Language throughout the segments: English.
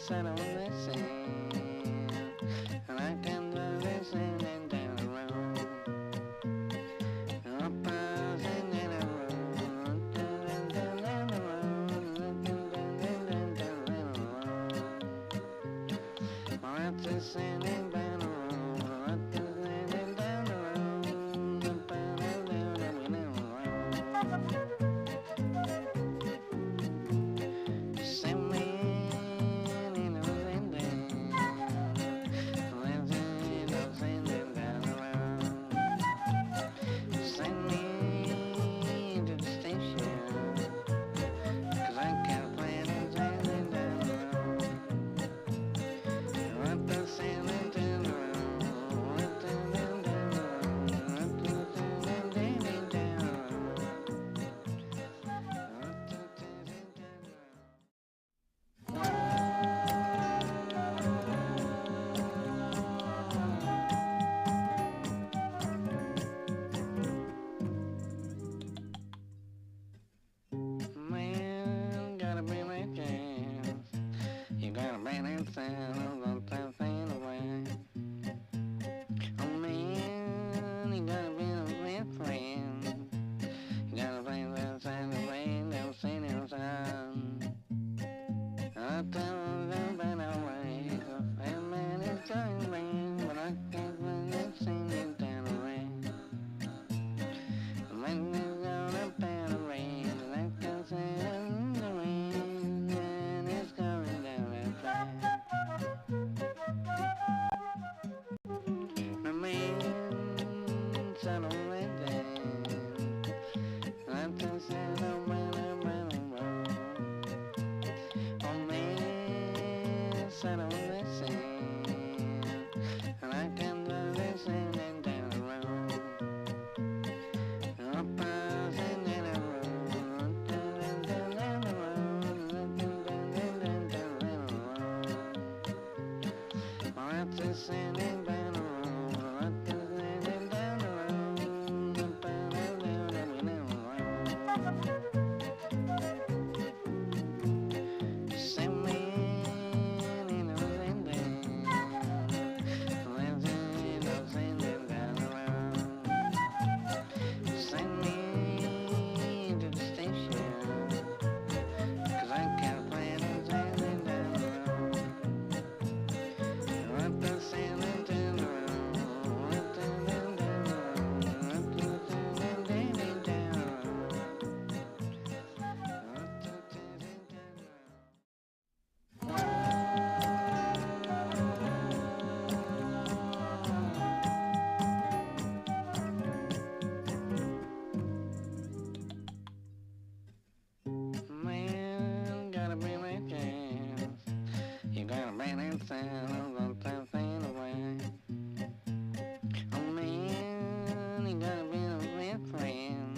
sat on the sand, and I can listen and down the road. Up and down the road, down the road, down the road. Up the sand and down the road, up the sand and down the road, up and down the road. Send me in a window, send it down the road. Send me to the station, 'cause I can't plan on sailing down the road. Up the sailing down the road, up the down the road, up the down down down road, up the down down road. Man, gotta be my chance. You gotta be that sound of that thing away. Oh man, you gotta be a best friend. You gotta be that sound away, they'll see no sound. I tell them that away, that man is going rain, but I can't let it sing it down the rain. The man is gonna down the rain, and I can say in the rain, and it's coming down that track. The man sat on that day, and I just said, oh man, road. Oh man, sat on the sand, and I can listen and down the road. Up and down the road, down the road, down the road. Up the sand and down the road, up the sand and down the road, up and down the road. Send me in a window, send it down the road. Send me to the station, 'cause I can't plan on sailing down the road. Up the sailing down the road, up the down the road, up the down down the road, up the down down the road. Man, gotta be my chance. You gotta be that sound of that thing away. Oh man, you gotta be a best friend.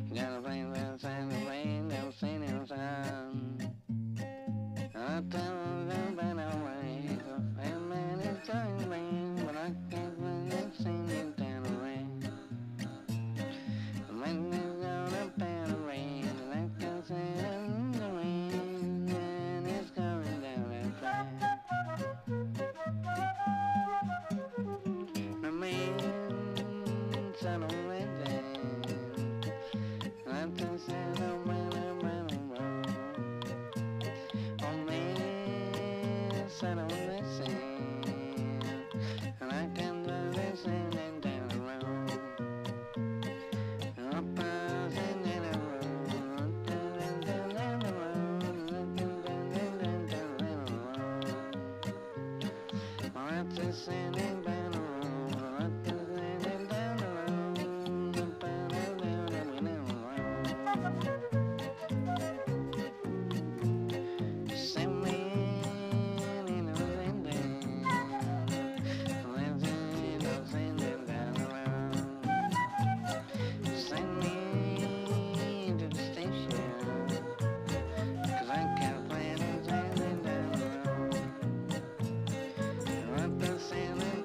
You gotta be that sound away, they'll see no sound. I tell them that away, that man is going rain, but I can't let it sing it down the rain. The man is gonna down the rain, and I can say in the rain, and it's coming down that track. The man sat on that day, and I just said, oh man, road. Oh man, sat on the sand, and I can listen and down the road. Up and down the road, down the road, down the road. Up the sand and down the road, up the sand and down the road, up and down the road. Send me in a window, send it down the road. Send me to the station, 'cause I can't plan on sailing down the road. Up the sailing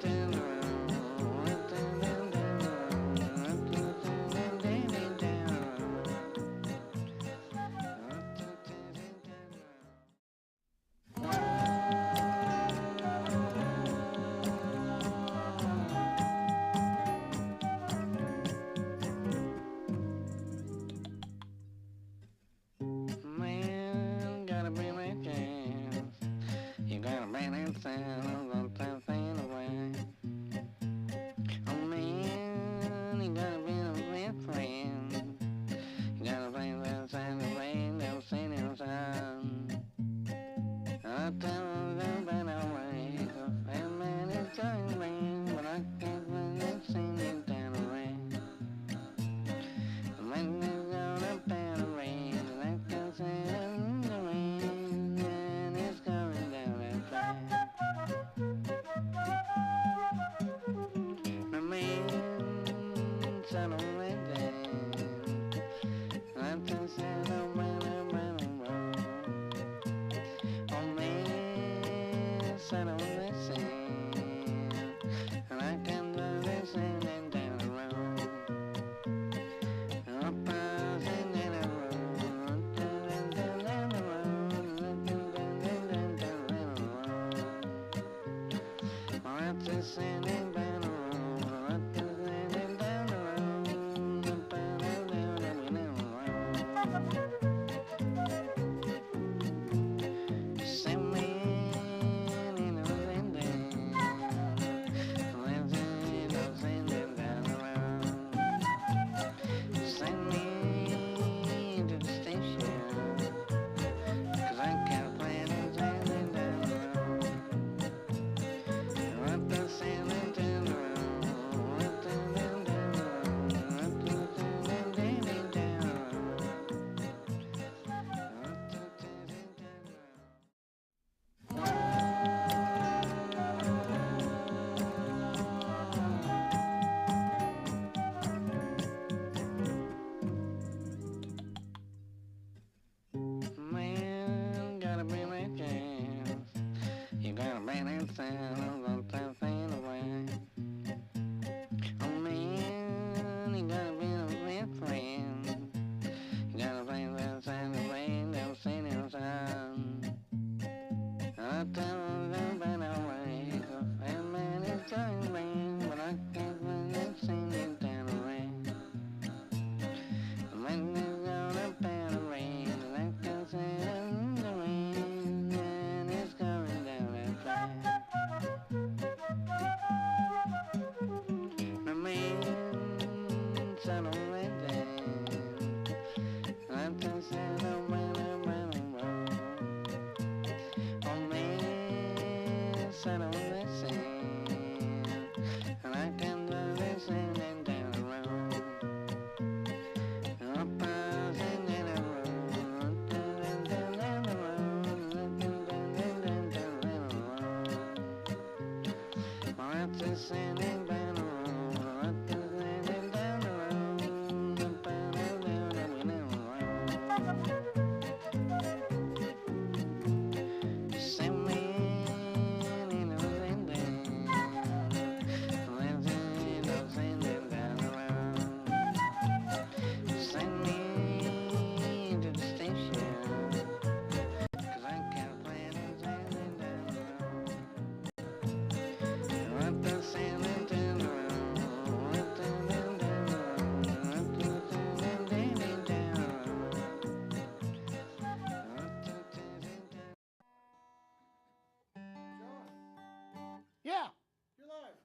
Yeah.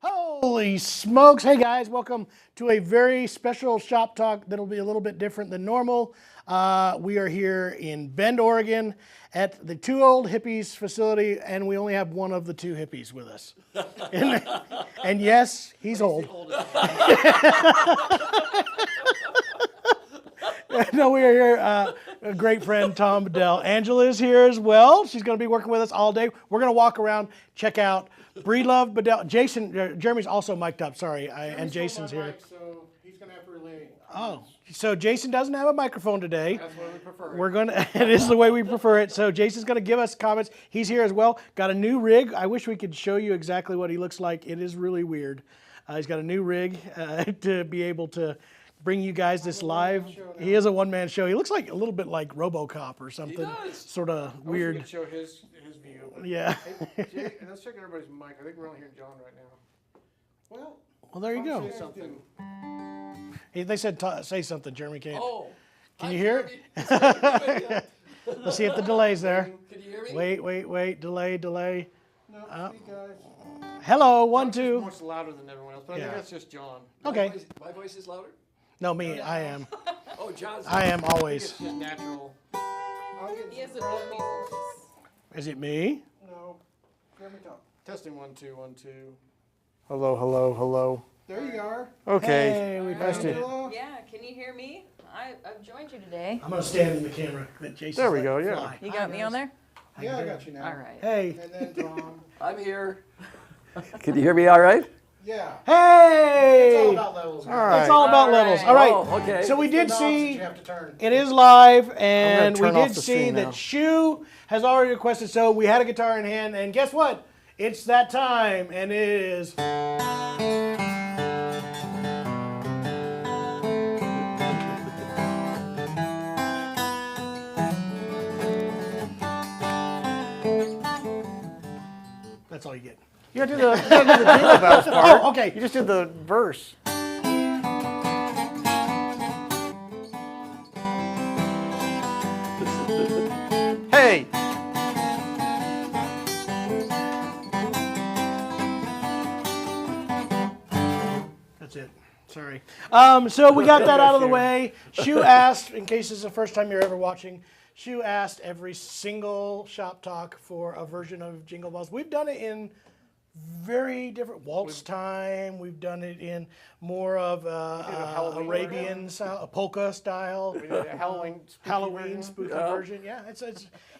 Holy smokes. Hey guys, welcome to a very special shop talk that'll be a little bit different than normal. We are here in Bend, Oregon at the Two-Old Hippies facility, and we only have one of the two hippies with us. And yes, he's old. No, we are here. A great friend, Tom Bedell. Angela is here as well. She's going to be working with us all day. We're going to walk around, check out Breedlove, Bedell. Jason, Jeremy's also mic'd up. Sorry, and Jason's here. Mic, so he's going to have to relay. Oh, so Jason doesn't have a microphone today. That's what we prefer. We're going to. It is the way we prefer it. So Jason's going to give us comments. He's here as well. Got a new rig. I wish we could show you exactly what he looks like. It is really weird. He's got a new rig to be able to bring you guys this live. He is a one-man show. He looks like a little bit like RoboCop or something. He does. Sort of weird. I wish we could show his view. Yeah. Hey, Jay, let's check everybody's mic. I think we're only hearing John right now. Well, there you go. Say something. Hey, they said say something. Jeremy can't. Oh. Can you hear it? Let's see if the delay's there. Can you hear me? Wait. Delay. No, speak, guys. Hello, 1, John's 2. much louder than everyone else, but I think that's just John. Okay. My voice is louder? No, me. I am. Oh, John's. I am It's always. just natural. He has a dopey voice. Is it me? Let me talk. Testing 1 2 1 2. Hello, hello, hello. There you are. Okay. Hey, we Tested. Yeah, can you hear me? I've joined you today. I'm gonna stand in the camera. That Jason. There we go, yeah. You got me on there? Yeah, I got you now. All right. Hey. And then Tom. I'm here. Can you hear me all right? Yeah. Hey. It's all about levels. All right. It's all about All levels. right. All right. Oh, okay. So we did The knobs that see you have to turn. it is live, and we turn off did the see stream that now. Shu has already requested. So we had a guitar in hand, and guess what? It's that time, and it is. That's all you get. You gotta do the jingle bells part. Oh, okay. You just did the verse. Hey! That's it. Sorry. So we got that out of the way. Shu asked, in case this is the first time you're ever watching, Shu asked every single shop talk for a version of Jingle Bells. We've done it in very different waltz time. We've done it in more of Halloween Arabian style, a polka style, We did a Halloween spooky version. Yeah, it's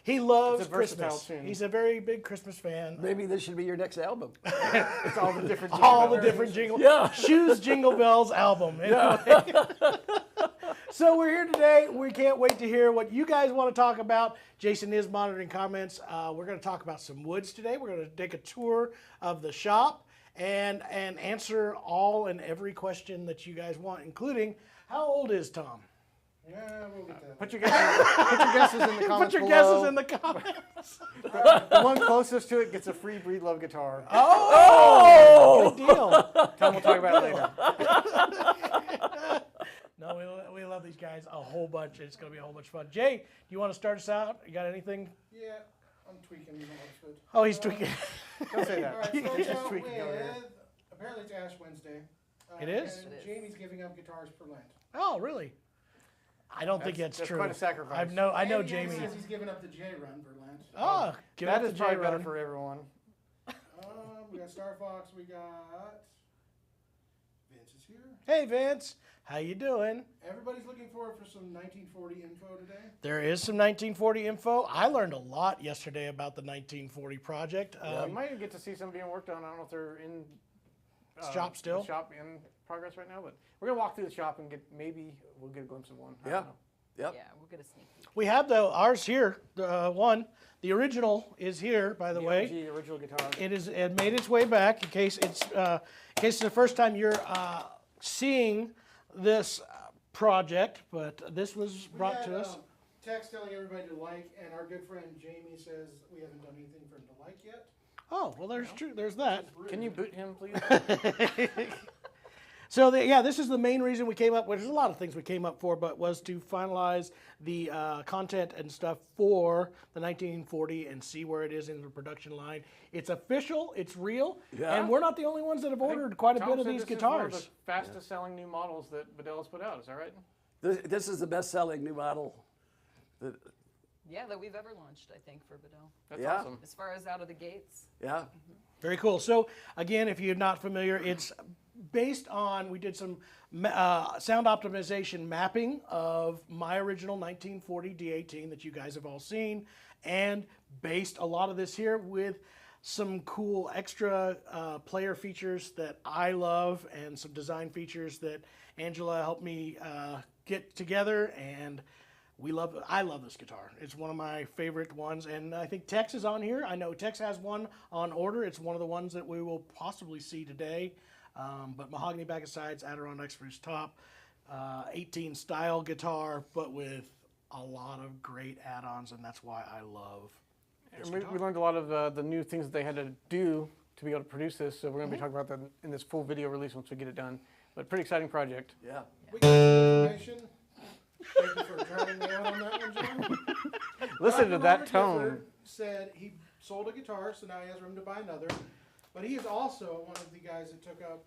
he loves It's a versatile Christmas. tune. He's a very big Christmas fan. Maybe this should be your next album. It's all the different All the jingle different jingle. Yeah. Shu's Jingle Bells album. Anyway. So we're here today. We can't wait to hear what you guys want to talk about. Jason is monitoring comments. We're going to talk about some woods today. We're going to take a tour of the shop and answer all and every question that you guys want, including how old is Tom? Yeah, we'll get that. Put your guesses in the comments Put your below. guesses in the comments. The one closest to it gets a free Breedlove guitar. Oh, good deal. Tom will talk about it later. No, we love these guys a whole bunch. It's going to be a whole bunch of fun. Jay, do you want to start us out? You got anything? Yeah, I'm tweaking. You know what's good. Oh, he's tweaking. Don't say that. All right, He's so just now tweaking over here. with, apparently it's Ash Wednesday. It is? And It is. Jamie's giving up guitars for Lent. Oh, really? I don't think that's That's true. quite a sacrifice. I know And he Jamie. says he's giving up the J run for Lent. Oh, give That it is the probably J better run. for everyone. We got Star Fox. We got Vince is here. Hey, Vince. How you doing? Everybody's looking forward for some 1940 info today. There is some 1940 info. I learned a lot yesterday about the 1940 project. You might get to see some being worked on. I don't know if they're in Shop still? the shop in progress right now, but we're gonna walk through the shop and maybe we'll get a glimpse of one. I Yeah. don't know. Yep. Yeah, we'll get a sneak peek. We have ours here. One, the original is here, by the way. The OG original guitar. It made its way back. In case it's the first time you're seeing this project, but this was brought we to had, us. Text telling everybody to like, and our good friend Jamie says we haven't done anything for him to like yet. Oh, well, there's that. Can you boot him, please? So this is the main reason we came up with. There's a lot of things we came up for, but was to finalize the content and stuff for the 1940 and see where it is in the production line. It's official, it's real, Yeah. and we're not the only ones that have ordered quite a Tom bit of said these this is one of guitars. the fastest selling new models that Bedell has put out. Is that right? This is the best-selling new model. Yeah, that we've ever launched, I think, for Bedell. That's Yeah. awesome. As far as out of the gates. Yeah. Very cool. So again, if you're not familiar, it's based on, we did some sound optimization mapping of my original 1940 D18 that you guys have all seen, and based a lot of this here with some cool extra player features that I love and some design features that Angela helped me get together, and I love this guitar. It's one of my favorite ones, and I think Tex is on here. I know Tex has one on order. It's one of the ones that we will possibly see today. But mahogany back and sides, Adirondack spruce top, 18 style guitar, but with a lot of great add-ons, and that's why I love this And we guitar. learned a lot of the new things that they had to do to be able to produce this. So we're going to be talking about that in this full video release once we get it done. But pretty exciting project. Yeah. We got some information. Thank you for drowning me out on that one, John. Listen to Dr. that Robert tone. Gifford said he sold a guitar, so now he has room to buy another. But he is also one of the guys that took up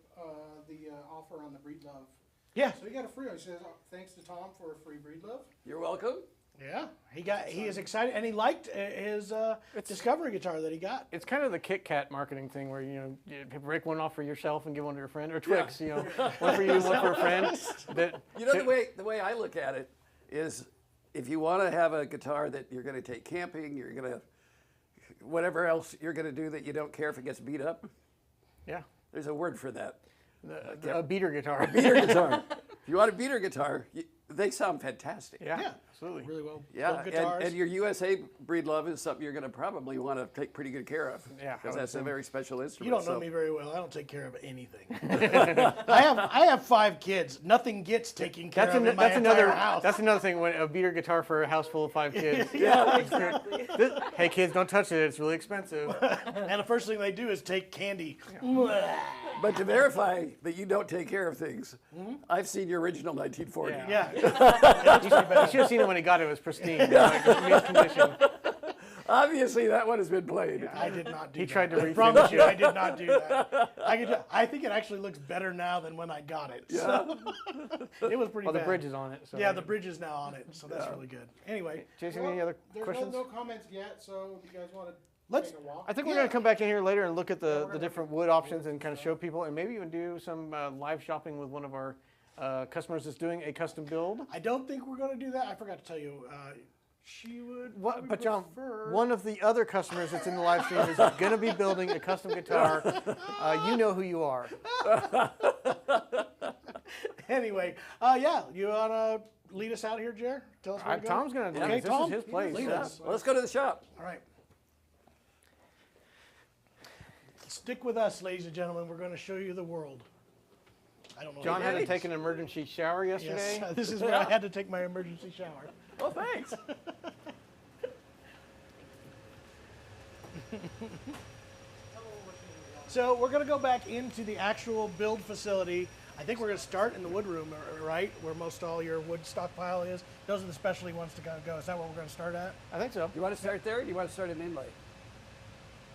the offer on the Breedlove. Yeah. So he got a free one. He says, thanks to Tom for a free Breedlove. You're welcome. Yeah, he is excited, and he liked his Discovery guitar that he got. It's kind of the Kit Kat marketing thing where, you break one off for yourself and give one to your friend, or Twix, one for you, one for a friend. The way I look at it is, if you want to have a guitar that you're going to take camping, you're going to, whatever else you're going to do that you don't care if it gets beat up. Yeah. There's a word for that. A beater guitar. Beater guitar. If you want a beater guitar, they sound fantastic. Yeah, absolutely. Really well. Yeah, guitars. and your USA Breedlove is something you're going to probably want to take pretty good care of. Yeah, because that's a very special instrument. You don't know me very well. I don't take care of anything. I have 5 kids. Nothing gets taken care of in my entire house. That's another thing. When a beater guitar for a house full of 5 kids. Yeah, exactly. Hey kids, don't touch it. It's really expensive. And the first thing they do is take candy. But to verify that you don't take care of things, I've seen your original 1940. Yeah. Yeah. You should have seen it when he got it. It was pristine. Like, mint condition. Obviously, that one has been played. I did not do that. He tried to I promise you, I did not do that. I think it actually looks better now than when I got it. So. It was pretty Well, bad. the bridge is on it. So Yeah, the bridge is now on it, so that's really good. Anyway, Jason, any other There's questions? no comments yet, so if you guys want to Let's- take a walk. I think we're going to come back in here later and look at the gonna different wood options and kind of show people, and maybe even do some live shopping with one of our customers that's doing a custom build. I don't think we're going to do that. I forgot to tell you. She would. What, but probably John, prefer- one of the other customers that's in the live stream is going to be building a custom guitar. You know who you are. Anyway, yeah, you want to lead us out here, Jer? Tell us where to go. Tom's going to do Okay, it. This Tom, is his place. lead Yeah. us. Well, let's go to the shop. All right. Stick with us, ladies and gentlemen. We're going to show you the world. I don't know. John had to take an emergency shower yesterday. Yes, this is where I had to take my emergency shower. Oh, thanks. So we're going to go back into the actual build facility. I think we're going to start in the wood room, right, where most all your wood stockpile is. Those are the specialty ones to go. Is that what we're going to start at? I think so. You want to start there, or do you want to start in Inlay?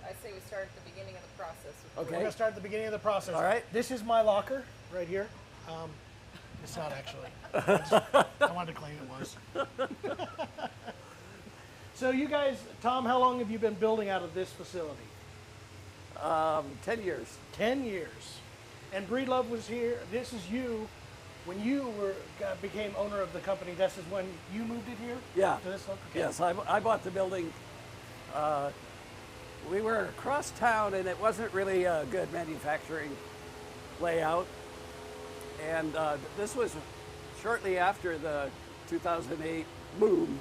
I say we start at the beginning of the process. We're Okay. going to start at the beginning of the process. All right. This is my locker right here. It's not actually. I wanted to claim it was. So you guys, Tom, how long have you been building out of this facility? 10 years. 10 years. And Breedlove was here. This is you. When you became owner of the company, this is when you moved it here? Yeah. To this location? Yes, I bought the building. We were across town, and it wasn't really a good manufacturing layout. And this was shortly after the 2008 boom.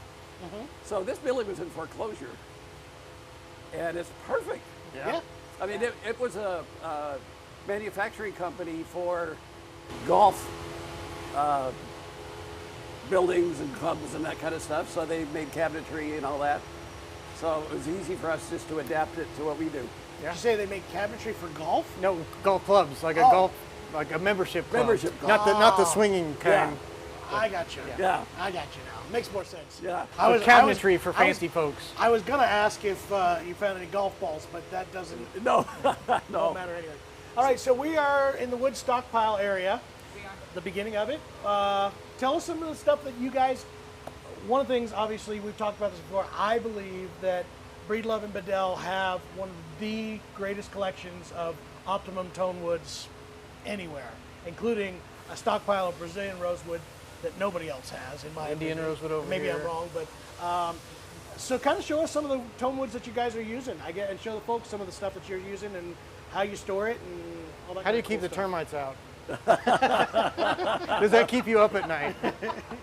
So this building was in foreclosure. And it's perfect. Yeah. I mean, it was a manufacturing company for golf buildings and clubs and that kind of stuff. So they made cabinetry and all that. So it was easy for us just to adapt it to what we do. Did you say they make cabinetry for golf? No, golf clubs, like a Oh. golf, like a membership club. Membership club. Not the swinging kind. I got you. Yeah. I got you now. Makes more sense. Yeah. Cabinetry for fancy folks. I was going to ask if you found any golf balls, but that doesn't No, don't matter anyway. All right, so we are in the wood stockpile area, We are. the beginning of it. Tell us some of the stuff that you guys, one of the things, obviously, we've talked about this before, I believe that Breedlove and Bedell have one of the greatest collections of optimum tone woods anywhere, including a stockpile of Brazilian rosewood that nobody else has, in my Indian opinion. rosewood over Maybe here. I'm wrong, but so kind of show us some of the tone woods that you guys are using. And show the folks some of the stuff that you're using and how you store it and all that. How do you keep the termites out? Does that keep you up at night?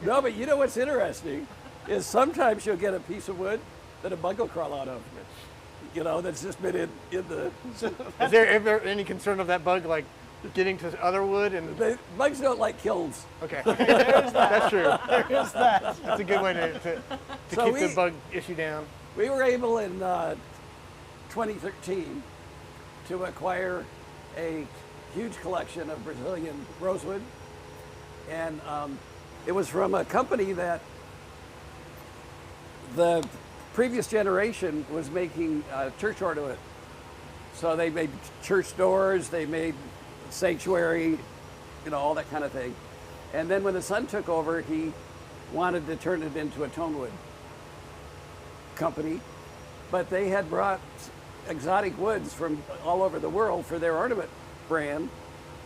no, but you know what's interesting is sometimes you'll get a piece of wood that a bug will crawl out of. You know, that's just been in the. Is there ever any concern of that bug like getting to other wood? And Bugs don't like kilns. okay, that's true. There is that. That's a good way to So keep the we- bug issue down. We were able in 2013 to acquire a huge collection of Brazilian rosewood, and it was from a company that the previous generation was making church ornament. So they made church doors, they made sanctuary, you know, all that kind of thing. And then when the son took over, he wanted to turn it into a tone wood. company, but they had brought exotic woods from all over the world for their ornament brand.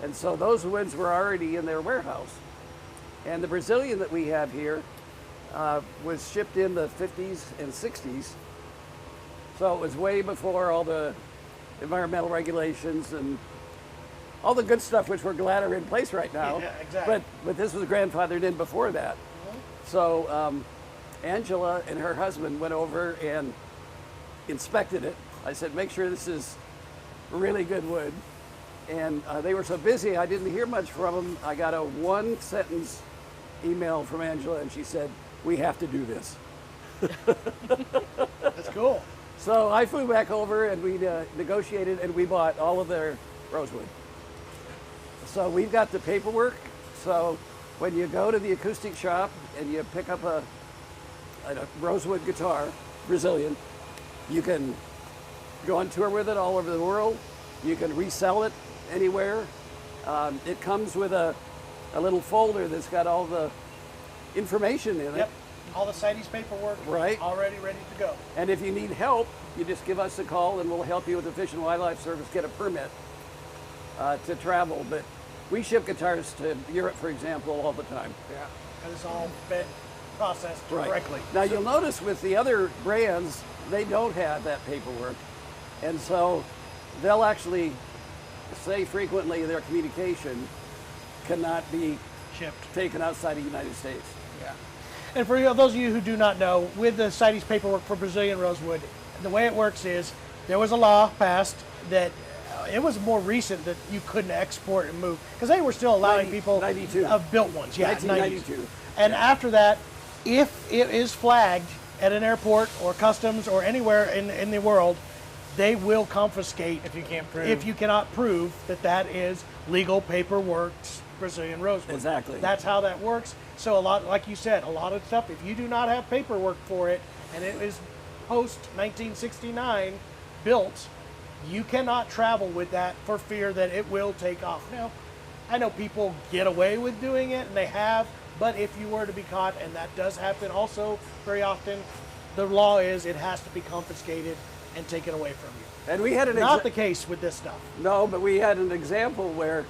And so those woods were already in their warehouse. And the Brazilian that we have here was shipped in the 50s and 60s. So it was way before all the environmental regulations and all the good stuff, which we're glad are in place right now. Yeah, exactly. But this was grandfathered in before that. So Angela and her husband went over and inspected it. I said, make sure this is really good wood. And they were so busy, I didn't hear much from them. I got a one-sentence email from Angela, and she said, we have to do this. That's cool. So I flew back over, and we negotiated, and we bought all of their rosewood. So we've got the paperwork. So when you go to the acoustic shop and you pick up a rosewood guitar, Brazilian, you can go on tour with it all over the world. You can resell it anywhere. It comes with a little folder that's got all the information in it. Yep. All the CITES paperwork Right. already ready to go. And if you need help, you just give us a call and we'll help you with the Fish and Wildlife Service get a permit to travel. But we ship guitars to Europe, for example, all the time. Yeah. And it's all been processed correctly. Now you'll notice with the other brands, they don't have that paperwork. And so they'll actually say frequently their communication cannot be Shipped. taken outside of the United States. Yeah. And for those of you who do not know, with the CITES paperwork for Brazilian rosewood, the way it works is there was a law passed that it was more recent that you couldn't export and move because they were still allowing people 92. have built ones. Yeah, 1992. 90s. And after that, if it is flagged at an airport or customs or anywhere in the world, they will confiscate If you can't prove. if you cannot prove that that is legal paperwork Brazilian rosewood. Exactly. That's how that works. So a lot, like you said, a lot of stuff, if you do not have paperwork for it and it is post 1969 built, you cannot travel with that for fear that it will take off. Now, I know people get away with doing it and they have, but if you were to be caught, and that does happen also very often, the law is it has to be confiscated and taken away from you. And we had Not the case with this stuff. No, but we had an example where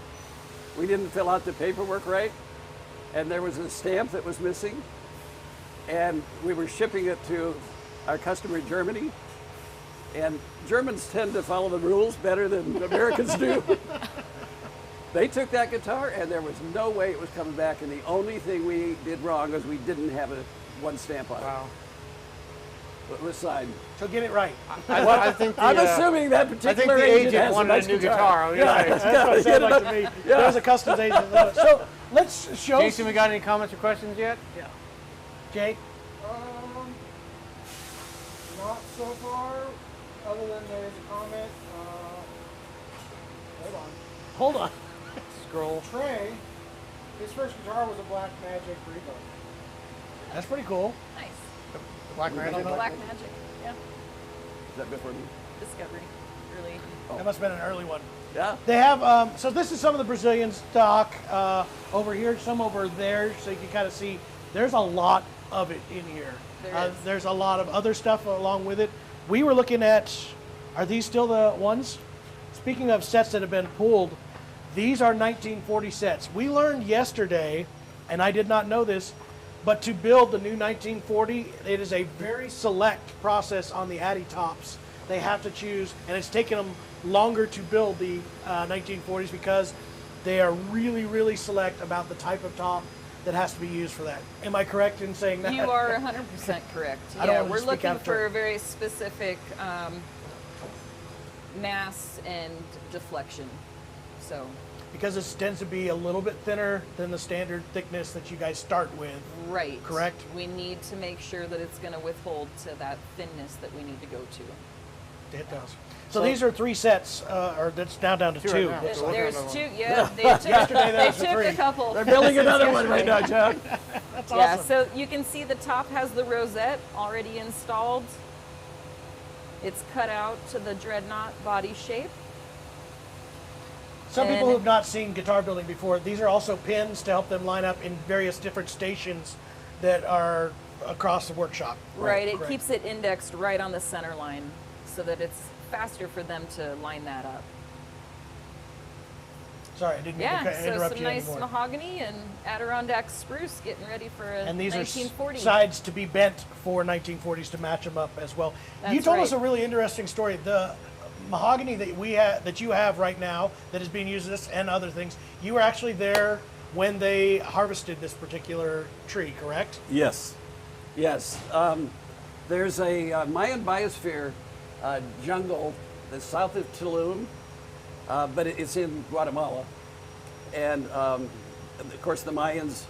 we didn't fill out the paperwork right, and there was a stamp that was missing, and we were shipping it to our customer in Germany, and Germans tend to follow the rules better than Americans do. They took that guitar, and there was no way it was coming back, and the only thing we did wrong was we didn't have one stamp on it. Wow. It was signed. So get it right. I think the, I'm assuming that I think particular the agent agent has wanted nice a new guitar. Yeah, that's what it sounded like to me. There's a customs agent. So let's show. Jason, we got any comments or questions yet? Yeah. Jay? Not so far, other than there's a comment. Hold on. Hold on. Scroll. Trey, his first guitar was a Black Magic Breedlove. That's pretty cool. Nice. Black Magic. Black Magic. Yeah. Is that before me? Discovery. Really. That must have been an early one. Yeah. They have, so this is some of the Brazilian stock over here, some over there, so you can kind of see there's a lot of it in here. There is. There's a lot of other stuff along with it. We were looking at, are these still the ones? Speaking of sets that have been pulled, these are 1940 sets. We learned yesterday, and I did not know this, but to build the new 1940, it is a very select process on the Addy tops. They have to choose, and it's taken them longer to build the 1940s because they are really, really select about the type of top that has to be used for that. Am I correct in saying that? You are 100% correct. I don't Yeah, wanna we're speak out looking of turn. for a very specific mass and deflection. So, Because this tends to be a little bit thinner than the standard thickness that you guys start with. right. Correct. We need to make sure that it's going to withhold to that thinness that we need to go to. It does. So these are 3 sets, or that's now down to 2. Two right now. There's, So we'll do there's another 2. one. Yeah, they took, Yesterday there was they a took 3. a couple. They're building another one right now, Chuck. That's Yeah, awesome. so you can see the top has the rosette already installed. It's cut out to the dreadnought body shape. Some people and- who have not seen guitar building before, these are also pins to help them line up in various different stations that are across the workshop. Right, it Correct. keeps it indexed right on the center line so that it's faster for them to line that up. Sorry, I didn't mean Yeah, to so interrupt some you nice anymore. mahogany and Adirondack spruce getting ready for a And these are 1940. sides to be bent for 1940s to match them up as well. You That's told us a right. really interesting story. The mahogany that you have right now that is being used as this and other things, you were actually there when they harvested this particular tree, correct? Yes, yes. There's a Mayan biosphere jungle that's south of Tulum, but it's in Guatemala. And of course, the Mayans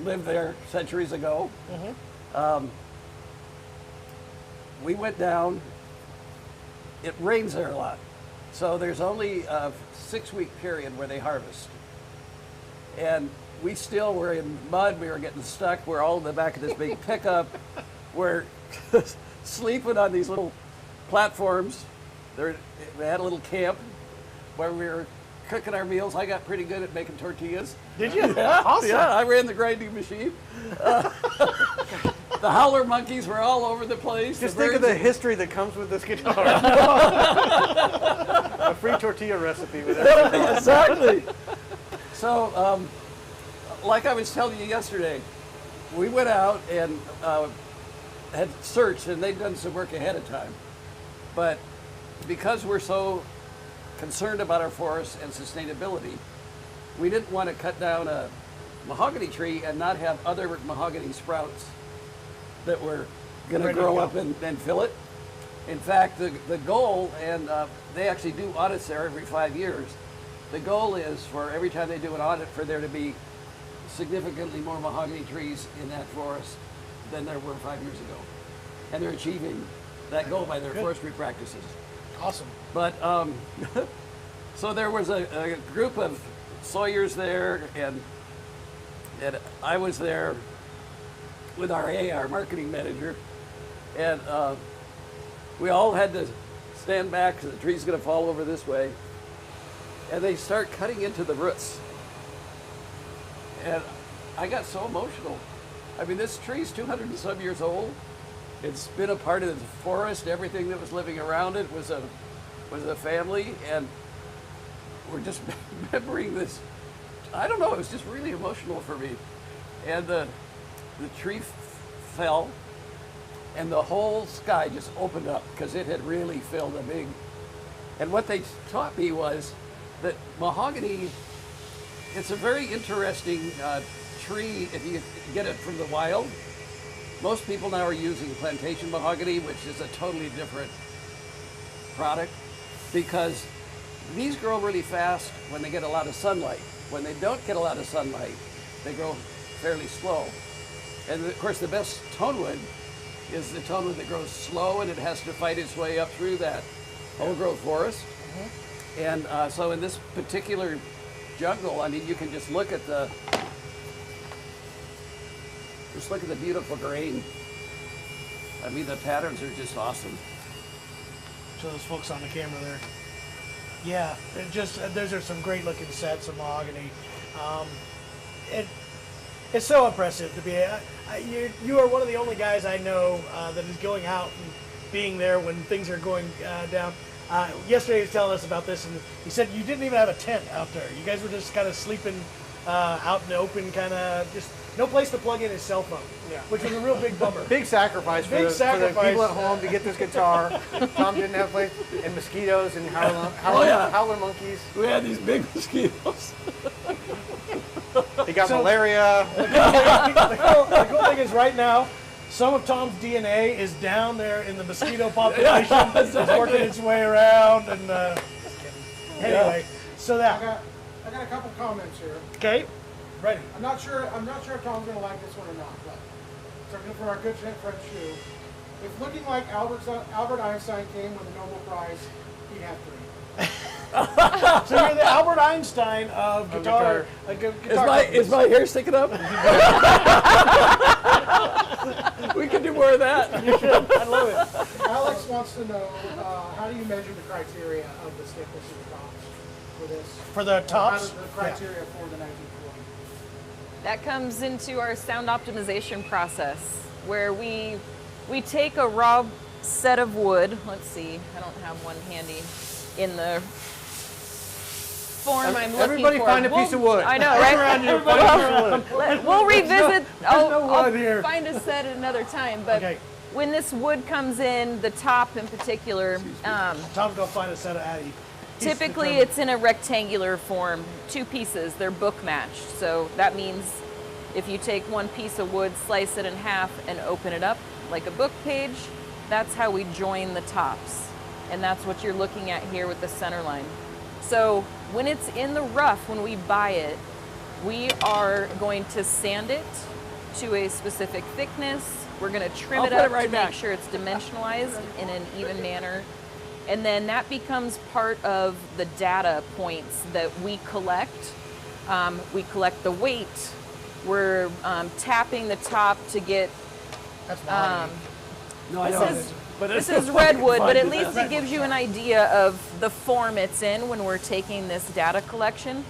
lived there centuries ago. We went down. It rains there a lot. So there's only a 6-week period where they harvest. And we still were in mud, we were getting stuck, we're all in the back of this big pickup. We're sleeping on these little platforms. We had a little camp where we were cooking our meals. I got pretty good at making tortillas. Did you? Yeah, Awesome. yeah, I ran the grinding machine. The howler monkeys were all over the place. Just The think of birds- the history that comes with this guitar. A free tortilla recipe with everything. Exactly. So, like I was telling you yesterday, we went out and had searched, and they'd done some work ahead of time. But because we're so concerned about our forests and sustainability, we didn't want to cut down a mahogany tree and not have other mahogany sprouts that were going to Ready to grow go. up and fill it. In fact, the goal, and they actually do audits there every 5 years, the goal is for every time they do an audit for there to be significantly more mahogany trees in that forest than there were 5 years ago. And they're achieving that goal by their forestry practices. Awesome. But, so there was a group of sawyers there, and I was there with our marketing manager, and we all had to stand back because the tree's going to fall over this way. And they start cutting into the roots. And I got so emotional. I mean, this tree's 200 and some years old. It's been a part of the forest. Everything that was living around it was a family, and we're just remembering this. I don't know, it was just really emotional for me. And the tree fell, and the whole sky just opened up because it had really filled a big. And what they taught me was that mahogany, it's a very interesting tree if you get it from the wild. Most people now are using plantation mahogany, which is a totally different product, because these grow really fast when they get a lot of sunlight. When they don't get a lot of sunlight, they grow fairly slow. And of course, the best tonewood is the tonewood that grows slow, and it has to fight its way up through that old growth forest. And so in this particular jungle, I mean, you can just look at the beautiful grain. I mean, the patterns are just awesome. Show those folks on the camera there. Yeah, it just those are some great looking sets of mahogany. It's so impressive to be. You are one of the only guys I know that is going out and being there when things are going down. Yesterday he was telling us about this, and he said you didn't even have a tent out there. You guys were just kind of sleeping out in the open, kind of just no place to plug in his cell phone, Yeah. which was a real big bummer. Big sacrifice, Big for the sacrifice. people at home to get this guitar. Tom didn't have a place, and mosquitoes and howler yeah. monkeys. We had these big mosquitoes. They got So- malaria. The cool thing is right now, some of Tom's DNA is down there in the mosquito population. It's working its way around, and just kidding. Anyway, so I that got a couple comments here. okay, ready. I'm not sure if Tom's gonna like this one or not, but talking for our good friend Shu, if looking like Albert Einstein came with a Nobel Prize, he'd have 3. So you're the Albert Einstein of guitar. Is my hair sticking up? We can do more of that. I love it. Alex wants to know how do you measure the criteria of the stiffness of the tops for this? For the tops? How does the criteria for the 1940? That comes into our sound optimization process. where we take a raw set of wood. Let's see, I don't have one handy in the form I'm looking Everybody for. find a piece of wood. I know, right? Around you, find a piece of wood. We'll revisit. no I'll wood here. find a set at another time. But Okay. when this wood comes in, the top in particular, Tom's gonna find a set of Addy. He's typically determined. it's in a rectangular form, 2 pieces. They're book matched. So that means if you take one piece of wood, slice it in half, and open it up like a book page, that's how we join the tops. And that's what you're looking at here with the center line. So when it's in the rough, when we buy it, we are going to sand it to a specific thickness. We're going to trim I'll it put up it right to back. make sure it's dimensionalized in an even manner. And then that becomes part of the data points that we collect. We collect the weight. We're tapping the top to get, That's mahogany. No, I this know. is, But this it's is redwood, but at fine. least it gives you an idea of the form it's in when we're taking this data collection.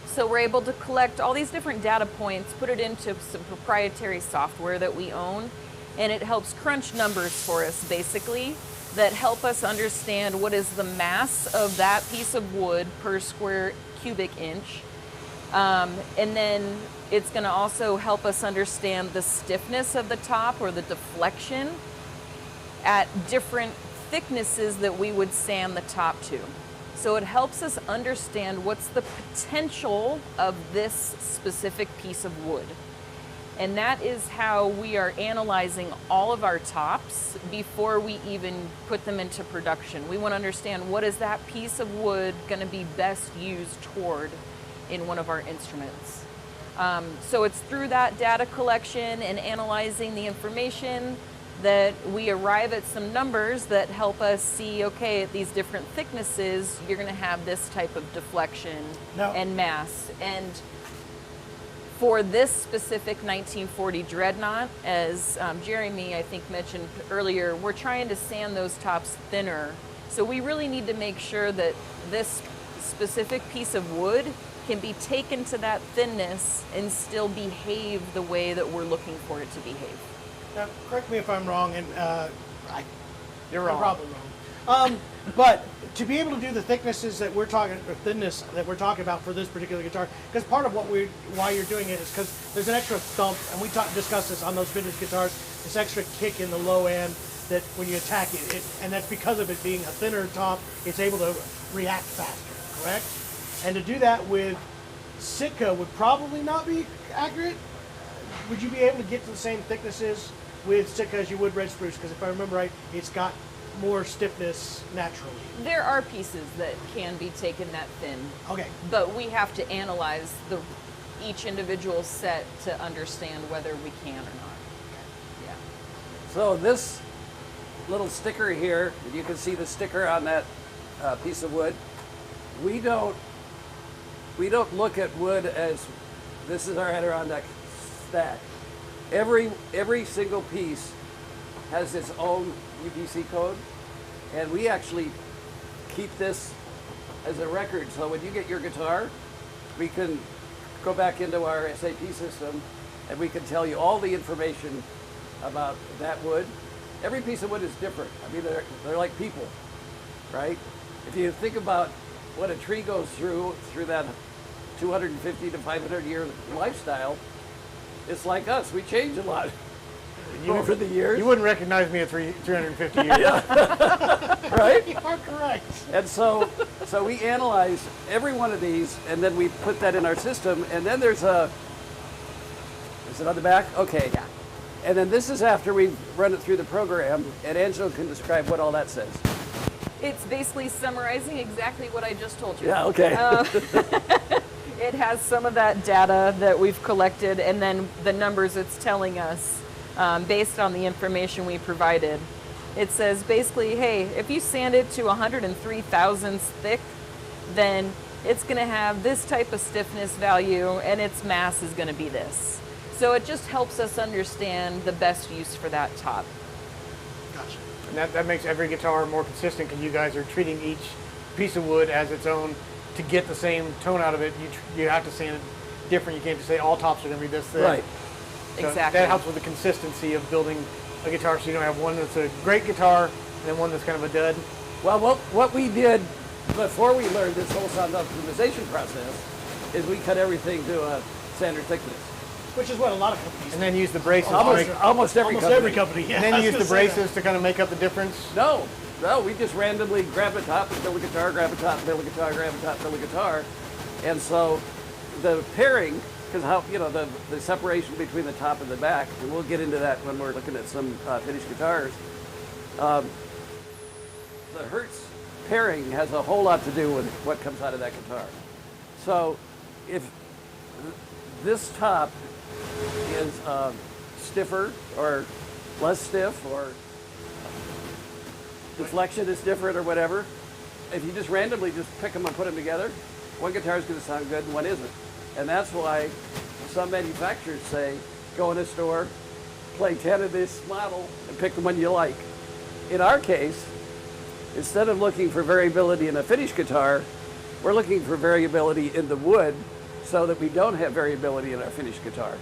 So we're able to collect all these different data points, put it into some proprietary software that we own, and it helps crunch numbers for us, basically, that help us understand what is the mass of that piece of wood per square cubic inch. And then it's going to also help us understand the stiffness of the top or the deflection at different thicknesses that we would sand the top to. So it helps us understand what's the potential of this specific piece of wood. And that is how we are analyzing all of our tops before we even put them into production. We want to understand what is that piece of wood going to be best used toward in one of our instruments. So it's through that data collection and analyzing the information that we arrive at some numbers that help us see, okay, at these different thicknesses, you're going to have this type of deflection Now- and mass. And for this specific 1940 Dreadnought, as Jeremy, I think, mentioned earlier, we're trying to sand those tops thinner. So we really need to make sure that this specific piece of wood can be taken to that thinness and still behave the way that we're looking for it to behave. Now, correct me if I'm wrong, and You're I'm wrong. probably wrong. But to be able to do the thicknesses that we're talking, or thinness that we're talking about for this particular guitar, because part of why you're doing it is because there's an extra thump, and we discussed this on those vintage guitars. This extra kick in the low end that when you attack it, and that's because of it being a thinner top, it's able to react faster. Correct? And to do that with Sitka would probably not be accurate. Would you be able to get to the same thicknesses with Sitka as you would red spruce? Because if I remember right, it's got more stiffness naturally. There are pieces that can be taken that thin, Okay. but we have to analyze each individual set to understand whether we can or not. Yeah. So this little sticker here, you can see the sticker on that piece of wood. We don't look at wood as this is our Adirondack stack. Every single piece has its own UPC code, and we actually keep this as a record. So when you get your guitar, we can go back into our SAP system, and we can tell you all the information about that wood. Every piece of wood is different. I mean, they're like people, right? If you think about what a tree goes through that 250 to 500 year lifestyle, it's like us. We change a lot over the years. You wouldn't recognize me at 350 years. Right? You are correct. And so we analyze every one of these, and then we put that in our system. And then is it on the back? Okay. Yeah. And then this is after we've run it through the program, and Angelo can describe what all that says. It's basically summarizing exactly what I just told you. Yeah, okay. It has some of that data that we've collected and then the numbers it's telling us based on the information we provided. It says basically, hey, if you sand it to 103 thousandths thick, then it's going to have this type of stiffness value and its mass is going to be this. So it just helps us understand the best use for that top. Gotcha. And that makes every guitar more consistent because you guys are treating each piece of wood as its own. To get the same tone out of it, you have to sand it different. You can't just say all tops are going to be this thick. Right. So Exactly. that helps with the consistency of building a guitar, so you don't have one that's a great guitar and then one that's kind of a dud. Well, what we did before we learned this whole sound optimization process is we cut everything to a standard thickness. Which is what a lot of companies And then use the braces. to Almost, make- almost every Almost company. every company. Yeah, and then I you was use the gonna say that. braces to kind of make up the difference. No, we just randomly grab a top and build a guitar, grab a top, build a guitar, grab a top, build a guitar. And so the pairing, because how, the separation between the top and the back, and we'll get into that when we're looking at some finished guitars. The Hertz pairing has a whole lot to do with what comes out of that guitar. So if this top is stiffer or less stiff, or deflection is different or whatever, if you just randomly just pick them and put them together, one guitar is going to sound good and one isn't. And that's why some manufacturers say, go in a store, play 10 of this model, and pick the one you like. In our case, instead of looking for variability in a finished guitar, we're looking for variability in the wood so that we don't have variability in our finished guitar.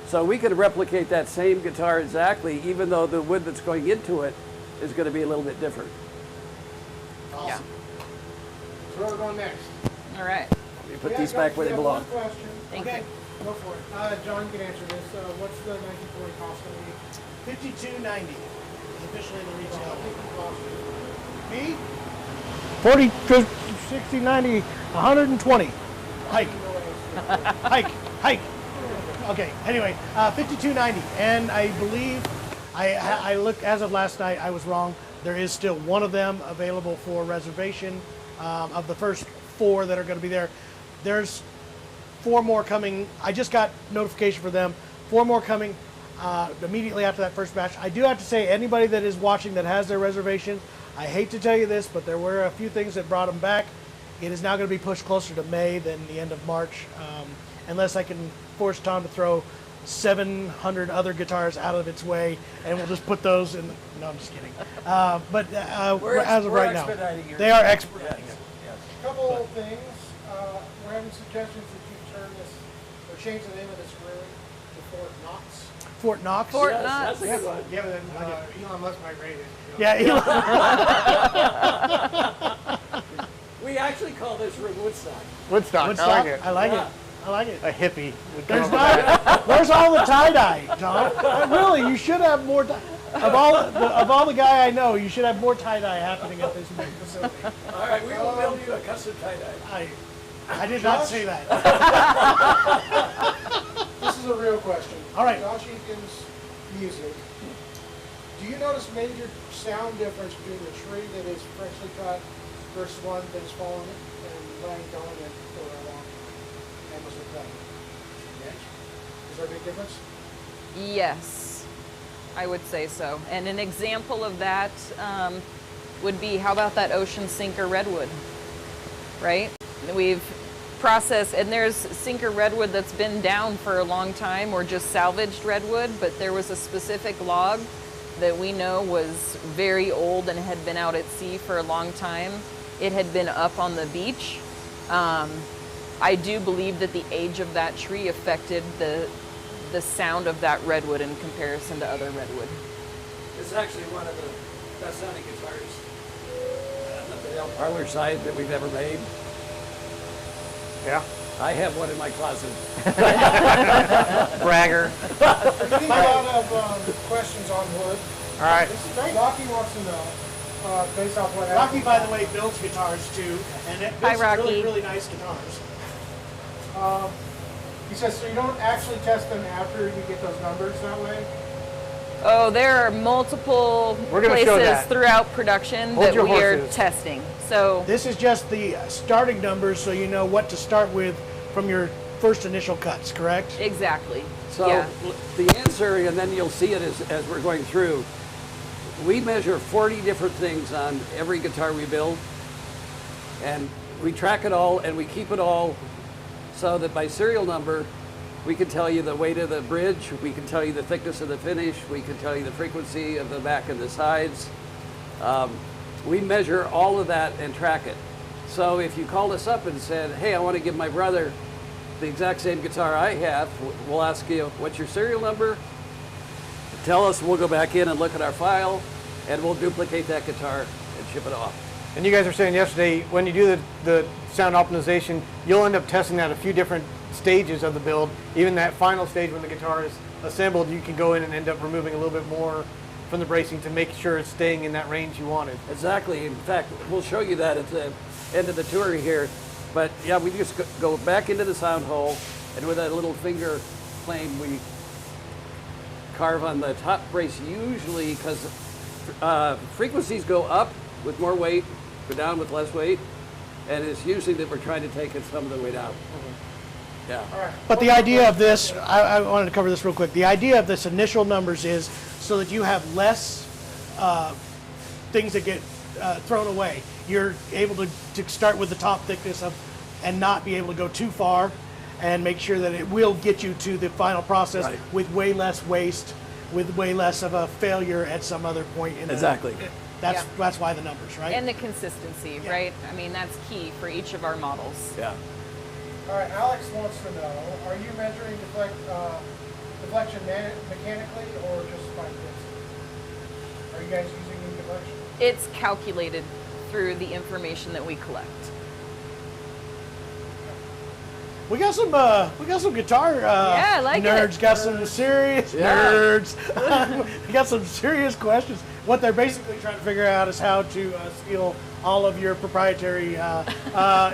So we could replicate that same guitar exactly, even though the wood that's going into it is going to be a little bit different. Yeah. So where we're going next? All right. Let me put these back where they belong. One question. Thank Okay. you. Go for it. John, you can answer this. What's the 1940 cost going to be? $52.90 is officially the retail. Me? 40, 50, 60, 90, 120. Hike. Hike. Okay, anyway, $52.90. And I believe, I looked, as of last night, I was wrong. There is still one of them available for reservation of the first 4 that are going to be there. There's 4 more coming. I just got notification for them. 4 more coming immediately after that first batch. I do have to say, anybody that is watching that has their reservation, I hate to tell you this, but there were a few things that brought them back. It is now going to be pushed closer to May than the end of March, unless I can force Tom to throw 700 other guitars out of its way, and we'll just put those in. No, I'm just kidding. But as of right now, expediting your- they are expediting it. Couple of things. We're having suggestions that you turn this, or change the name of this room to Fort Knox. Fort Knox. Fort Yes, Knox. that's a good one. Yeah, but then Elon Musk might rate it. Yeah, We actually call this room Woodstock. Woodstock. Woodstock. I like it. I like Yeah. it. I like it. A hippie would come There's up with that. not. Where's all the tie dye, John? Really, you should have more. Of all the guy I know, you should have more tie dye happening at this facility. All right, we will build you a custom tie-dye. I did not say that. This is a real question. All right. Josh Eakin's music. Do you notice major sound difference between the tree that is freshly cut versus one that is fallen and laying down it for a long time and was cut? Is there a big difference? Yes, I would say so. And an example of that would be, how about that ocean sinker redwood, right? We've processed, and there's sinker redwood that's been down for a long time, or just salvaged redwood, but there was a specific log that we know was very old and had been out at sea for a long time. It had been up on the beach. I do believe that the age of that tree affected the sound of that redwood in comparison to other redwood. It's actually one of the best sounding guitars on the Bedell parlor side that we've ever made. Yeah. I have one in my closet. Bragger. We're getting a lot of questions on wood. All right. This is great. Rocky wants to know, based off what Rocky, by the way, builds guitars too, and it builds Rocky. really, really nice guitars. He says, so you don't actually test them after you get those numbers that way? Oh, there are multiple We're gonna show places that. throughout production Hold that your we are horses. testing. So This is just the starting numbers, so you know what to start with from your first initial cuts, correct? exactly. So yeah. the answer, and then you'll see it as we're going through, we measure 40 different things on every guitar we build, and we track it all and we keep it all so that by serial number, we can tell you the weight of the bridge, we can tell you the thickness of the finish, we can tell you the frequency of the back and the sides. We measure all of that and track it. So if you called us up and said, hey, I want to give my brother the exact same guitar I have, we'll ask you, what's your serial number? Tell us, we'll go back in and look at our file, and we'll duplicate that guitar and ship it off. And you guys were saying yesterday, when you do the sound optimization, you'll end up testing out a few different stages of the build. Even that final stage when the guitar is assembled, you can go in and end up removing a little bit more from the bracing to make sure it's staying in that range you wanted. Exactly. In fact, we'll show you that at the end of the tour here. But yeah, we just go back into the sound hole, and with that little finger plane, we carve on the top brace usually because frequencies go up with more weight, go down with less weight, and it's usually that we're trying to take some of the weight out. Yeah. But the idea of this, I wanted to cover this real quick. The idea of this initial numbers is so that you have less things that get thrown away. You're able to start with the top thickness of, and not be able to go too far, and make sure that it will get you to the final process Right. with way less waste, with way less of a failure at some other point in Exactly. That's Yeah. that's why the numbers, right? And the consistency, Yeah. right? I mean, that's key for each of our models. Yeah. All right, Alex wants to know, are you measuring deflection mechanically or just by distance? Are you guys using any deflection? It's calculated through the information that we collect. We got some guitar I like nerds. it. Got some serious nerds. We got some serious questions. What they're basically trying to figure out is how to steal all of your proprietary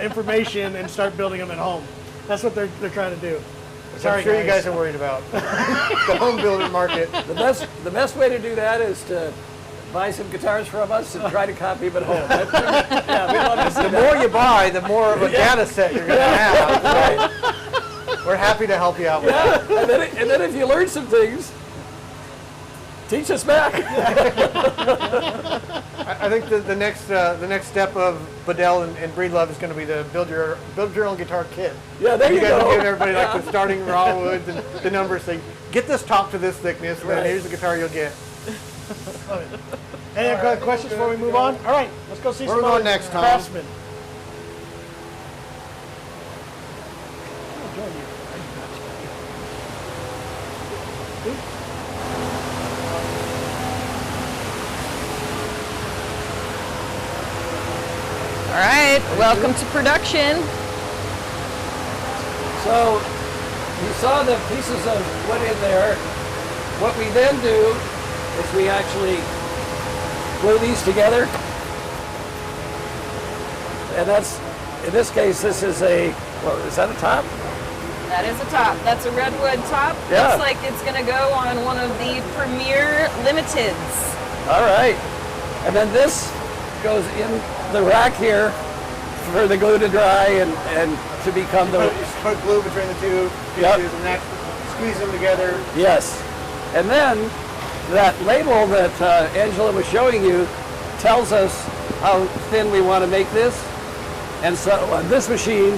information and start building them at home. That's what they're trying to do. I'm sure you guys are worried about the home builder market. The best way to do that is to buy some guitars from us and try to copy them at home. Yeah, we love to see The that. more you buy, the more of a data set you're going to have. Right? We're happy to help you out with that. Yeah, and then if you learn some things, teach us back. I think the next step of Bedell and Breedlove is going to be to build your own guitar kit. Yeah, there you guys go. are giving everybody like the starting raw woods and the numbers. Say, get this top to this thickness, and then Right. here's the guitar you'll get. Any other questions before we move on? All right, let's go see Where some we going other next, Tom? craftsmen. All right, welcome to production. So you saw the pieces of wood in there. What we then do is we actually glue these together. And that's, in this case, this is a, well, is that a top? That is a top. That's a redwood top. Yeah. Looks like it's going to go on one of the Premier Limiteds. All right. And then this goes in the rack here for the glue to dry and to become the, You put glue between the two pieces Yep. and that squeeze them together. yes. And then that label that Angela was showing you tells us how thin we want to make this. And so on this machine,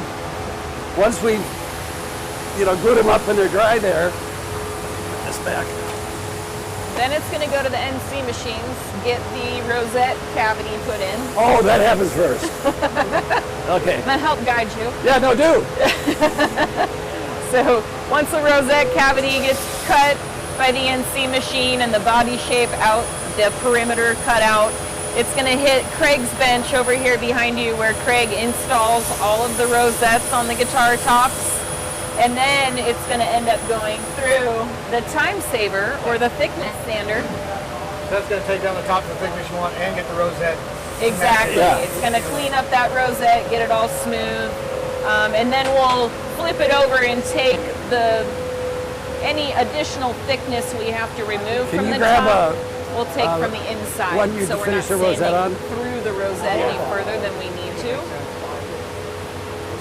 once we, glue them up when they're dry there, put this back. Then it's going to go to the NC machines, get the rosette cavity put in. Oh, that happens first. Okay. I'm going to help guide you. Yeah, no, do. So once the rosette cavity gets cut by the NC machine and the body shape out, the perimeter cut out, it's going to hit Craig's bench over here behind you where Craig installs all of the rosettes on the guitar tops. And then it's going to end up going through the time saver or the thickness sander. So that's going to take down the top of the thickness you want and get the rosette. Exactly. Yeah. It's going to clean up that rosette, get it all smooth. And then we'll flip it over and take any additional thickness we have to remove Can from you the grab top. We'll take from the inside. one you so we're finish not the rosette sanding on? through the rosette any further than we need to.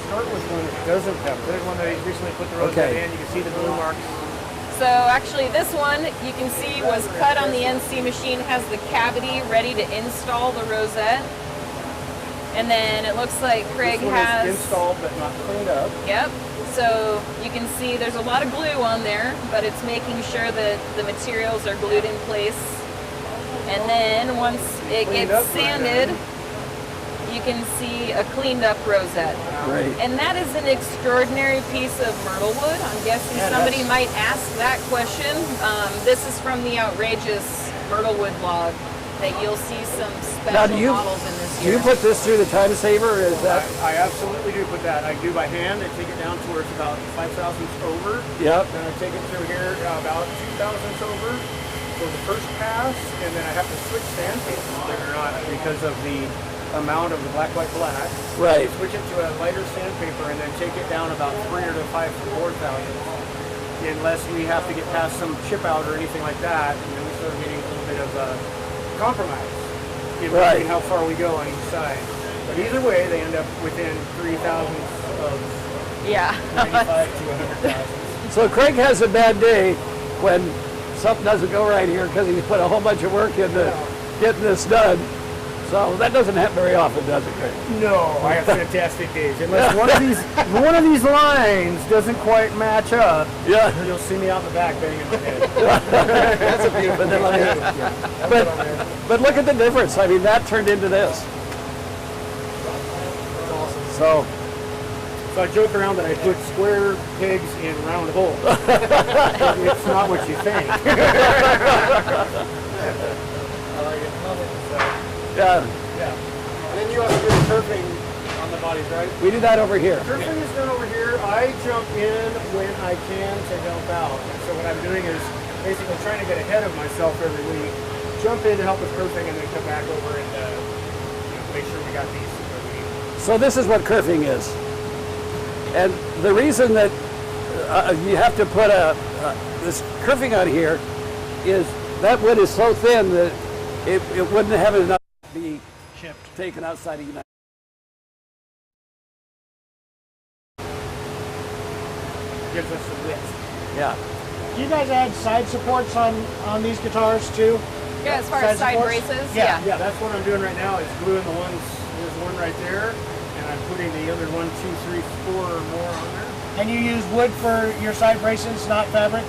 Start with one that doesn't have. There's one that he's recently put the rosette Okay. in. You can see the blue marks. So actually this one, you can see, was cut on the NC machine, has the cavity ready to install the rosette. And then it looks like Craig This one has... is installed but not cleaned up. Yep. So you can see there's a lot of glue on there, but it's making sure that the materials are glued in place. And then once it Cleaned gets up, sanded, you you can see a cleaned up rosette. Right. And that is an extraordinary piece of myrtle wood. I'm guessing somebody might ask that question. This is from the outrageous myrtle wood log that you'll see some Now, special models in this do year. you put this through the time saver? Or is that? I absolutely do put that. I do by hand. I take it down to where it's about 5 thousandths over. Yep. Then I take it through here about 2 thousandths over for the first pass, and then I have to switch sandpaper, believe it or not, because of the amount of the black, white, black. Right. Switch it to a lighter sandpaper, and then take it down about 3 or to 5 to 4 thousandths. Unless we have to get past some chip out or anything like that, and then we start getting a little bit of compromise in Right. between how far we go on each side. But either way, they end up within 3 thousandths of Yeah. 95 to 100 thousandths. So Craig has a bad day when something doesn't go right here because he's put a whole bunch of work into getting this done. So that doesn't happen very often, does it, Craig? No, I have fantastic days. Unless one of these lines doesn't quite match up, Yeah. you'll see me out in the back banging my head. That's a beautiful thing. But look at the difference. I mean, that turned into this. So So I joke around that I put square pegs in round holes. It's not what you think. yeah, And then you also do the kerfing on the bodies, right? we do that over here. Kerfing is done over here. I jump in when I can to help out. And so what I'm doing is basically trying to get ahead of myself every week, jump in to help with kerfing, and then come back over and make sure we got these that we need. So this is what kerfing is. And the reason that you have to put this kerfing on here is that wood is so thin that it wouldn't have enough to be Shipped. taken outside of the United Gives us some width. Yeah. Do you guys add side supports on these guitars too? Yeah, as far as side supports? braces, Yeah. Yeah, that's what I'm doing right now is gluing the ones, there's one right there, and I'm putting the other 1, 2, 3, 4 or more on there. And you use wood for your side braces, not fabric?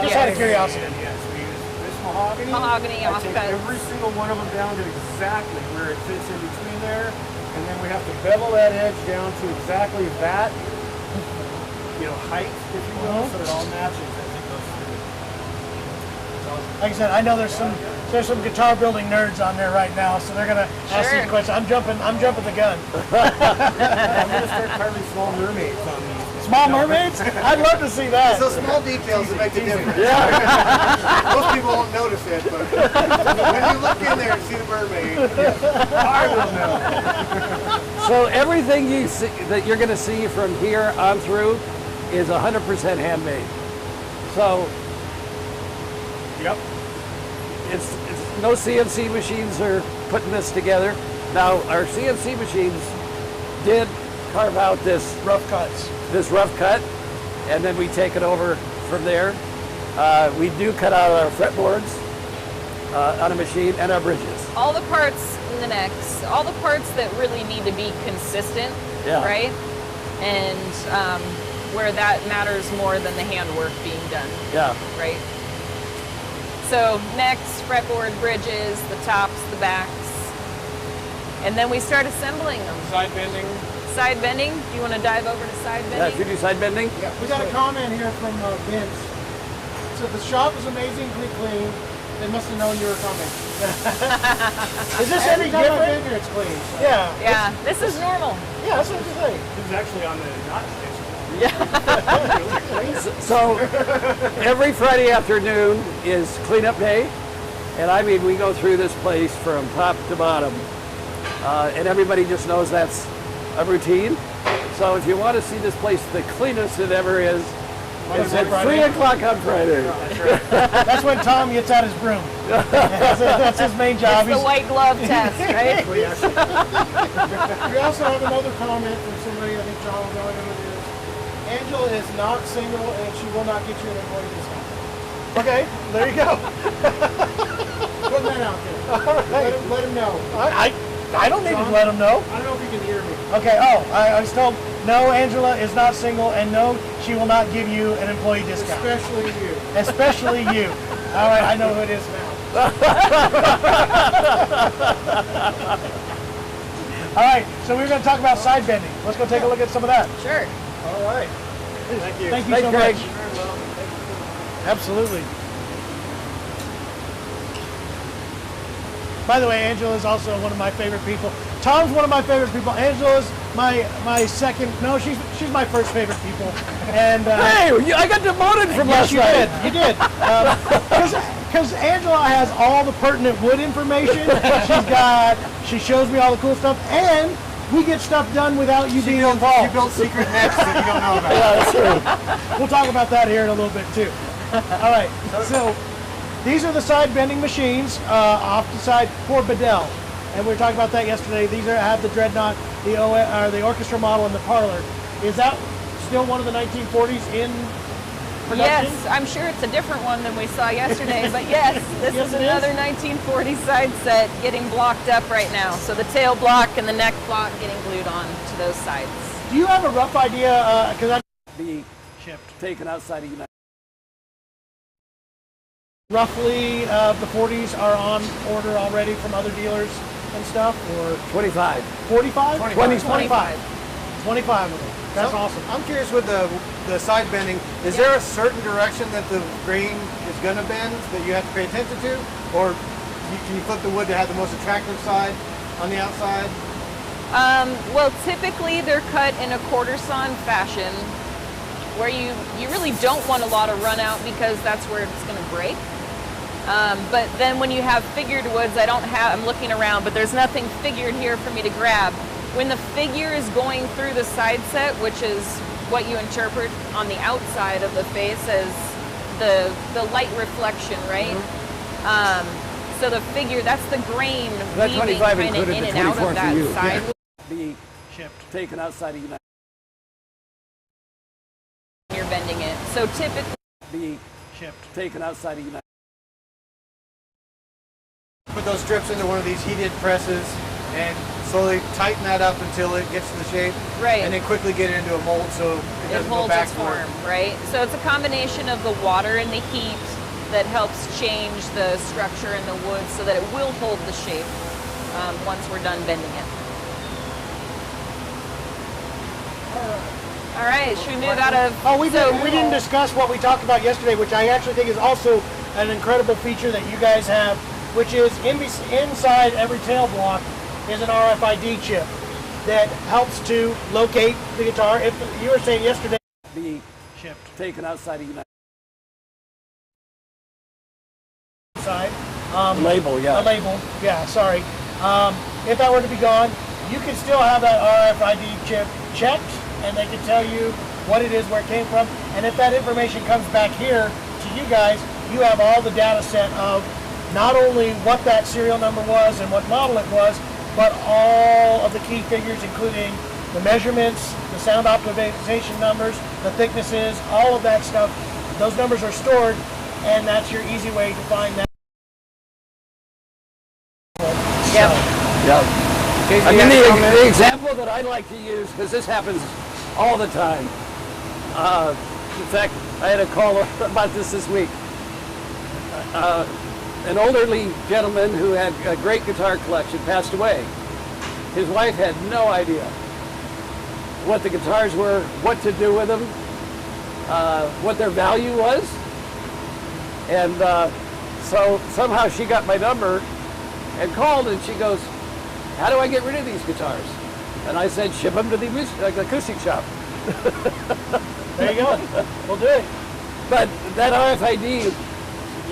Just out of curiosity. Yes, we use this mahogany. Mahogany I take offcuts. every single one of them down to exactly where it fits in between there, and then we have to bevel that edge down to exactly that, height, if you will, so it all matches as it goes through. Like I said, I know there's some guitar building nerds on there right now, so they're gonna ask Sure. these questions. I'm jumping the gun. I'm going to start carving small mermaids on these. Small mermaids? I'd love to see that. Those small details that make the difference. Most people won't notice it, but when you look in there and see the mermaid, I will know. So everything you see, that you're going to see from here on through is 100% handmade. So Yep. it's no CNC machines are putting this together. Now our CNC machines did carve out this Rough cuts. rough cut, and then we take it over from there. We do cut out our fretboards on a machine and our bridges. all the parts in the necks, all the parts that really need to be consistent, Yeah. right? And where that matters more than the handwork being done, Yeah. right? So necks, fretboard, bridges, the tops, the backs, and then we start assembling them. Side bending. Side bending, do you want to dive over to side Yeah, bending? if you do side bending, We got a comment here from Vince. So the shop is amazingly clean. They must have known you were coming. Is this any different? I've been here, it's clean. So. Yeah. Yeah, this is normal. Yeah, that's what you think. This is actually on the not station. so every Friday afternoon is cleanup day, and I mean we go through this place from top to bottom, and everybody just knows that's a routine. So if you want to see this place the cleanest it ever is, it's at 3 o'clock on Friday. That's when Tom gets out his broom. That's his main job. It's the white glove test, right? We also have another comment from somebody, I think John will know who it is. Angela is not single and she will not get you an employee discount. Okay, there you go. Putting that out there. All right. Let him know. I don't need to let him know. I don't know if you can hear me. Okay, I was told, no, Angela is not single, and no, she will not give you an employee discount. Especially you. Especially you. All right, I know who it is now. All right, so we're going to talk about side bending. Let's go take a look at some of that. Sure. All right. Thank you. Thank you Thanks, so Greg. much. Absolutely. By the way, Angela's also one of my favorite people. Tom's one of my favorite people. Angela's my second. No, she's my first favorite people. And Hey, I got demoted from yes, last you night. did. You did. Because Angela has all the pertinent wood information. She shows me all the cool stuff, and we get stuff done without you being You involved. build secret nets that you don't know about. Yeah, that's true. We'll talk about that here in a little bit too. All right, so these are the side bending machines off the side for Bedell, and we were talking about that yesterday. These have the dreadnought, the orchestra model, and the parlor. Is that still one of the 1940s in production? Yes, I'm sure it's a different one than we saw yesterday, but yes, this Yes, is it another is. 1940 side set getting blocked up right now. So the tail block and the neck block getting glued on to those sides. Do you have a rough idea? Because I'm Be shipped. taken outside of United. Roughly, the 40s are on order already from other dealers and stuff, or 25. 45? 25. 25 of them. That's awesome. I'm curious with the side bending, is there a certain direction that the grain is going to bend that you have to pay attention to? Or can you flip the wood to have the most attractive side on the outside? Well, typically they're cut in a quarter sawn fashion where you really don't want a lot of run out because that's where it's going to break. But then when you have figured woods, I'm looking around, but there's nothing figured here for me to grab. When the figure is going through the side set, which is what you interpret on the outside of the face as the light reflection, right? So the figure, that's the grain That weaving 25 kind of included in the and out 24 of for that you. side. Be Shipped. taken outside of United. You're bending it. So typically, Be Shipped. taken outside of United. Put those strips into one of these heated presses and slowly tighten that up until it gets to the shape. Right. And then quickly get it into a mold so it it doesn't go holds back its form, right? So it's a combination of the water and the heat that helps change the structure in the wood so that it will hold the shape once we're done bending it. All right, should we move out of? Oh, we didn't discuss what we talked about yesterday, which I actually think is also an incredible feature that you guys have, which is inside every tail block is an RFID chip that helps to locate the guitar. If you were saying yesterday, Be shipped taken outside of United. side, Label, yeah. a label, yeah, sorry. If that were to be gone, you can still have that RFID chip checked, and they can tell you what it is, where it came from. And if that information comes back here to you guys, you have all the data set of not only what that serial number was and what model it was, but all of the key figures, including the measurements, the sound optimization numbers, the thicknesses, all of that stuff. Those numbers are stored, and that's your easy way to find that. Yep. Yep. Casey, I you mean, had a comment? the example that I like to use, because this happens all the time. In fact, I had a call about this week. An elderly gentleman who had a great guitar collection passed away. His wife had no idea what the guitars were, what to do with them, what their value was. And so somehow she got my number and called, and she goes, "How do I get rid of these guitars?" And I said, "Ship them to the acoustic shop." There you go. We'll do it. But that RFID,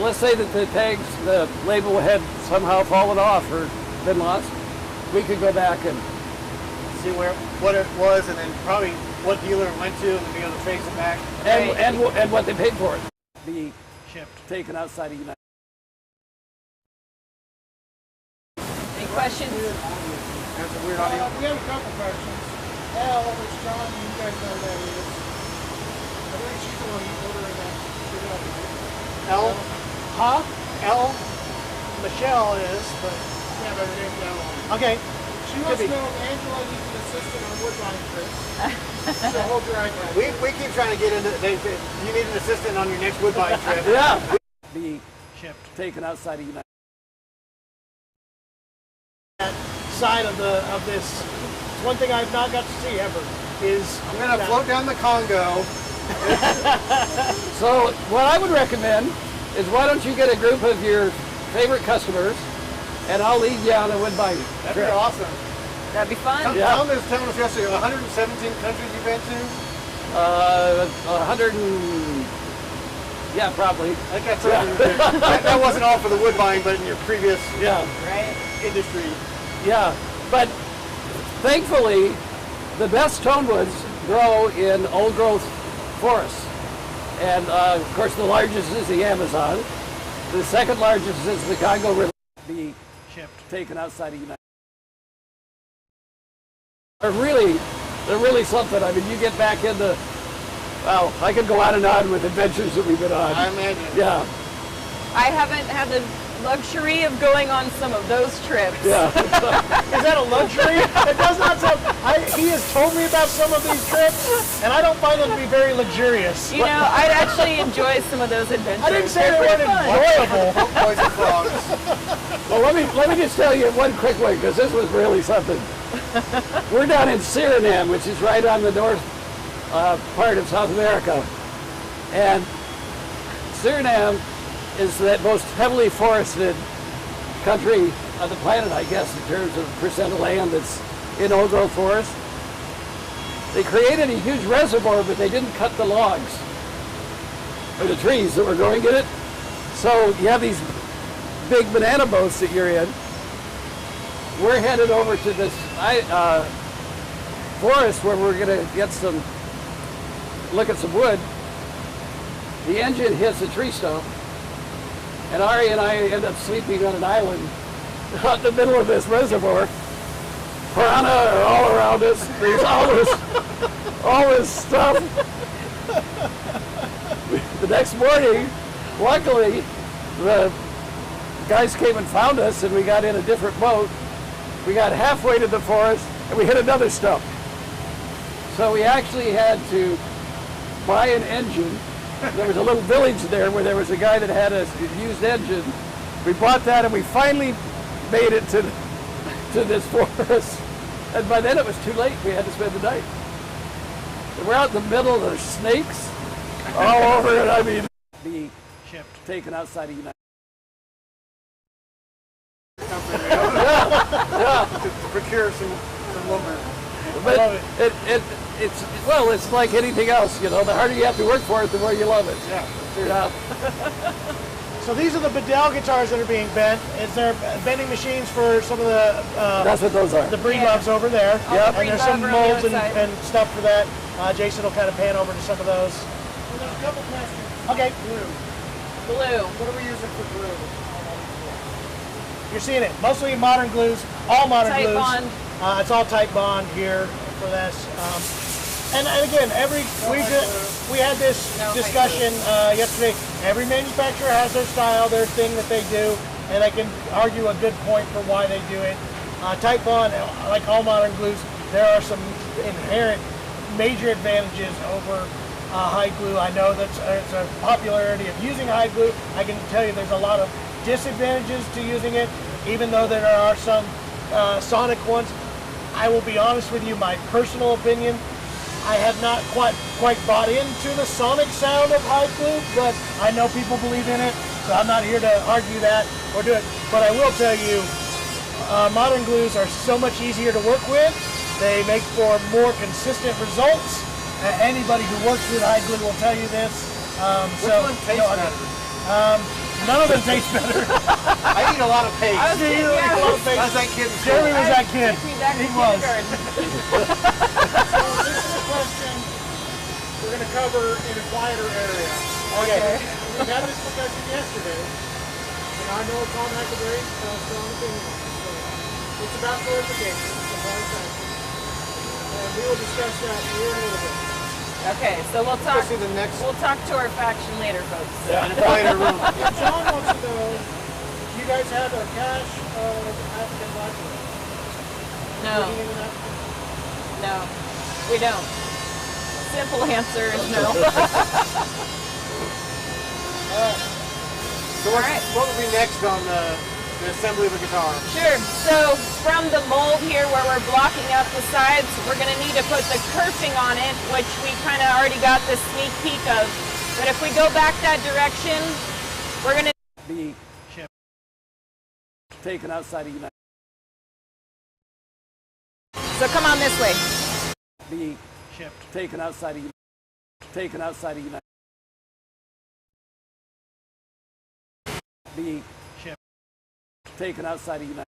let's say that the tags, the label had somehow fallen off or been lost, we could go back and See what it was and then probably what dealer it went to and then be able to trace it back. and what they paid for it. Be Shipped. taken outside of United. Any questions? That's a weird audio. We have a couple questions. Al, which John, you guys know who that is. I think she's the one ordering that. L? Huh? L. Michelle is, but Yeah, but her name's Al. okay. She wants to know if Angela needs an assistant on woodline trips. So hold your iPad. We keep trying to get into. You need an assistant on your next woodbine trip. Yeah. Be Shipped. taken outside of United. inside of this. It's one thing I've not got to see ever. I'm going to float down the Congo. So what I would recommend is why don't you get a group of your favorite customers, and I'll lead you on a wood binding. That'd be awesome. That'd be fun. Tom was telling us yesterday 117 countries you've been to. 100 and, yeah, probably. I think that's that wasn't all for the wood buying, but in your previous industry. Yeah, but thankfully, the best tonewoods grow in old growth forests. And of course, the largest is the Amazon. The second largest is the Congo River. Be taken outside of the United States. They're really something. I mean, you get back into, well, I could go on and on with adventures that we've been on. I imagine. Yeah. I haven't had the luxury of going on some of those trips. Yeah. Is that a luxury? It does not sound. He has told me about some of these trips, and I don't find them to be very luxurious. You know, I'd actually enjoy some of those adventures. I didn't say they They're weren't pretty fun. enjoyable. Boys and frogs. Well, let me just tell you one quick one, because this was really something. We're down in Suriname, which is right on the north part of South America, and Suriname is the most heavily forested country on the planet, I guess, in terms of percent of land that's in old growth forest. They created a huge reservoir, but they didn't cut the logs or the trees that were growing in it. So you have these big banana boats that you're in. We're headed over to this forest where we're going to get look at some wood. The engine hits a tree stump, and Ari and I end up sleeping on an island out in the middle of this reservoir. Piranha are all around us. There's all this stuff. The next morning, luckily, the guys came and found us, and we got in a different boat. We got halfway to the forest, and we hit another stump. So we actually had to buy an engine. There was a little village there where there was a guy that had a used engine. We bought that, and we finally made it to this forest. And by then it was too late. We had to spend the night. And we're out in the middle of the snakes all over it. I mean, be taken outside of the United To procure some lumber. But it's like anything else, you know. The harder you have to work for it, the more you love it. Yeah. So these are the Bedell guitars that are being bent. Is there bending machines for some of the? That's what those are. The Breedloves over there. Yep. And there's some Breedlove on the molds other side. and stuff for that. Jason will kind of pan over to some of those. Well, there's a couple questions. Okay. Blue. What are we using for glue? You're seeing it. Mostly modern glues. All modern Type glues. bond. It's all type bond here for this. And again, we had this discussion yesterday. Every manufacturer has their style, their thing that they do, and I can argue a good point for why they do it. Type bond, like all modern glues, there are some inherent major advantages over hide glue. I know that there's a popularity of using hide glue. I can tell you there's a lot of disadvantages to using it, even though there are some sonic ones. I will be honest with you, my personal opinion, I have not quite bought into the sonic sound of hide glue, but I know people believe in it, so I'm not here to argue that or do it. But I will tell you, modern glues are so much easier to work with. They make for more consistent results. Anybody who works with hide glue will tell you this. Which one tastes better? None of them taste better. I eat a lot of paste. I was that kid. Jeremy was that kid. He was. So this is a question we're going to cover in a quieter area. Okay. We've had this discussion yesterday, and I know Tom has a very strong opinion on this. So it's about clarification. It's a hard faction. And we will discuss that here in a little bit. Okay, so we'll talk to our faction later, folks. In a quieter room. John wants to know, do you guys have a cache of African blackwood? No, Looking into that? no, we don't. Simple answer is no. So what will be next on the assembly of a guitar. Sure. So from the mold here where we're blocking out the sides, we're going to need to put the kerfing on it, which we kind of already got the sneak peek of. But if we go back that direction, we're going to be taken outside of United. So come on this way. Be shipped. Taken outside of United. Taken outside of United. Be shipped. Taken outside of United.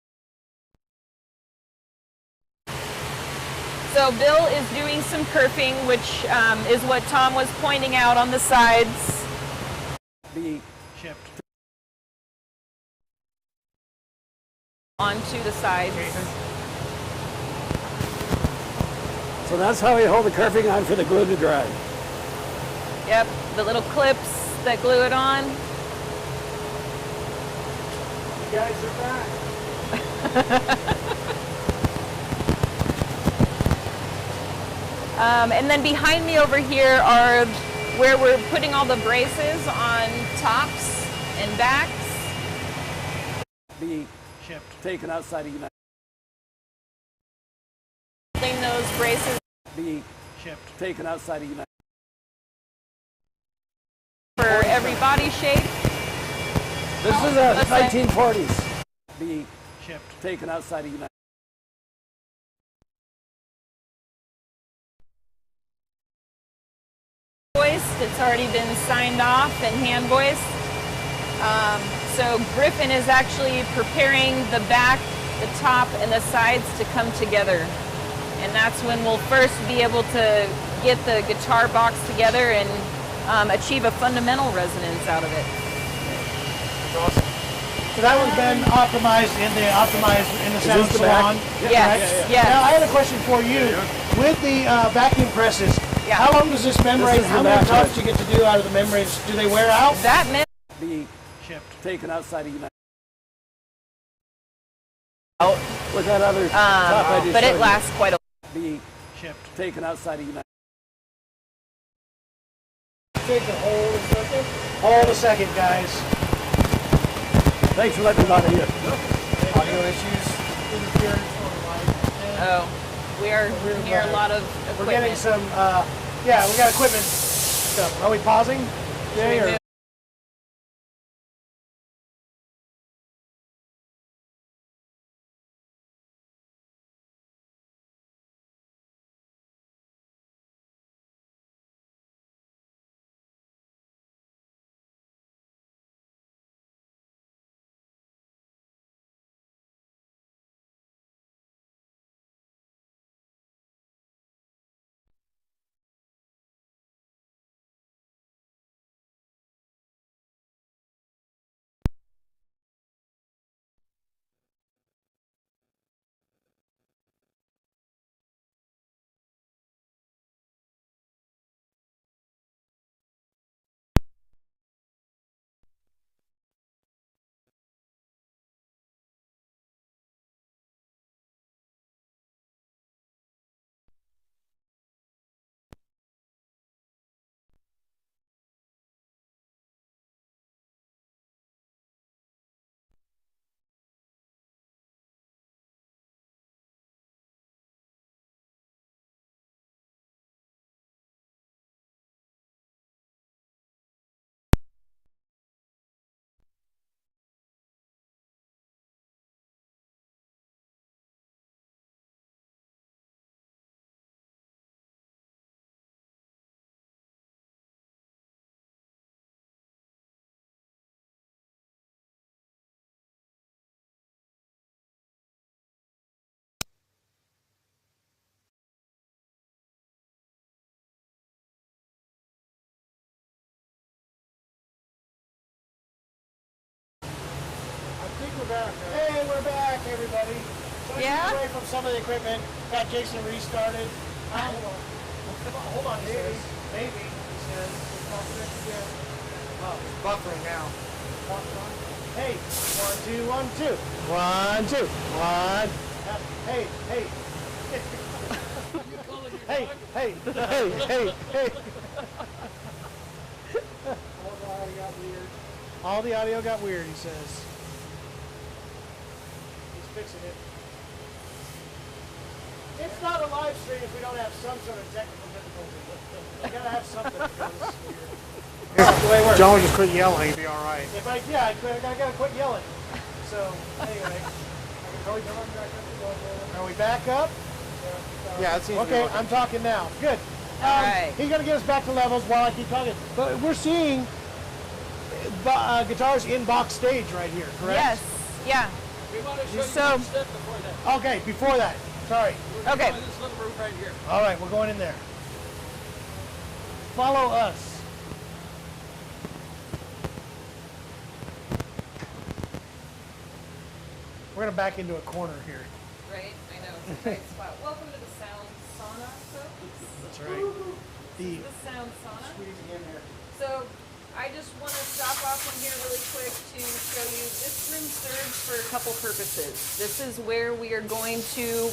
So Bill is doing some kerfing, which is what Tom was pointing out on the sides. Be shipped. Onto the sides. So that's how we hold the kerfing on for the glue to dry. Yep, the little clips that glue it on. You guys are back. And then behind me over here are where we're putting all the braces on tops and backs. Be shipped. Taken outside of United. Holding those braces Be shipped. Taken outside of United. for every body shape. This is a That's right. 1940s. Be shipped. Taken outside of United. Voiced, it's already been signed off and hand voiced. So Griffin is actually preparing the back, the top, and the sides to come together. And that's when we'll first be able to get the guitar box together and achieve a fundamental resonance out of it. That's awesome. So that one's been optimized in the sound this the salon. back? Yes, yes. Now I have a question for you. With the vacuum presses, Yeah. how long does this membrane? This is the How many back tops press. do you get to do out of the membranes? Do they wear out? That meant Be shipped. Taken outside of United. out, With that other top I just but showed it you. lasts quite a Be shipped. Taken outside of United. Take the hold a second. Hold a second, guys. Thanks for letting me bother you. Audio issues, interference on the mic. Oh, we are near a lot of We're getting equipment. some. Yeah, we got equipment stuff. Are we pausing? Jay, or? Hey, we're back, everybody. So Yeah? away from some of the equipment. Got Jason restarted. Hold on, maybe. Maybe. He says. Oh, it's buffering now. Hey, 1, 2, 1, 2. 1, 2. 1. Hey, hey. Hey, hey, hey, hey, hey. All the audio got weird, he says. fixing it. It's not a live stream if we don't have some sort of technical difficulty. We gotta have something because that's the way it works. John will just quit yelling. He'll be all right. If I gotta quit yelling. So anyway, are we back up? Yeah, it seems to be Okay, working. I'm talking now. Good. All right. He's gonna get us back to levels while I keep talking. But we're seeing guitars in box stage right here, correct? Yes. Yeah. We want to show So- you step before that. Okay, before that. Sorry. Okay. This little room right here. All right, we're going in there. Follow us. We're gonna back into a corner here. Right. I know. It's a tight spot. Welcome to the sound sauna, folks. That's right. This is the sound sauna. So I just want to stop off in here really quick to show you this room serves for a couple purposes. This is where we are going to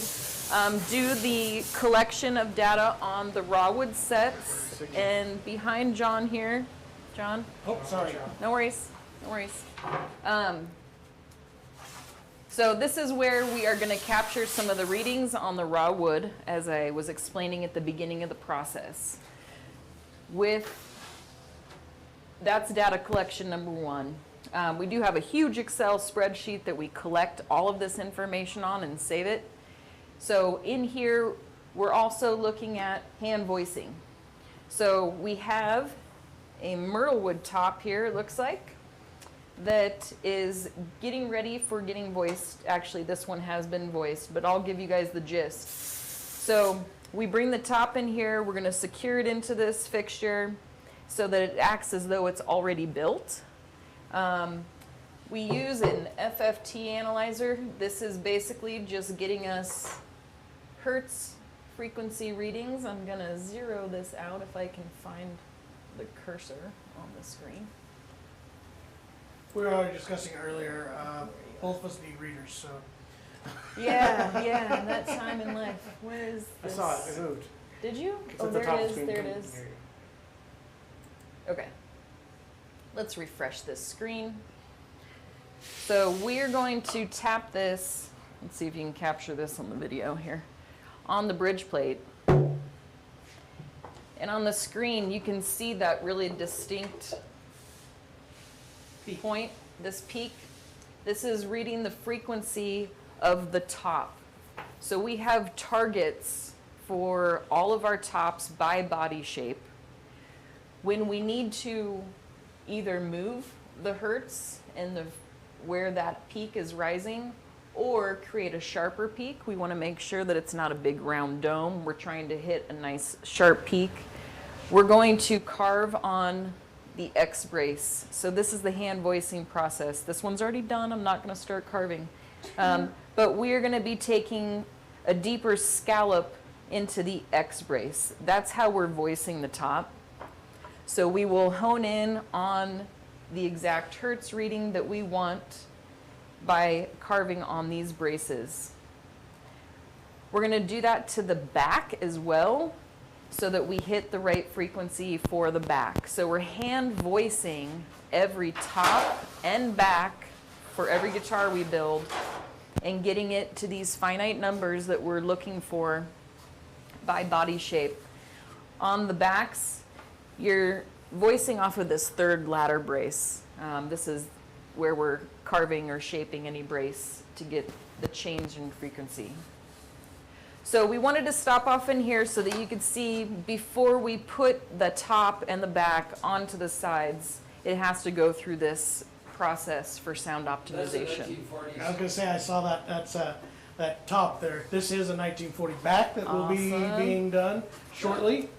do the collection of data on the raw wood sets. And behind John here, John, Oh, sorry. no worries, no worries. So this is where we are going to capture some of the readings on the raw wood, as I was explaining at the beginning of the process. That's data collection number one. We do have a huge Excel spreadsheet that we collect all of this information on and save it. So in here, we're also looking at hand voicing. So we have a myrtle wood top here, it looks like, that is getting ready for getting voiced. Actually, this one has been voiced, but I'll give you guys the gist. So we bring the top in here, we're gonna secure it into this fixture so that it acts as though it's already built. We use an FFT analyzer. This is basically just getting us hertz frequency readings. I'm gonna zero this out if I can find the cursor on the screen. We were already discussing earlier, both of us need readers, so. Yeah, that time in life. Where is I this? saw it. It moved. Did you? It's Oh, at the there top it of is, the screen. there it is. Okay. Let's refresh this screen. So we're going to tap this. Let's see if you can capture this on the video here. On the bridge plate. And on the screen, you can see that really distinct point, this peak. This is reading the frequency of the top. So we have targets for all of our tops by body shape. When we need to either move the hertz and where that peak is rising, or create a sharper peak, we want to make sure that it's not a big round dome. We're trying to hit a nice sharp peak. We're going to carve on the X brace. So this is the hand voicing process. This one's already done. I'm not going to start carving. But we are going to be taking a deeper scallop into the X brace. That's how we're voicing the top. So we will hone in on the exact hertz reading that we want by carving on these braces. We're going to do that to the back as well so that we hit the right frequency for the back. So we're hand voicing every top and back for every guitar we build and getting it to these finite numbers that we're looking for by body shape. On the backs, you're voicing off of this third ladder brace. This is where we're carving or shaping any brace to get the change in frequency. So we wanted to stop off in here so that you could see before we put the top and the back onto the sides, it has to go through this process for sound optimization. I was gonna say, I saw that, that top there. This is a 1940 back that will be Awesome. being done shortly.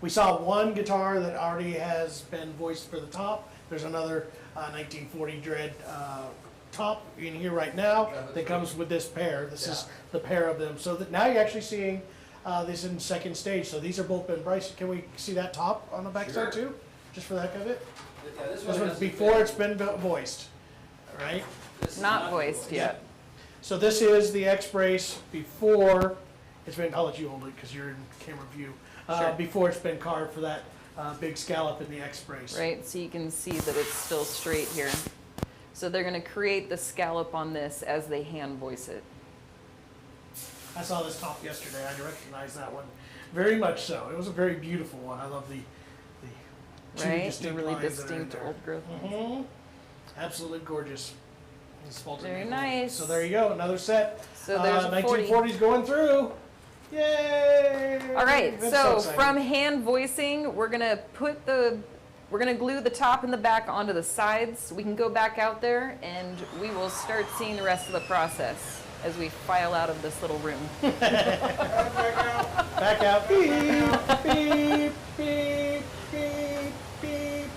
We saw one guitar that already has been voiced for the top. There's another 1940 Dread top in here right now that comes with this pair. This is the pair of them. So that now you're actually seeing this in second stage. So these are both been braced. Can we see that top on the back side too? Just for the heck of it? Yeah, This one's before it's been voiced, right? Not voiced yet. So this is the X brace before it's been, I'll let you hold it because you're in camera view. Before it's been carved for that big scallop in the X brace. Right, so you can see that it's still straight here. So they're going to create the scallop on this as they hand voice it. I saw this top yesterday. I recognize that one very much so. It was a very beautiful one. I love the two Right? The distinct really lines that are in distinct there. old growth. Mhm. Absolutely gorgeous. It's spalted Very maple. nice. So there you go, another set. So there's a 40. 1940s going through. Yay! All right, That's so exciting. from hand voicing, we're gonna glue the top and the back onto the sides. We can go back out there and we will start seeing the rest of the process as we file out of this little room. Back out. Beep, beep, beep, beep, beep.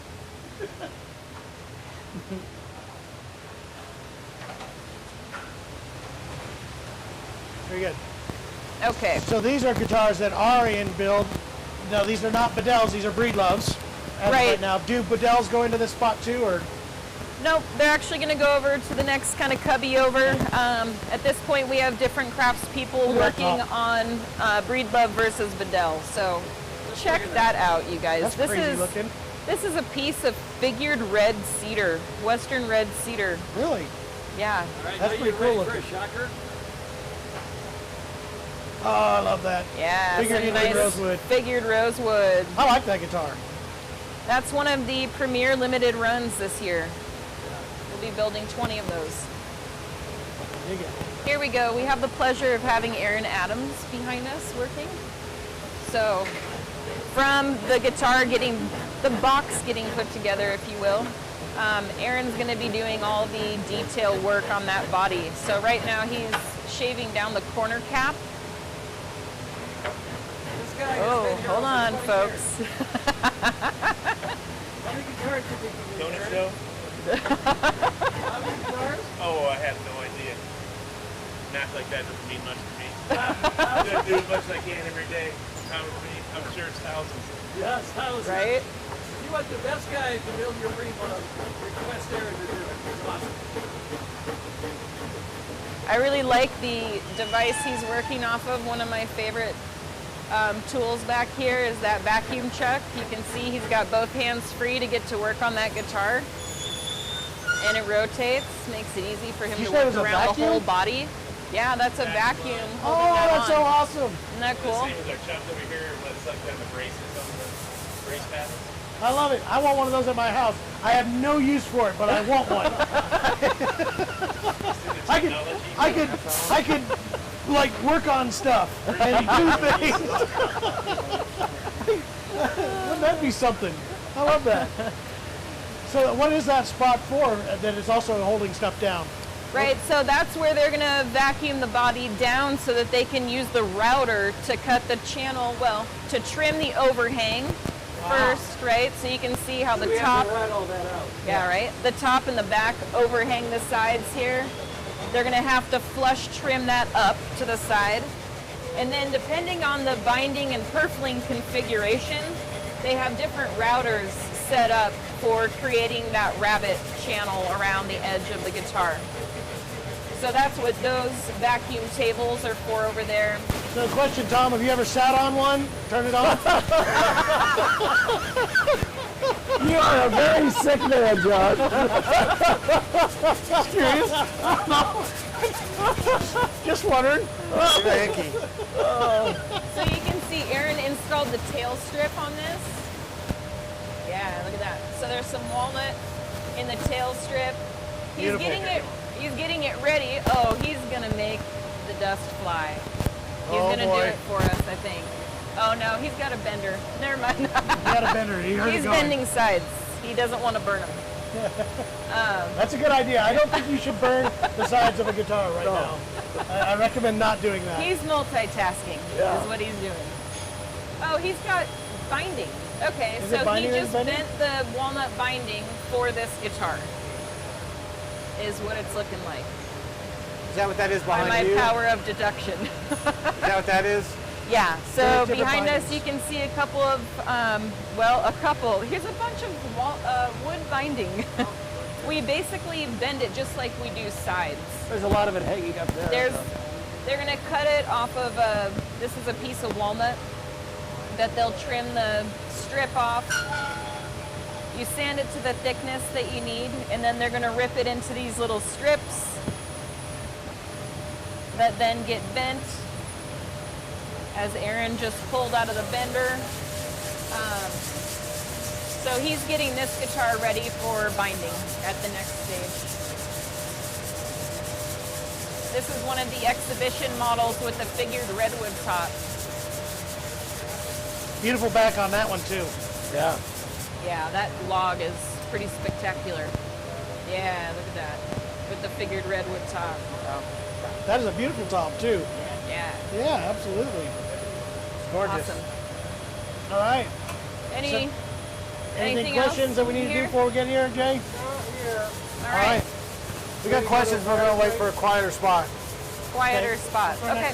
Very good. Okay, So these are guitars that are in build. No, these are not Bedells. These are Breedloves. As of Right. now, do Bedells go into this spot too, or? nope, they're actually gonna go over to the next kind of cubby over. At this point, we have different craftspeople Look at that working top. on Breedlove versus Bedell. So check that out, you guys. That's crazy looking. This is a piece of figured red cedar, Western red cedar. Really? Yeah. All right, That's now pretty you cool ready looking. for a shocker? Oh, I love that. Yeah, Figured some Inlay nice rosewood. figured rosewood. I like that guitar. That's one of the premier limited runs this year. We'll be building 20 of those. Dig it. Here we go. We have the pleasure of having Aaron Adams behind us working. So from the guitar the box getting put together, if you will, Aaron's going to be doing all the detail work on that body. So right now he's shaving down the corner cap. This guy has Oh, been here hold over on, 20 folks. years. How many guitars did you do? Donut Aaron? show? How many guitars? Oh, I have no idea. Math like that doesn't mean much to me. I'm gonna do as much as I can every day. I'm sure it's thousands. Yes, thousands. Right? You want the best guy to build your Breedlove. Request Aaron to do it. It's awesome. I really like the device he's working off of. One of my favorite tools back here is that vacuum chuck. You can see he's got both hands free to get to work on that guitar. And it rotates, makes it easy for him You to said it work was a around the vacuum? whole body. Yeah, that's a vacuum holding Oh, that that's on. so awesome. Isn't that cool? Same as our chuck over here, let's suck down the braces on the brace pads. I love it. I want one of those at my house. I have no use for it, but I want one. I could like work on stuff and do things. Wouldn't that be something? I love that. So what is that spot for that is also holding stuff down? Right, so that's where they're going to vacuum the body down so that they can use the router to cut the channel, well, to trim the overhang first, right? So you can see how the We top, have to write all that out. yeah, right? The top and the back overhang the sides here. They're going to have to flush trim that up to the side. And then depending on the binding and purfling configuration, they have different routers set up for creating that rabbit channel around the edge of the guitar. So that's what those vacuum tables are for over there. So the question, Tom, have you ever sat on one? Turn it on? You are a very sick man, John. Curious? Just wondering. Thank you. So you can see Aaron installed the tail strip on this. Yeah, look at that. So there's some walnut in the tail strip. He's getting it ready. Oh, he's gonna make the dust fly. He's Oh, gonna boy. do it for us, I think. Oh no, he's got a bender. Never mind. You got a bender. You heard He's it going. bending sides. He doesn't want to burn them. That's a good idea. I don't think you should burn the sides of a guitar right now. I recommend not doing that. He's multitasking, is what he's doing. Oh, he's got binding. Okay, Is it so he binding just that's bending? bent the walnut binding for this guitar, is what it's looking like. Is that what that is By behind my you? power of deduction. Is that what that is? Yeah, so Very different behind us bindings. you can see a couple of, a couple. Here's a bunch of wood binding. We basically bend it just like we do sides. There's a lot of it hanging up there. They're gonna cut it off of this is a piece of walnut that they'll trim the strip off. You sand it to the thickness that you need, and then they're gonna rip it into these little strips that then get bent, as Aaron just pulled out of the bender. So he's getting this guitar ready for binding at the next stage. This is one of the exhibition models with the figured redwood top. Beautiful back on that one too. Yeah. Yeah, that log is pretty spectacular. Yeah, look at that. With the figured redwood top. That is a beautiful top too. Yeah. Yeah, absolutely. Gorgeous. Awesome. All right. Anything questions else that we need to do here? before we get here, Jay? All right. We got questions. We're gonna wait for a quieter spot. Quieter spot. Okay.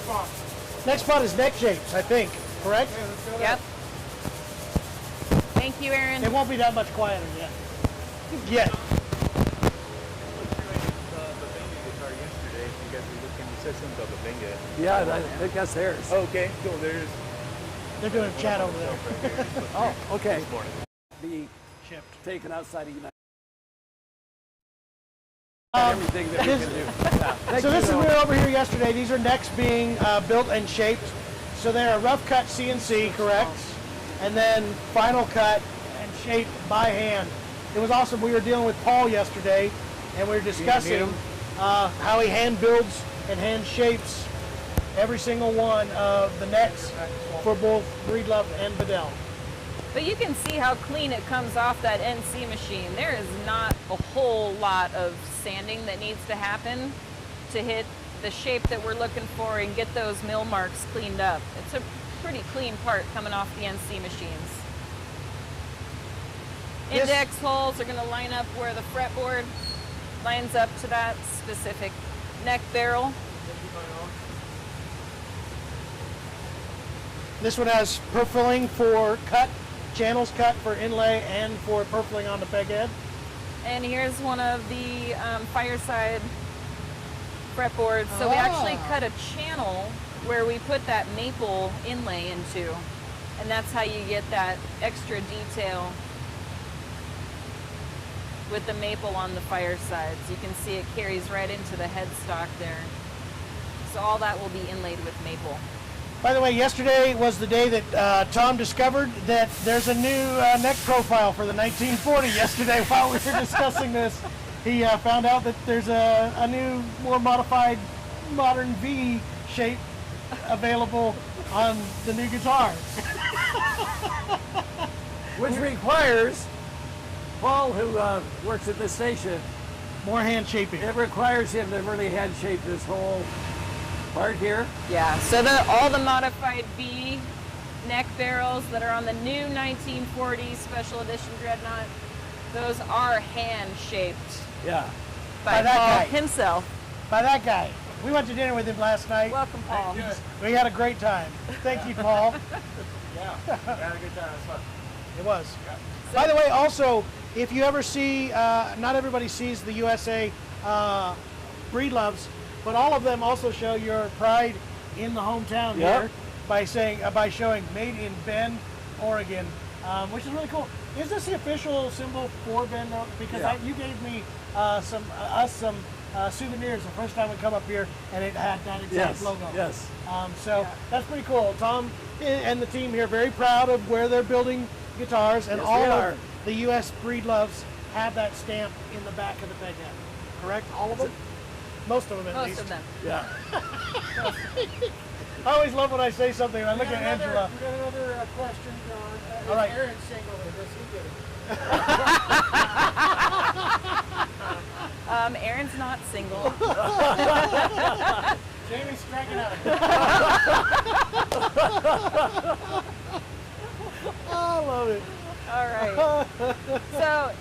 Next spot is neck shapes, I think. Correct? Yep. Thank you, Aaron. It won't be that much quieter yet. Yet. Yeah, I think that's theirs. Okay, cool. There's They're doing a chat over there. Oh, okay. this morning. Be Shipped. taken outside of United. Um, Everything that we this- can do. Yeah. Thank So you, this is Bill. we were over here yesterday. These are necks being built and shaped. So they're rough cut CNC, correct? And then final cut and shaped by hand. It was awesome. We were dealing with Paul yesterday, and we were discussing how he hand builds and hand shapes every single one of the necks for both Breedlove and Bedell. But you can see how clean it comes off that NC machine. There is not a whole lot of sanding that needs to happen to hit the shape that we're looking for and get those mill marks cleaned up. It's a pretty clean part coming off the NC machines. This- Index holes are going to line up where the fretboard lines up to that specific neck barrel. This one has purfling for cut, channels cut for inlay and for purfling on the peg head. And here's one of the fireside fretboards. So we actually cut a channel where we put that maple inlay into. And that's how you get that extra detail with the maple on the firesides. You can see it carries right into the headstock there. So all that will be inlaid with maple. By the way, yesterday was the day that Tom discovered that there's a new neck profile for the 1940. Yesterday, while we were discussing this, he found out that there's a new, more modified, modern V shape available on the new guitar. Which requires Paul, who works at this station, More hand shaping. it requires him to really hand shape this whole part here. Yeah, so all the modified B neck barrels that are on the new 1940 Special Edition Dreadnought, those are hand shaped Yeah. by that Paul guy. himself. By that guy. We went to dinner with him last night. Welcome, Paul. We had a great time. Thank you, Paul. Yeah. Had a good time. It was fun. It was. By the way, also, if you ever see, not everybody sees the USA Breedloves, but all of them also show your pride in the hometown Yep. here by saying, by showing "Made in Bend, Oregon," which is really cool. Is this the official symbol for Bend? Because Yeah. you gave me some souvenirs the first time we come up here, and it had that exact Yes. logo. Yes. So that's pretty cool. Tom and the team here very proud of where they're building guitars, and Yes, all we of are. the U.S. Breedloves have that stamp in the back of the peg head. Correct? All of them? Most of them, at Most least. of them. Yeah. I always love when I say something and I look at Angela. We got another question, John. All right. Aaron's single, or does he get it? Aaron's not single. Jamie's striking out. I love it. All right. So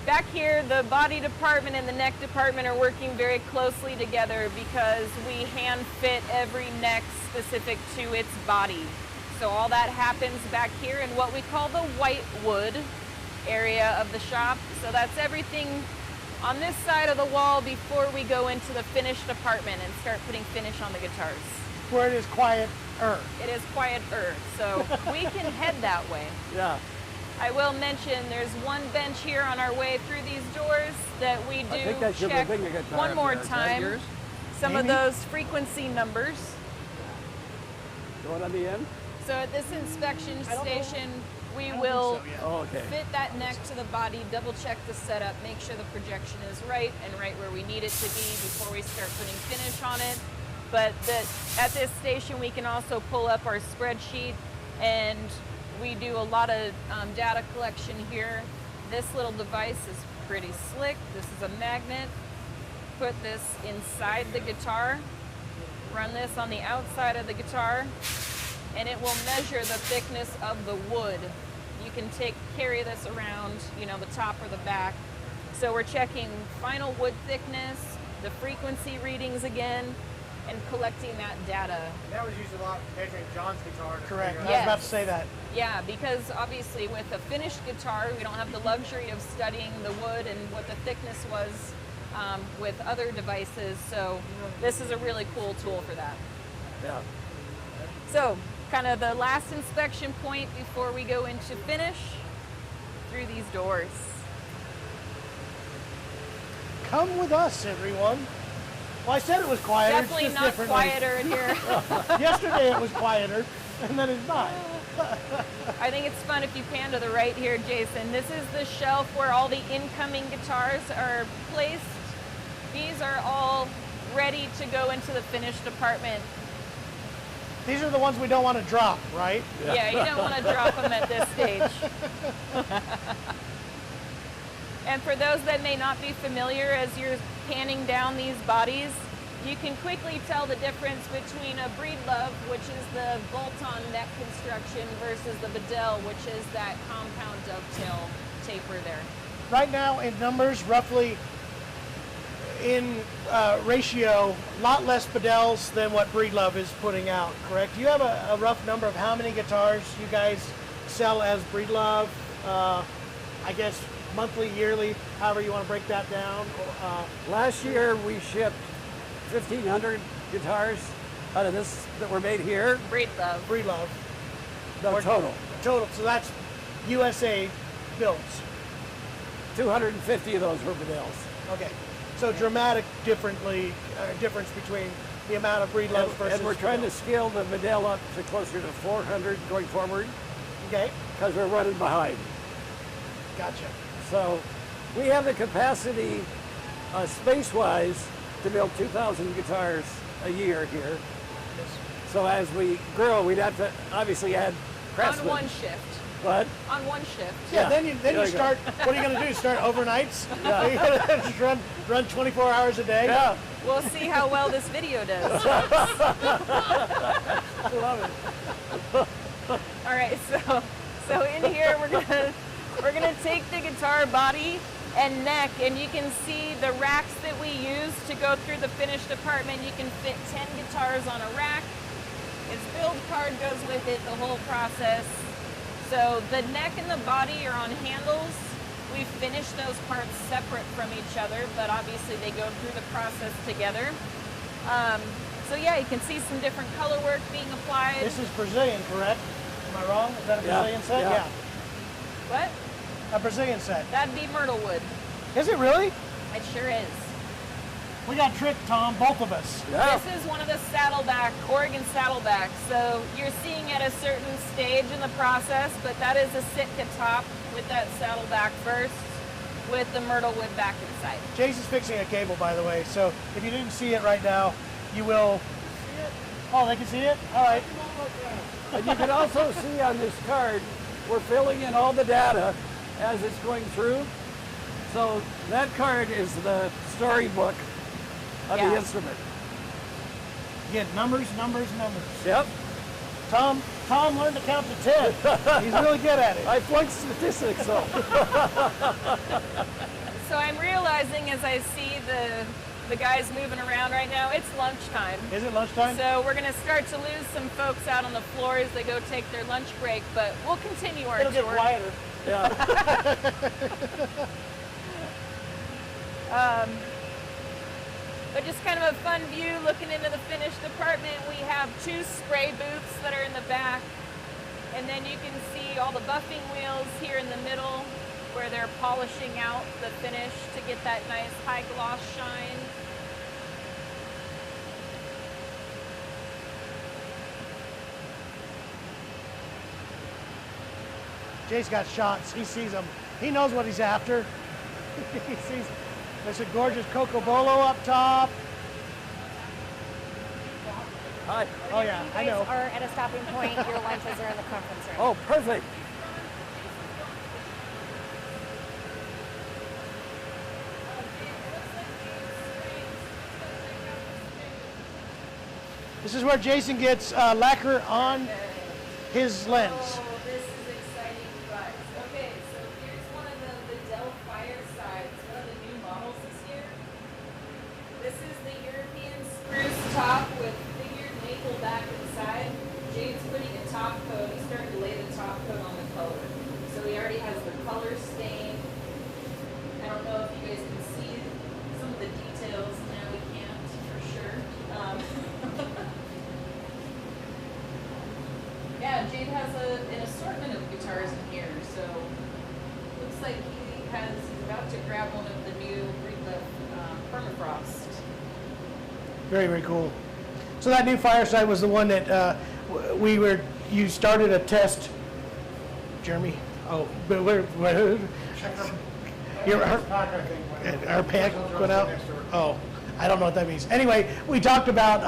back here, the body department and the neck department are working very closely together because we hand fit every neck specific to its body. So all that happens back here in what we call the white wood area of the shop. So that's everything on this side of the wall before we go into the finish department and start putting finish on the guitars. Where it is quieter. It is quieter, so we can head that way. Yeah. I will mention there's one bench here on our way through these doors that we do I think that should check be a guitar one up more there. Is that time. yours? Some of those frequency numbers. The one on the end? So at this inspection station, we don't will think so, yeah. Oh, okay. fit that neck to the body, double check the setup, make sure the projection is right and right where we need it to be before we start putting finish on it. But at this station, we can also pull up our spreadsheet, and we do a lot of data collection here. This little device is pretty slick. This is a magnet. Put this inside the guitar, run this on the outside of the guitar, and it will measure the thickness of the wood. You can carry this around, you know, the top or the back. So we're checking final wood thickness, the frequency readings again, and collecting that data. That was used a lot measuring John's guitar. to Correct. figure I out- was about to say that. Yeah, because obviously with a finished guitar, we don't have the luxury of studying the wood and what the thickness was with other devices. So this is a really cool tool for that. Yeah. So kind of the last inspection point before we go into finish through these doors. Come with us, everyone. Well, I said it was quieter. Definitely it's just not differently. quieter in here. Yesterday it was quieter, and then it's not. I think it's fun if you pan to the right here, Jason. This is the shelf where all the incoming guitars are placed. These are all ready to go into the finished department. These are the ones we don't want to drop, right? Yeah, you don't want to drop them at this stage. And for those that may not be familiar, as you're panning down these bodies, you can quickly tell the difference between a Breedlove, which is the bolt-on neck construction, versus the Bedell, which is that compound dovetail taper there. Right now, in numbers, roughly in ratio, a lot less Bedells than what Breedlove is putting out, correct? Do you have a rough number of how many guitars you guys sell as Breedlove? I guess monthly, yearly, however you want to break that down. Last year we shipped 1,500 guitars out of this that were made here. Breedlove. Breedlove. No, total. Total, so that's USA builds. 250 of those were Bedells. Okay, so dramatic difference between the amount of Breedlove versus. And we're trying to Bedell. scale the Bedell up to closer to 400 going forward Okay, because we're running behind. gotcha. So we have the capacity, space-wise, to build 2,000 guitars a year here. So as we grow, we'd have to obviously add On craftsmen. one shift. But On one shift. Yeah, then you There you go. start. What are you going to do? Start overnights? Are you going to just run 24 hours a day? yeah, We'll see how well this video does. Love it. All right, so in here we're gonna take the guitar body and neck, and you can see the racks that we use to go through the finished department. You can fit 10 guitars on a rack. Its build card goes with it, the whole process. So the neck and the body are on handles. We finish those parts separate from each other, but obviously they go through the process together. So yeah, you can see some different color work being applied. This is Brazilian, correct? Am I wrong? Is that a Yeah, Brazilian set? yeah. What? A Brazilian set. That'd be myrtle wood. Is it really? It sure is. We got tricked, Tom, both of us. yeah. This is one of the saddleback, Oregon saddlebacks. So you're seeing at a certain stage in the process, but that is a Sitka top with that saddleback first, with the myrtle wood back inside. Jason's fixing a cable, by the way, so if you didn't see it right now, you will. Oh, they can see it? All right. And you can also see on this card, we're filling in all the data as it's going through. So that card is the storybook of Yeah. the instrument. Again, numbers. Yep. Tom learned to count to 10. He's really good at it. I flunked statistics though. So I'm realizing as I see the guys moving around right now, it's lunchtime. Is it lunchtime? So we're gonna start to lose some folks out on the floor as they go take their lunch break, but we'll continue our It'll get tour. quieter. Yeah. But just kind of a fun view looking into the finished department. We have 2 spray booths that are in the back. And then you can see all the buffing wheels here in the middle where they're polishing out the finish to get that nice high gloss shine. Jay's got shots. He sees them. He knows what he's after. He sees there's a gorgeous Cocobolo up top. Hi. Oh yeah, I know. Are at a stopping point. Your lunches are in the conference room. Oh, perfect. This is where Jason gets lacquer on his lens. Oh, this is exciting, you guys. Okay, so here's one of the Bedell Firesides, one of the new models this year. This is the European spruce top with figured maple back and side. Jade's putting a top coat. He's starting to lay the top coat on the color. So he already has the color stain. I don't know if you guys can see some of the details. Now we can't, for sure. Yeah, Jade has an assortment of guitars in here, so looks like he's about to grab one of the new Breedlove Permafrost. Very, very cool. So that new Fireside was the one that you started a test, Jeremy. Oh, but our pack went out. Oh, I don't know what that means. Anyway, we talked about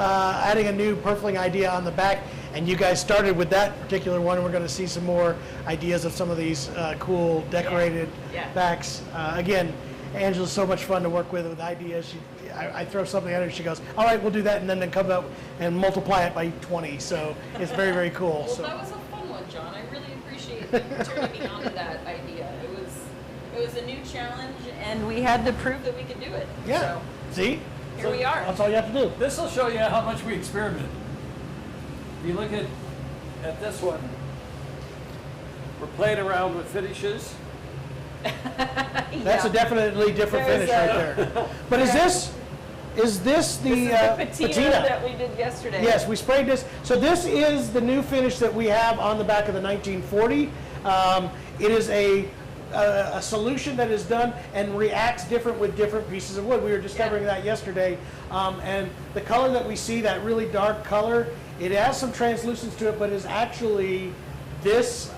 adding a new purfling idea on the back, and you guys started with that particular one. We're going to see some more ideas of some of these cool decorated backs. Again, Angela's so much fun to work with ideas. I throw something at her, she goes, all right, we'll do that, and then come up and multiply it by 20. So it's very, very cool. Well, so that was a fun one, John. I really appreciate you turning me on to that idea. It was a new challenge, and we had to prove that we could do it. yeah, So see? here we are. That's all you have to do. This will show you how much we experiment. If you look at this one, we're playing around with finishes. That's a definitely different There's finish right there. But is this the This is the patina that we did yesterday. Yes, we sprayed this. So this is the new finish that we have on the back of the 1940. It is a solution that is done and reacts different with different pieces of wood. We were discovering that yesterday. And the color that we see, that really dark color, it has some translucence to it, but is actually this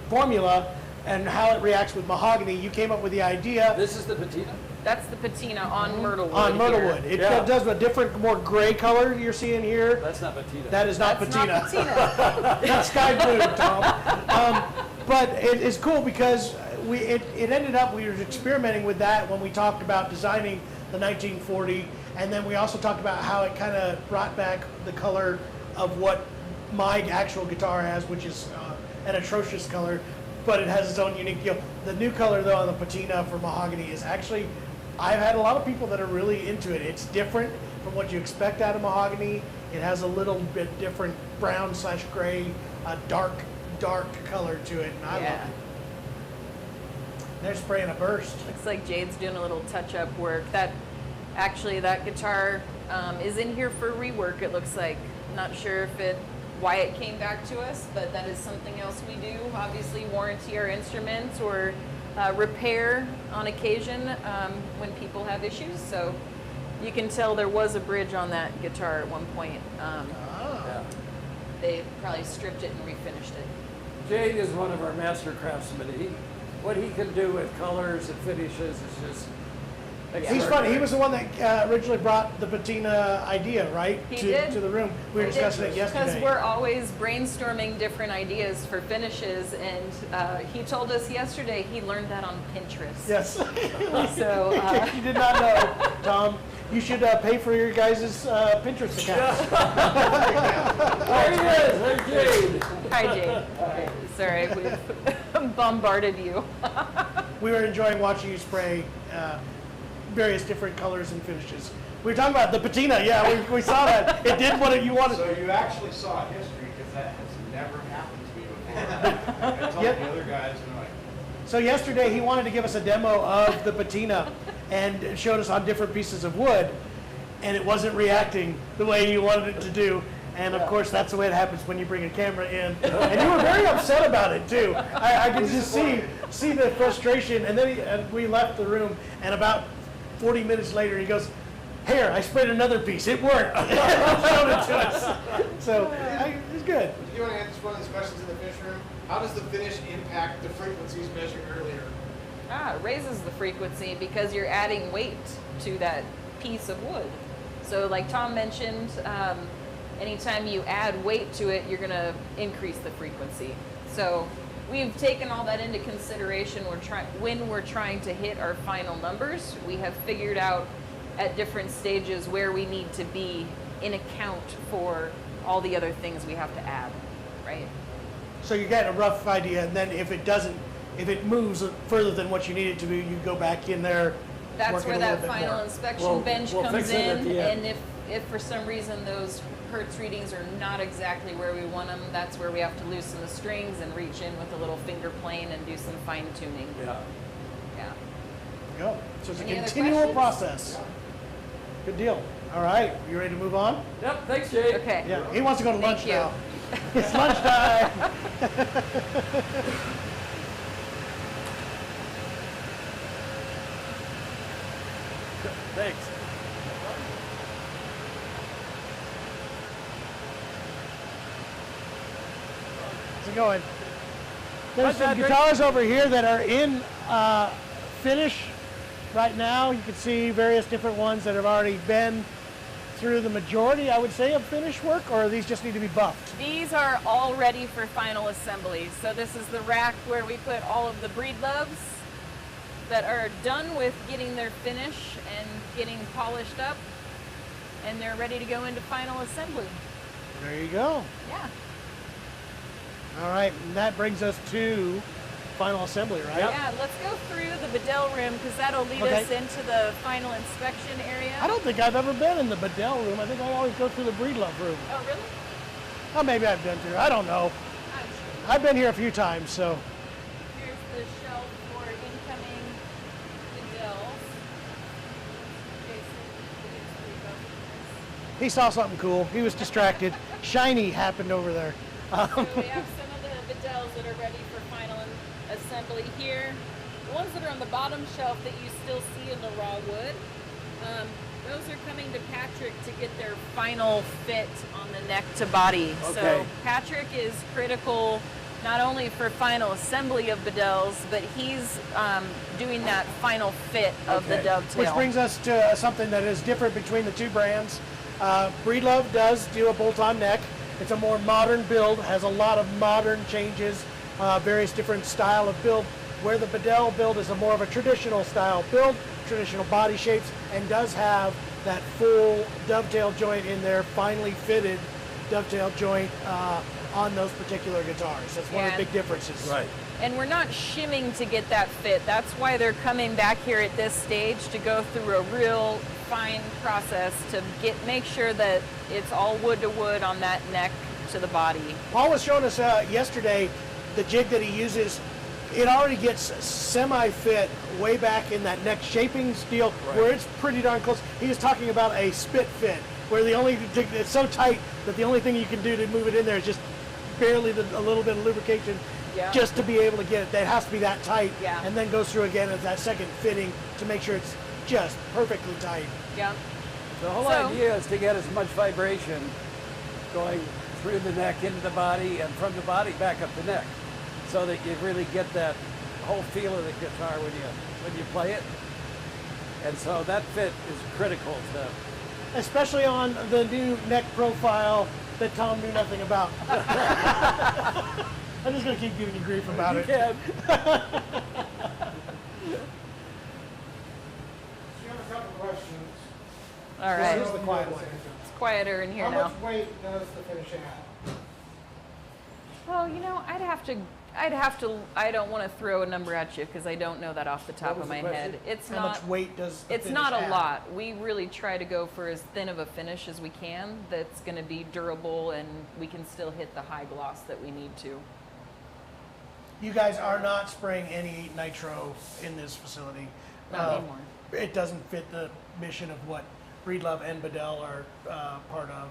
formula and how it reacts with mahogany. You came up with the idea. This is the patina? That's the patina on myrtle wood. On myrtle here. wood. It does a different, more gray color you're seeing here. That's not patina. That is not That's patina. not patina. That's sky blue, Tom. But it's cool because it ended up, we were experimenting with that when we talked about designing the 1940, and then we also talked about how it kind of brought back the color of what my actual guitar has, which is an atrocious color, but it has its own unique deal. The new color, though, on the patina for mahogany is actually, I've had a lot of people that are really into it. It's different from what you expect out of mahogany. It has a little bit different brown/gray, dark color to it, and I love it. They're spraying a burst. Looks like Jade's doing a little touch-up work. That guitar is in here for rework, it looks like. Not sure why it came back to us, but that is something else we do. Obviously warranty our instruments or repair on occasion when people have issues. So you can tell there was a bridge on that guitar at one point. They probably stripped it and refinished it. Jade is one of our master craftsmen. What he can do with colors and finishes is just He's funny. He was the one that originally brought the patina idea, right? He to, did. to the room. We were discussing it yesterday. Because we're always brainstorming different ideas for finishes, and he told us yesterday he learned that on Pinterest. Yes. So You did not know, Tom. You should pay for your guys' Pinterest account. there he is. There's Jade. Hi, Jade. Sorry, we've bombarded you. We were enjoying watching you spray various different colors and finishes. We were talking about the patina. Yeah, we saw that. It did what you wanted. So you actually saw history, because that has never happened to me before. I told the other guys, and like, So yesterday he wanted to give us a demo of the patina and showed us on different pieces of wood, and it wasn't reacting the way you wanted it to do. And of course, that's the way it happens when you bring a camera in. And you were very upset about it too. I could just see the frustration. And then and we left the room, and about 40 minutes later, he goes, "Here, I sprayed another piece. It worked." Showed it to us. So it was good. Do you want to answer one of these questions in the fish room? How does the finish impact the frequencies measured earlier? It raises the frequency because you're adding weight to that piece of wood. So like Tom mentioned, anytime you add weight to it, you're going to increase the frequency. So we've taken all that into consideration when we're trying to hit our final numbers. We have figured out at different stages where we need to be in account for all the other things we have to add, right? So you get a rough idea, and then if it moves further than what you need it to be, you go back in there. That's where that final more. inspection bench comes in, the and if for some reason those Hertz readings are not exactly where we want them, that's where we have to loosen the strings and reach in with a little finger plane and do some fine tuning. Yeah. Yeah. Go. So it's Any a other continual questions? process. Good deal. All right, you ready to move on? Yep, thanks, Jay. Okay. Yeah, he wants to go to lunch you. now. It's lunchtime. Thanks. How's it going? There's Hi, some Patrick. guitars over here that are in finish right now. You can see various different ones that have already been through the majority, I would say, of finish work, or these just need to be buffed? These are all ready for final assembly. So this is the rack where we put all of the Breedloves that are done with getting their finish and getting polished up, and they're ready to go into final assembly. There you go. Yeah. All right, and that brings us to final assembly, right? Yeah, let's go through the Bedell room because that'll lead Okay. us into the final inspection area. I don't think I've ever been in the Bedell room. I think I always go through the Breedlove room. Oh, really? Oh, maybe I've been through. I don't know. I'm sure. I've been here a few times, so. Here's the shelf for incoming Bedells. He saw something cool. He was distracted. Shiny happened over there. So we have some of the Bedells that are ready for final assembly here. The ones that are on the bottom shelf that you still see in the raw wood, those are coming to Patrick to get their final fit on the neck to body. Okay. So Patrick is critical not only for final assembly of Bedells, but he's doing that final fit of the dovetail. Which brings us to something that is different between the two brands. Breedlove does do a bolt-on neck. It's a more modern build, has a lot of modern changes, various different style of build, where the Bedell build is a more of a traditional style build, traditional body shapes, and does have that full dovetail joint in there, finely fitted dovetail joint on those particular guitars. That's one of the big differences. Right. And we're not shimming to get that fit. That's why they're coming back here at this stage to go through a real fine process to make sure that it's all wood to wood on that neck to the body. Paul was showing us yesterday the jig that he uses. It already gets semi-fit way back in that neck shaping steel where it's pretty darn close. He was talking about a spit fit where it's so tight that the only thing you can do to move it in there is just barely a little bit of lubrication just to be able to get it. That has to be that tight, and then goes through again as that second fitting to make sure it's just perfectly tight. Yeah. The whole idea is to get as much vibration going through the neck into the body and from the body back up the neck, so that you really get that whole feel of the guitar when you play it. And so that fit is critical to. Especially on the new neck profile that Tom knew nothing about. I'm just going to keep giving you grief about it. You can. You have a couple questions. All right. Here's the quiet one. It's quieter in here How now. much weight does the finish add? Well, you know, I don't want to throw a number at you because I don't know that off the top of my head. It's How not. much weight does the It's finish not a add? lot. We really try to go for as thin of a finish as we can that's going to be durable and we can still hit the high gloss that we need to. You guys are not spraying any nitro in this facility. Not anymore. It doesn't fit the mission of what Breedlove and Bedell are part of.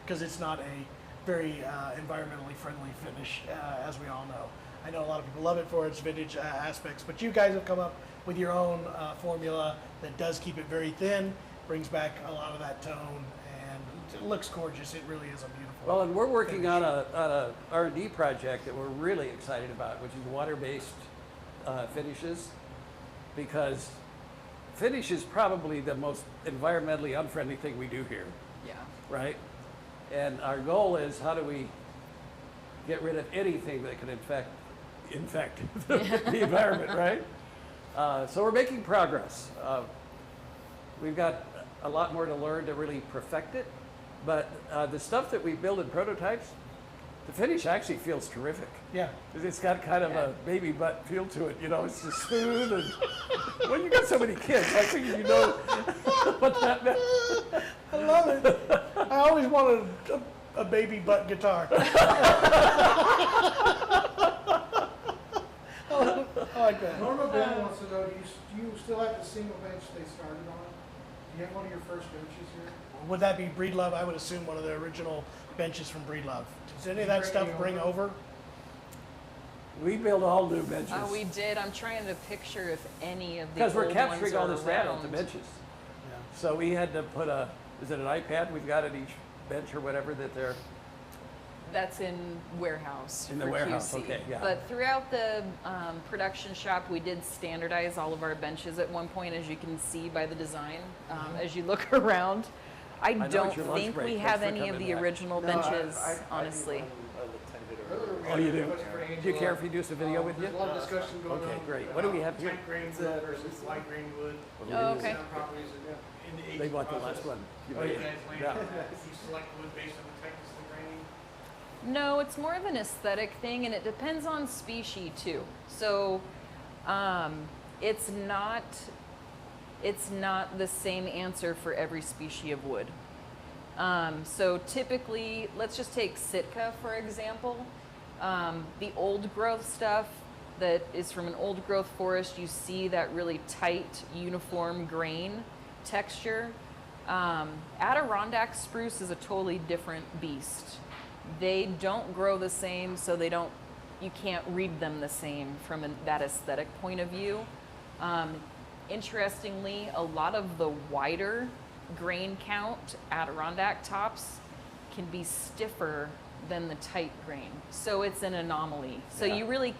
because it's not a very environmentally friendly finish, as we all know. I know a lot of people love it for its vintage aspects, but you guys have come up with your own formula that does keep it very thin, brings back a lot of that tone, and it looks gorgeous. It really is a beautiful. Well, and we're working finish. on a R&D project that we're really excited about, which is water-based finishes, because finish is probably the most environmentally unfriendly thing we do here, Yeah. right? And our goal is, how do we get rid of anything that can infect the environment, right? So we're making progress. We've got a lot more to learn to really perfect it, but the stuff that we build in prototypes, the finish actually feels terrific. Yeah. It's got kind of a baby butt feel to it, you know, it's just smooth, and when you got so many kids, I think you know what that meant. I love it. I always wanted a baby butt guitar. I like that. Norma Ben wants to know, do you still have the single bench they started on? Do you have one of your first benches here? Would that be Breedlove? I would assume one of the original benches from Breedlove. Does any of that stuff bring over? We build all new benches. We did. I'm trying to picture if any of the Because we're old capturing all ones this are data at the around. benches. So we had to put is it an iPad we've got at each bench or whatever that they're... That's in warehouse. In the for warehouse, QC. okay, yeah. But throughout the production shop, we did standardize all of our benches at one point, as you can see by the design. As you look around, I know don't it's your lunch think break. we Thanks have for any of coming the back. original benches, honestly. Oh, you do? Do you care if we do some video with you? There's a lot of discussion going on. Okay, great. What do we have here? Tight grain wood versus light grain wood. Oh, okay. Sound properties in the They aging bought the process. last one. You Oh, you know, guys land, yeah. you select wood based on the thickness of the grain? No, it's more of an aesthetic thing, and it depends on species too. So, it's not the same answer for every species of wood. So typically, let's just take Sitka for example. The old growth stuff that is from an old growth forest, you see that really tight, uniform grain texture. Adirondack spruce is a totally different beast. They don't grow the same, so you can't read them the same from that aesthetic point of view. Interestingly, a lot of the wider grain count Adirondack tops can be stiffer than the tight grain. So it's an anomaly. So you really,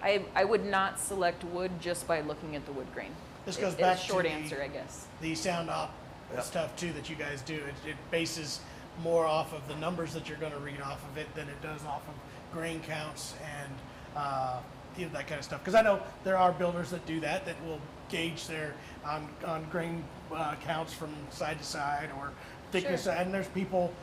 I would not select wood just by looking at the wood grain. This goes It's back a short to answer, I guess. the sound op stuff too that you guys do. It bases more off of the numbers that you're going to read off of it than it does off of grain counts and that kind of stuff. Because I know there are builders that do that will gauge their on grain counts from side to side or thickness. Sure. And there's people.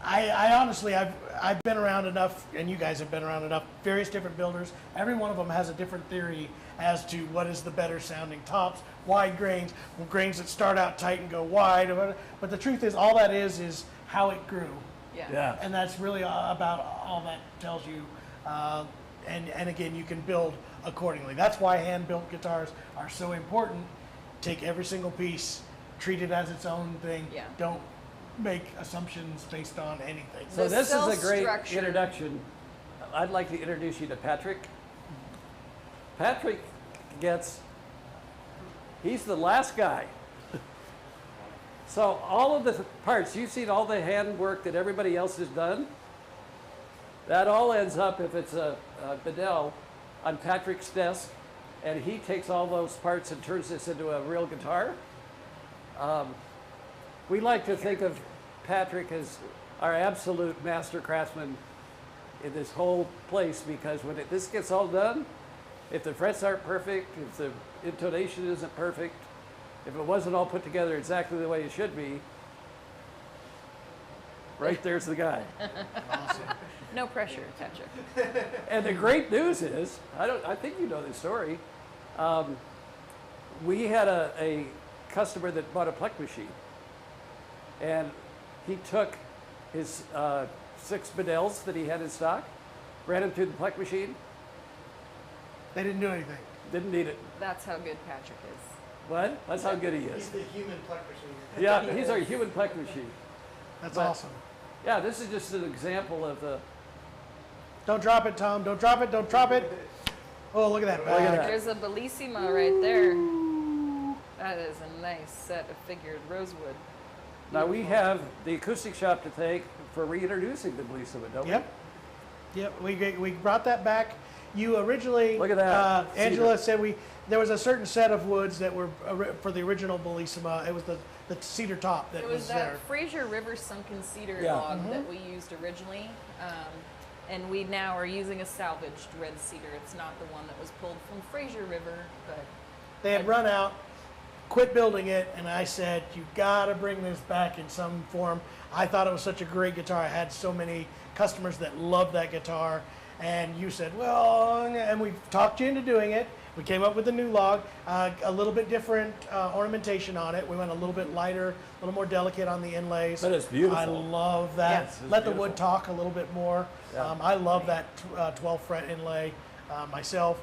I honestly, I've been around enough, and you guys have been around enough, various different builders. Every one of them has a different theory as to what is the better sounding tops, wide grains, grains that start out tight and go wide. But the truth is, all that is how it grew. Yeah. And that's really about all that tells you. And again, you can build accordingly. That's why hand-built guitars are so important. Take every single piece, treat it as its own thing. Yeah. Don't make assumptions based on anything. So The this is cell a great structure- introduction. I'd like to introduce you to Patrick. Patrick he's the last guy. So all of the parts, you've seen all the handwork that everybody else has done. That all ends up, if it's a Bedell, on Patrick's desk, and he takes all those parts and turns this into a real guitar. We like to think of Patrick as our absolute master craftsman in this whole place, because when this gets all done, if the frets aren't perfect, if the intonation isn't perfect, if it wasn't all put together exactly the way it should be, right there's the guy. Awesome. No pressure, Patrick. And the great news is, I think you know this story. We had a customer that bought a pluck machine, and he took his 6 Bedells that he had in stock, ran them through the pluck machine. They didn't do anything. Didn't need it. That's how good Patrick is. What? That's how good he He's is. the human pluck machine. Yeah, he's our human pluck machine. That's But- awesome. Yeah, this is just an example of the. Don't drop it, Tom. Don't drop it. Don't drop it. Oh, look at that Look at bag. that. There's a Bellissima right there. That is a nice set of figured rosewood. Now we have the acoustic shop to thank for reintroducing the Bellissima, don't we? Yep. Yep. We brought that back. You originally, Look at that. Angela Cedar. said there was a certain set of woods that were for the original Bellissima. It was the cedar top that It was was there. that Fraser River sunken cedar Yeah. log that we used originally. And we now are using a salvaged red cedar. It's not the one that was pulled from Fraser River, but They had run out, quit building it, and I said, you gotta bring this back in some form. I thought it was such a great guitar. I had so many customers that loved that guitar, and you said, well, and we talked you into doing it. We came up with a new log, a little bit different ornamentation on it. We went a little bit lighter, a little more delicate on the inlays. But it's beautiful. I love that. Yes, it's Let the beautiful. wood talk a little bit more. Yeah. I love that 12 fret inlay myself.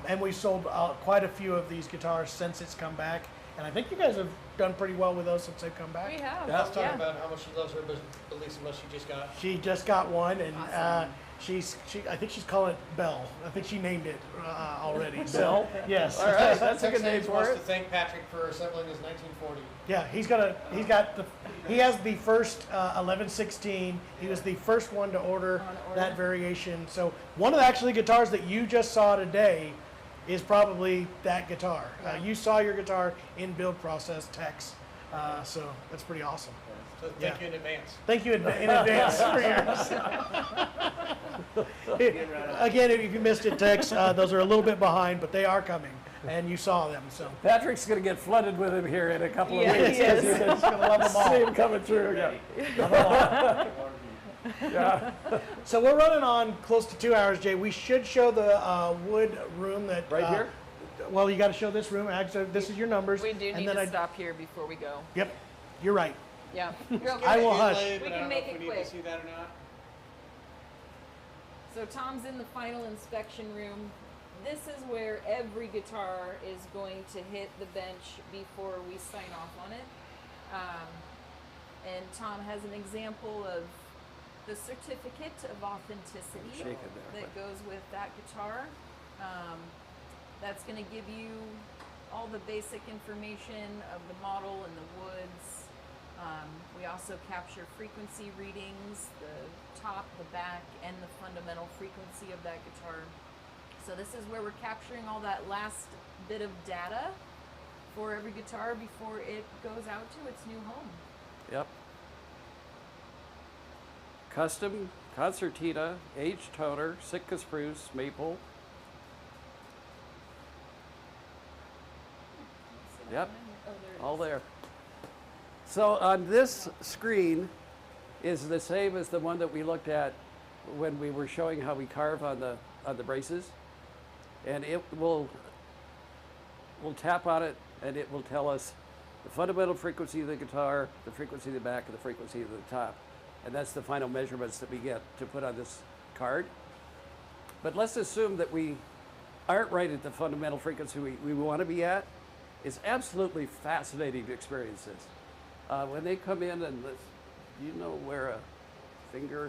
And we've sold quite a few of these guitars since it's come back. And I think you guys have done pretty well with those since they've come back. we have. Yeah. Let's talk about how much she loves her Bellissima she just got. She just got one, and Awesome. I think she's calling it Bell. I think she named it already. Bell? Yes. All right, that's a good name Texans for wants it. to thank Patrick for assembling his 1940. Yeah, he has the first 1116. He was the first one to order that variation. So one of the actually guitars that you just saw today is probably that guitar. You saw your guitar in build process, Tex. So that's pretty awesome. So thank you in advance. Thank you in advance for yours. Again, if you missed it, Tex, those are a little bit behind, but they are coming, and you saw them. So Patrick's going to get flooded with him here in a couple of Yeah, weeks. he is. he's gonna love them all. See him coming through. Yeah. So we're running on close to 2 hours, Jay. We should show the wood room that Right here? Well, you got to show this room. Actually, this is your numbers. We do and need then to stop here before we go. Yep, you're right. Yeah. I will hush. Inlay, We but can I don't make know if it we need quick. to see that or not. So Tom's in the final inspection room. This is where every guitar is going to hit the bench before we sign off on it. And Tom has an example of the certificate of authenticity Shake it there. that goes with that guitar. That's going to give you all the basic information of the model and the woods. We also capture frequency readings, the top, the back, and the fundamental frequency of that guitar. So this is where we're capturing all that last bit of data for every guitar before it goes out to its new home. Yep. Custom, concertina, aged toner, Sitka spruce, maple. Yep, Oh, there it all is. there. So on this screen is the same as the one that we looked at when we were showing how we carve on the braces. And it will, we'll tap on it and it will tell us the fundamental frequency of the guitar, the frequency of the back, and the frequency of the top. And that's the final measurements that we get to put on this card. But let's assume that we aren't right at the fundamental frequency we want to be at. It's absolutely fascinating to experience this. When they come in and you know where a finger,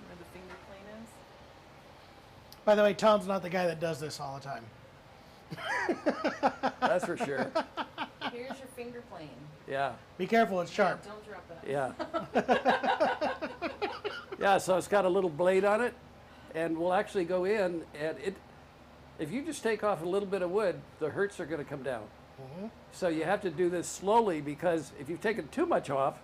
Where the finger plane is. By the way, Tom's not the guy that does this all the time. that's for sure. Here's your finger plane. Yeah, Be careful, it's sharp. Don't drop that. yeah. Yeah, so it's got a little blade on it, and we'll actually go in, and if you just take off a little bit of wood, the hertz are going to come down. So you have to do this slowly, because if you've taken too much off,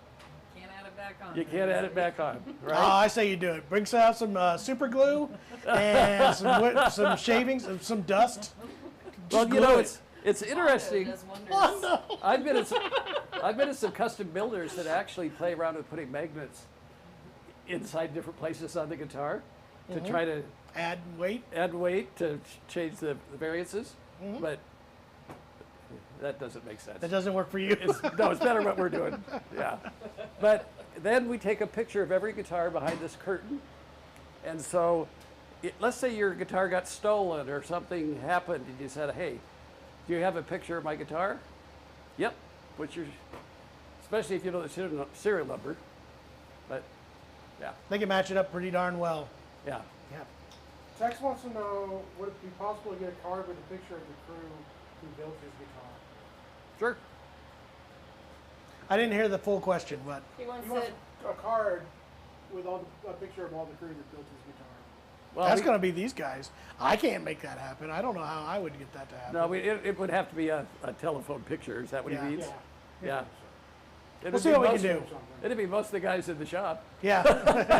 Can't add it back on. you can't add it back on, Oh, right? I say you do it. Bring out some super glue and some shavings and some dust. Well, Just you know, glue it. it's interesting. Does wonders. Oh, no. I've been at some custom builders that actually play around with putting magnets inside different places on the guitar to try to Add weight. add weight to change the variances, but that doesn't make sense. That doesn't work for you. It's better what we're doing. Yeah. But then we take a picture of every guitar behind this curtain. And so let's say your guitar got stolen or something happened and you said, hey, do you have a picture of my guitar? Yep. Especially if you know the serial number. But Yeah. They can match it up pretty darn well. Yeah. Yeah. Tex wants to know, would it be possible to get a card with a picture of the crew who built his guitar? Sure. I didn't hear the full question, but He He wants wants it. a card with a picture of all the crew that built his guitar. Well, that's going to be these guys. I can't make that happen. I don't know how I would get that to happen. No, it would have to be a telephone picture. Is that what Yeah. he needs? Yeah. We'll see what we can do. It'd be most of the guys in the shop. Yeah,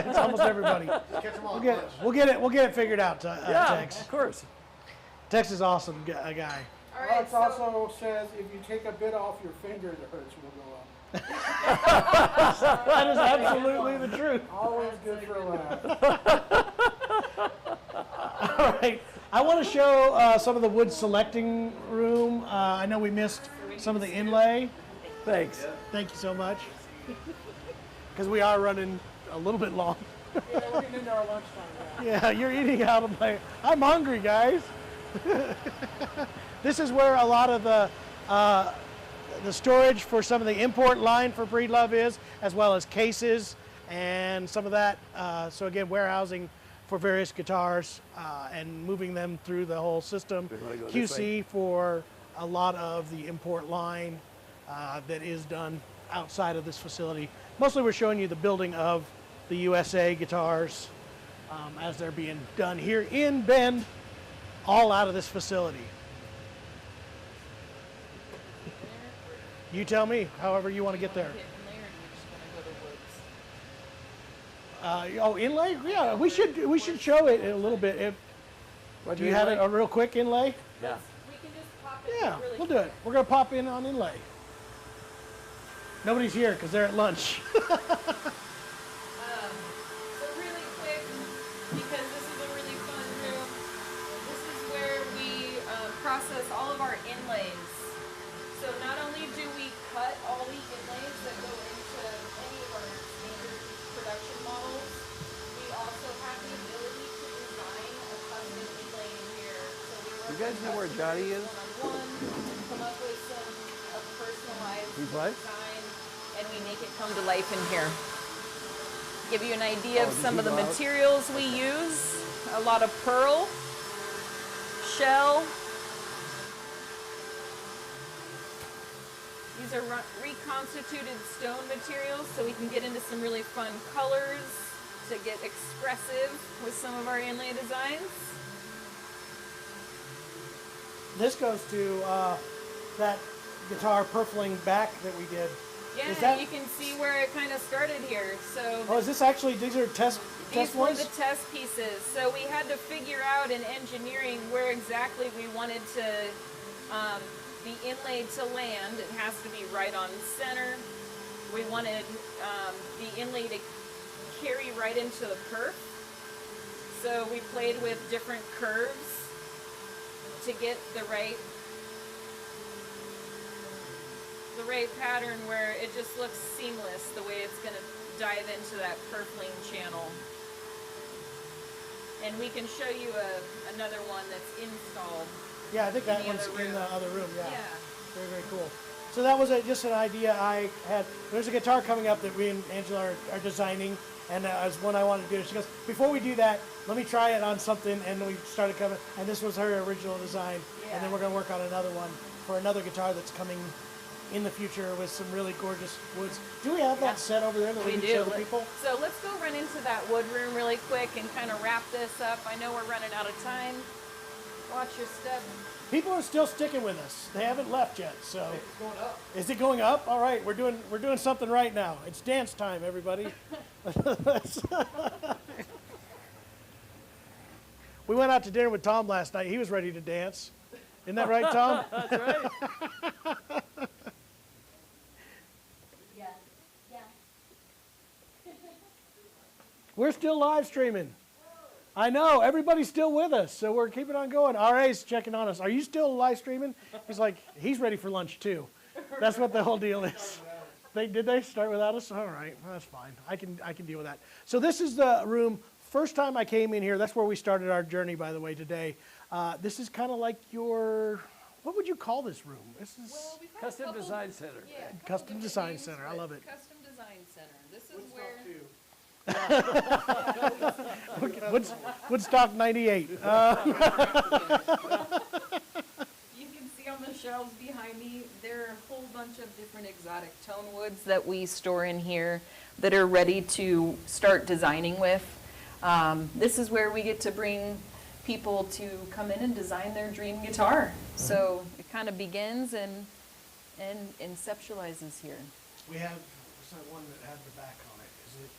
it's almost everybody. Catch them all. We'll get it figured out. Yeah, Tex. of course. Tex is awesome guy. All right, Alex so also says if you take a bit off your finger, the hertz will go up. That is absolutely the truth. Always good for a laugh. All right, I want to show some of the wood selecting room. I know we missed some of the inlay. Thanks. Thank you so much. Because we are running a little bit long. Yeah, we're getting into our lunchtime now. Yeah, you're eating out of my. I'm hungry, guys. This is where a lot of the storage for some of the import line for Breedlove is, as well as cases and some of that. So again, warehousing for various guitars and moving them through the whole system. QC for a lot of the import line that is done outside of this facility. Mostly we're showing you the building of the USA guitars as they're being done here in Bend, all out of this facility. You tell me, however you want to get there. Inlay? Yeah, we should show it a little bit. Do you have a real quick inlay? Yeah. We can just pop it. Yeah, really we'll do it. We're gonna pop in on inlay. Nobody's here because they're at lunch. So really quick, because this is a really fun room, this is where we process all of our inlays. So not only do we cut all the inlays that go into any of our standard production models, we also have the ability to design a custom inlay in here. So we work You guys with know where customers Johnny is? one-on-one, come up with a personalized He's what? design, and we make it come to life in here. Give you an idea of did some you of the go out? materials we use. A lot of pearl, shell. These are reconstituted stone materials, so we can get into some really fun colors to get expressive with some of our inlay designs. This goes to that guitar purfling back that we did. Yeah, Is that- you can see where it kind of started here. So Oh, is this actually, these are test these were ones? the test pieces. So we had to figure out in engineering where exactly we wanted to the inlay to land. It has to be right on center. We wanted the inlay to carry right into the perf. So we played with different curves to get the right pattern where it just looks seamless the way it's going to dive into that purfling channel. And we can show you another one that's installed. Yeah, I think that the one's other in the room. other room, yeah. Yeah. Very, very cool. So that was just an idea I had. There's a guitar coming up that we and Angela are designing, and as one I wanted to do. She goes, before we do that, let me try it on something, and we started coming, and this was her original design, and then we're going to work on another one for another guitar that's coming in the future with some really gorgeous woods. Do we have that set over there that we can show the people? So let's go run into that wood room really quick and kind of wrap this up. I know we're running out of time. Watch your step. People are still sticking with us. They haven't left yet, so. It's going up. Is it going up? All right, we're doing something right now. It's dance time, everybody. We went out to dinner with Tom last night. He was ready to dance. Isn't that right, Tom? That's right. We're still live streaming. I know, everybody's still with us, so we're keeping on going. RA's checking on us. Are you still live streaming? He's like, he's ready for lunch too. That's what the whole deal is. Did they start without us? All right, well, that's fine. I can deal with that. So this is the room. First time I came in here, that's where we started our journey, by the way, today. This is kind of like your, what would you call this room? This is Well, we've had Custom Design Center. Yeah, Custom Design Center. I love it. Custom Design Center. This is where Woodstock 98. You can see on the shelves behind me, there are a whole bunch of different exotic tone woods that we store in here that are ready to start designing with. This is where we get to bring people to come in and design their dream guitar. So it kind of begins and conceptualizes here. We have one that had the back on it. Is it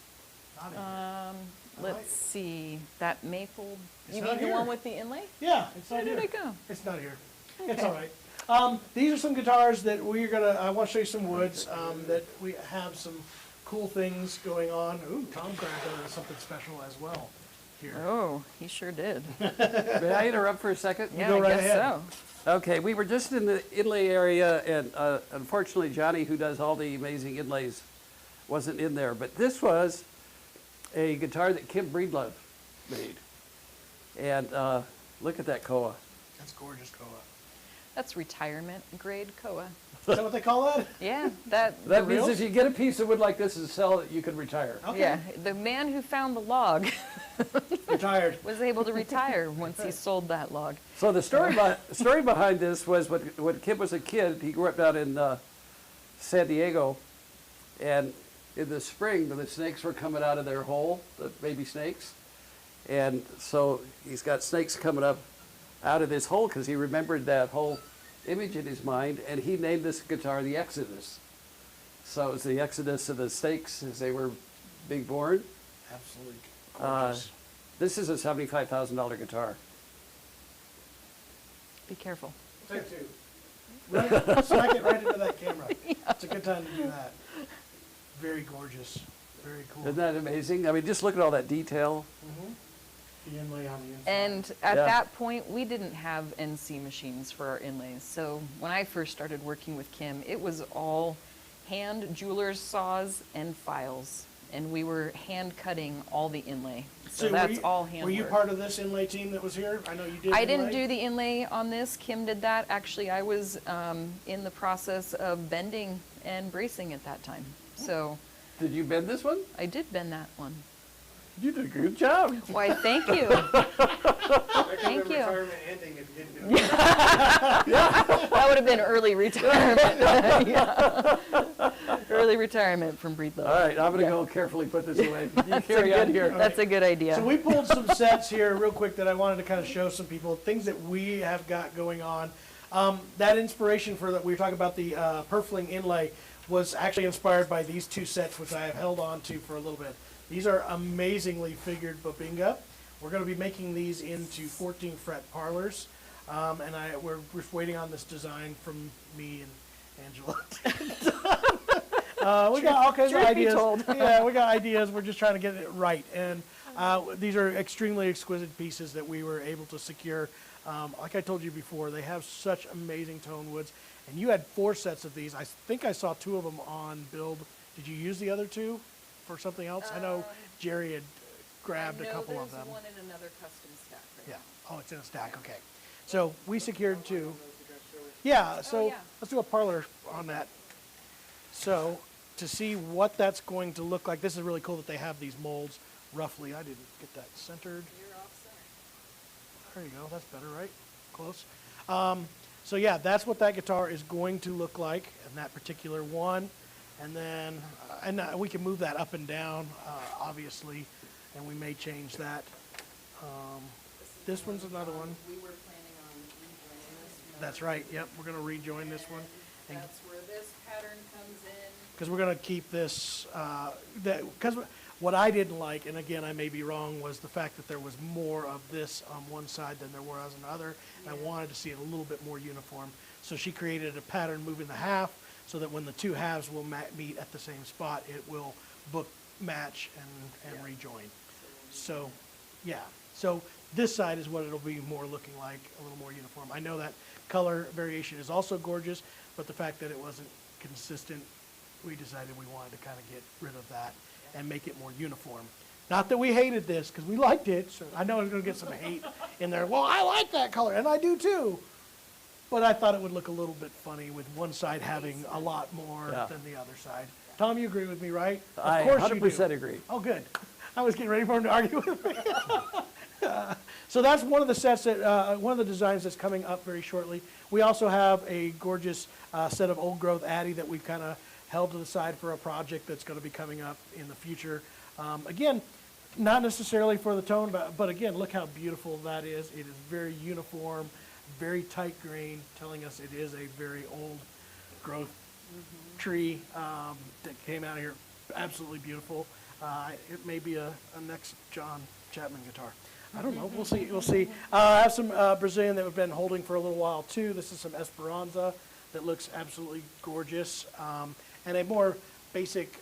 not in here? Let's see, that maple, It's you not mean the here. one with the inlay? Yeah, it's not Where here. did it go? It's not here. It's Okay. all right. These are some guitars that we're gonna. I want to show you some woods that we have some cool things going on. Ooh, Tom cracked on something special as well here. Oh, he sure did. May I interrupt for a second? Yeah, go I right guess ahead. so. Okay, we were just in the inlay area, and unfortunately, Johnny, who does all the amazing inlays, wasn't in there. But this was a guitar that Kim Breedlove made. And look at that koa. That's gorgeous, Koa. That's retirement grade koa. Is that what they call that? Yeah, that That means real? if you get a piece of wood like this and sell it, you can retire. Okay. yeah, the man who found the log Retired. was able to retire once he sold that log. So the story behind this was when Kim was a kid, he grew up down in San Diego, and in the spring, the snakes were coming out of their hole, the baby snakes. And so he's got snakes coming up out of this hole because he remembered that whole image in his mind, and he named this guitar the Exodus. So it was the exodus of the snakes as they were being born. Absolutely gorgeous. This is a $75,000 guitar. Be careful. Take two. Right, smack it right into that camera. It's a good time to do that. Very gorgeous. Very cool. Isn't that amazing? I mean, just look at all that detail. The inlay on the inside. And at Yeah. that point, we didn't have NC machines for our inlays. So when I first started working with Kim, it was all hand jeweler's saws and files. And we were hand cutting all the inlay. So were that's you- all hand Were you work. part of this inlay team that was here? I know you did. I didn't inlay. do the inlay on this. Kim did that. Actually, I was in the process of bending and bracing at that time. So Did you bend this one? I did bend that one. You did a good job. Why, thank you. Thank you. Retirement ending if you didn't do it. That would have been early retirement. Yeah. Early retirement from Breedlove. All right, I'm going to go carefully put this away. You carry on here. That's a good idea. So we pulled some sets here real quick that I wanted to kind of show some people, things that we have got going on. That inspiration for that we were talking about the purfling inlay was actually inspired by these two sets, which I have held on to for a little bit. These are amazingly figured babinga. We're going to be making these into 14 fret parlors, and we're just waiting on this design from me and Angela. We got all kinds of truth be ideas. told. Yeah, we got ideas. We're just trying to get it right. And these are extremely exquisite pieces that we were able to secure. Like I told you before, they have such amazing tone woods. And you had 4 sets of these. I think I saw 2 of them on build. Did you use the other 2 for something else? I know Jerry had grabbed a couple of them. One in another custom stack. Right? Yeah. Oh, it's in a stack. Okay. So we secured 2. Yeah. So yeah. let's do a parlor on that. So to see what that's going to look like, this is really cool that they have these molds roughly. I didn't get that centered. You're off center. There you go. That's better, right? Close. So yeah, that's what that guitar is going to look like in that particular one. And then, we can move that up and down, obviously, and we may change that. This one's another one. We were planning on rejoining this. That's right. Yep, we're going to rejoin this one. And that's where this pattern comes in. Because we're going to keep this, because what I didn't like, and again, I may be wrong, was the fact that there was more of this on one side than there was on the other. And I wanted to see it a little bit more uniform. So she created a pattern moving the half so that when the 2 halves will meet at the same spot, it will book, match, and rejoin. So, yeah. So this side is what it'll be more looking like, a little more uniform. I know that color variation is also gorgeous, but the fact that it wasn't consistent, we decided we wanted to kind of get rid of that and make it more uniform. Not that we hated this, because we liked it. So I know I'm going to get some hate in there. Well, I like that color, and I do too. But I thought it would look a little bit funny with one side having a lot more than the other side. Tom, you agree with me, right? I Of course you 100% do. agree. Oh, good. I was getting ready for him to argue with me. So that's one of the sets that, one of the designs that's coming up very shortly. We also have a gorgeous set of old growth Addy that we've kind of held to the side for a project that's going to be coming up in the future. Again, not necessarily for the tone, but again, look how beautiful that is. It is very uniform, very tight grain, telling us it is a very old growth tree that came out here. Absolutely beautiful. It may be a next John Chapman guitar. I don't know. We'll see. We'll see. I have some Brazilian that we've been holding for a little while too. This is some Esperanza that looks absolutely gorgeous, and a more basic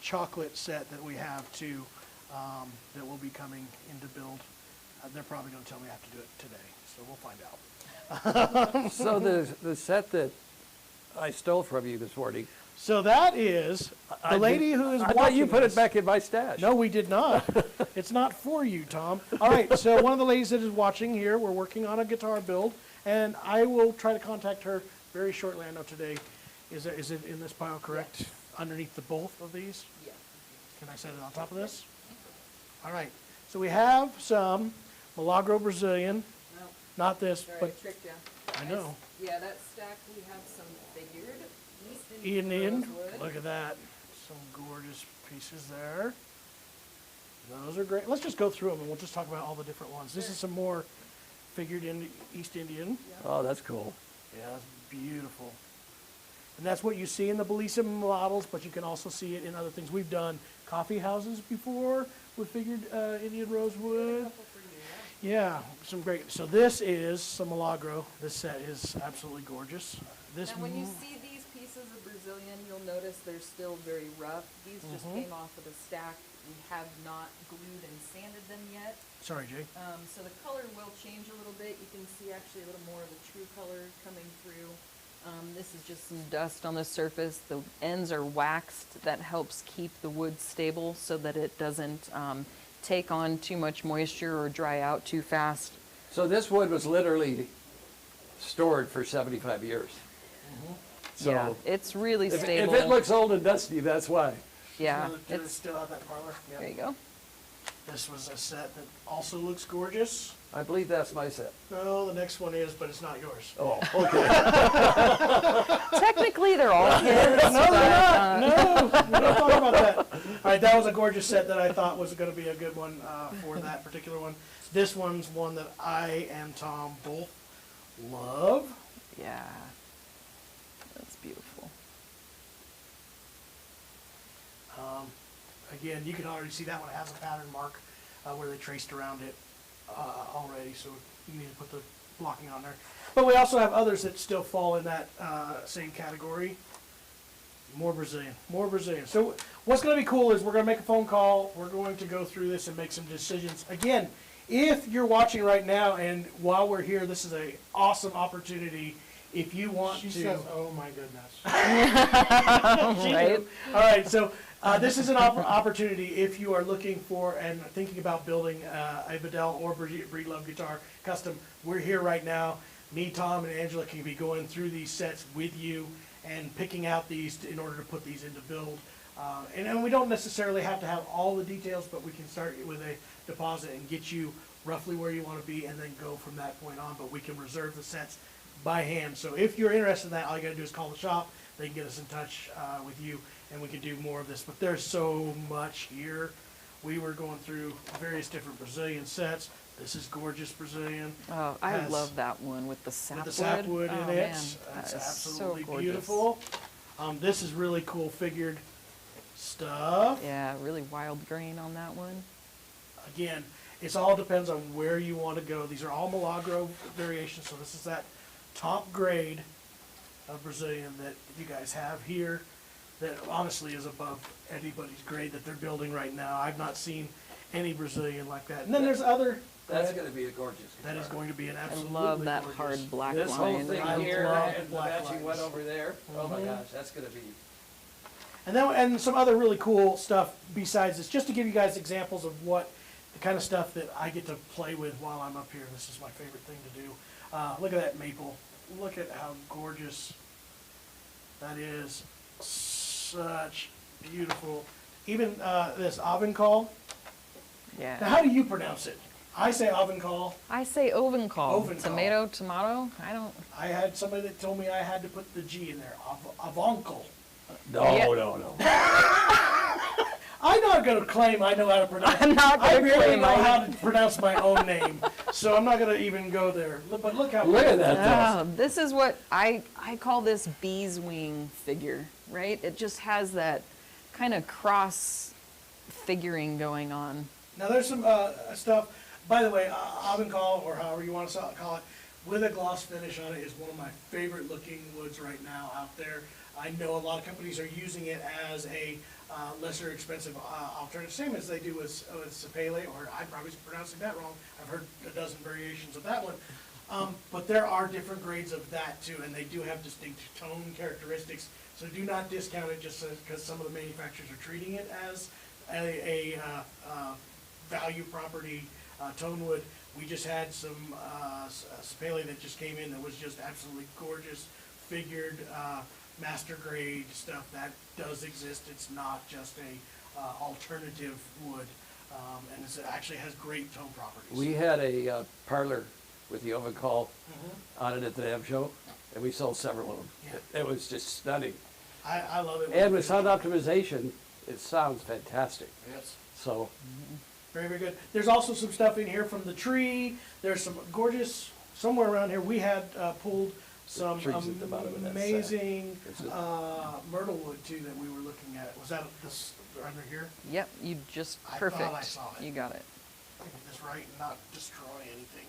chocolate set that we have too that will be coming into build. They're probably going to tell me I have to do it today, so we'll find out. So the set that I stole from you this morning. So that is the lady who is I watching. thought you put this. it back in my stash. No, we did not. It's not for you, Tom. All right, so one of the ladies that is watching here, we're working on a guitar build, and I will try to contact her very shortly. I know today, is it in this pile, correct? Underneath the both of these? Yeah. Can I set it on top of this? All right, so we have some Milagro Brazilian, No, not this, sorry, I but tricked you. I know. Yeah, that stack, we have some figured East Indian, rosewood. look at that. Some gorgeous pieces there. Those are great. Let's just go through them and we'll just talk about all the different ones. This is some more figured in East Indian. Oh, that's cool. Yeah, that's beautiful. And that's what you see in the Bellissima models, but you can also see it in other things. We've done coffee houses before with figured Indian rosewood. Yeah, some great. So this is some Milagro. This set is absolutely gorgeous. This Now, when you see these pieces of Brazilian, you'll notice they're still very rough. These just came off of the stack. We have not glued and sanded them yet. Sorry, Jay. So the color will change a little bit. You can see actually a little more of the true color coming through. This is just some dust on the surface. The ends are waxed. That helps keep the wood stable so that it doesn't take on too much moisture or dry out too fast. So this wood was literally stored for 75 years. So yeah, it's really if stable. it looks old and dusty, that's why. yeah, It's it's, still out that parlor. Yeah. there you go. This was a set that also looks gorgeous. I believe that's my set. No, the next one is, but it's not yours. Oh, okay. Technically, they're all his. No, they're not. No, we don't talk about that. All right, that was a gorgeous set that I thought was going to be a good one for that particular one. This one's one that I and Tom both love. Yeah, that's beautiful. Again, you can already see that one has a pattern mark where they traced around it already, so you need to put the blocking on there. But we also have others that still fall in that same category. More Brazilian, more Brazilian. So what's going to be cool is we're going to make a phone call. We're going to go through this and make some decisions. Again, if you're watching right now and while we're here, this is an awesome opportunity. If you want She to, says, "Oh my goodness." Right? all right, so this is an opportunity if you are looking for and thinking about building a Bedell or Breedlove guitar custom. We're here right now. Me, Tom, and Angela can be going through these sets with you and picking out these in order to put these into build. And we don't necessarily have to have all the details, but we can start with a deposit and get you roughly where you want to be and then go from that point on. But we can reserve the sets by hand. So if you're interested in that, all you got to do is call the shop. They can get us in touch with you, and we can do more of this. But there's so much here. We were going through various different Brazilian sets. This is gorgeous Brazilian. Oh, I Has- love that one with the sapwood. With the sapwood oh, in man, it. that It's is absolutely so gorgeous. beautiful. This is really cool figured stuff. Yeah, really wild grain on that one. Again, it all depends on where you want to go. These are all Milagro variations, so this is that top grade of Brazilian that you guys have here that honestly is above anybody's grade that they're building right now. I've not seen any Brazilian like that. And then there's other. That's going to be a gorgeous guitar. That is going to be an I absolutely love that gorgeous. hard black This whole line. thing I here love and the black matching lines. one over there. Oh my gosh, that's going to be. And then and some other really cool stuff besides this, just to give you guys examples of what the kind of stuff that I get to play with while I'm up here. This is my favorite thing to do. Look at that maple. Look at how gorgeous that is. Such beautiful. Even this Avincall, Now, Yeah. how do you pronounce it? I say Ovenkal. I say Ovenkal. Ovenkal. Tomato, tomato. I don't. I had somebody that told me I had to put the G in there. Avonkel. No, Yeah. no. I'm not going to claim I know how to pronounce. I'm not I gonna barely claim know I- how to pronounce my own name, so I'm not going to even go there. But look how Look at that. This is what I call this bee's wing figure, right? It just has that kind of cross figuring going on. Now there's some stuff. By the way, Ovenkal, or however you want to call it, with a gloss finish on it is one of my favorite looking woods right now out there. I know a lot of companies are using it as a lesser expensive alternative, same as they do with Sapele, or I'm probably pronouncing that wrong. I've heard a dozen variations of that one. But there are different grades of that too, and they do have distinct tone characteristics. So do not discount it just because some of the manufacturers are treating it as a value property tone wood. We just had some Sapele that just came in that was just absolutely gorgeous, figured, master grade stuff that does exist. It's not just a alternative wood, and it actually has great tone properties. We had a parlor with the Ovenkal on it at the NAMM show, and we sold several of them. Yeah. It was just stunning. I love it. And with sound optimization, it sounds fantastic. Yes. So, Very, very good. There's also some stuff in here from the tree. There's some gorgeous, somewhere around here, we had pulled some trees at the bottom of that sack. amazing Is it- myrtle wood too that we were looking at. Was that this under here? Yep, you just I perfect. thought I saw it. You got it. Get this right and not destroy anything.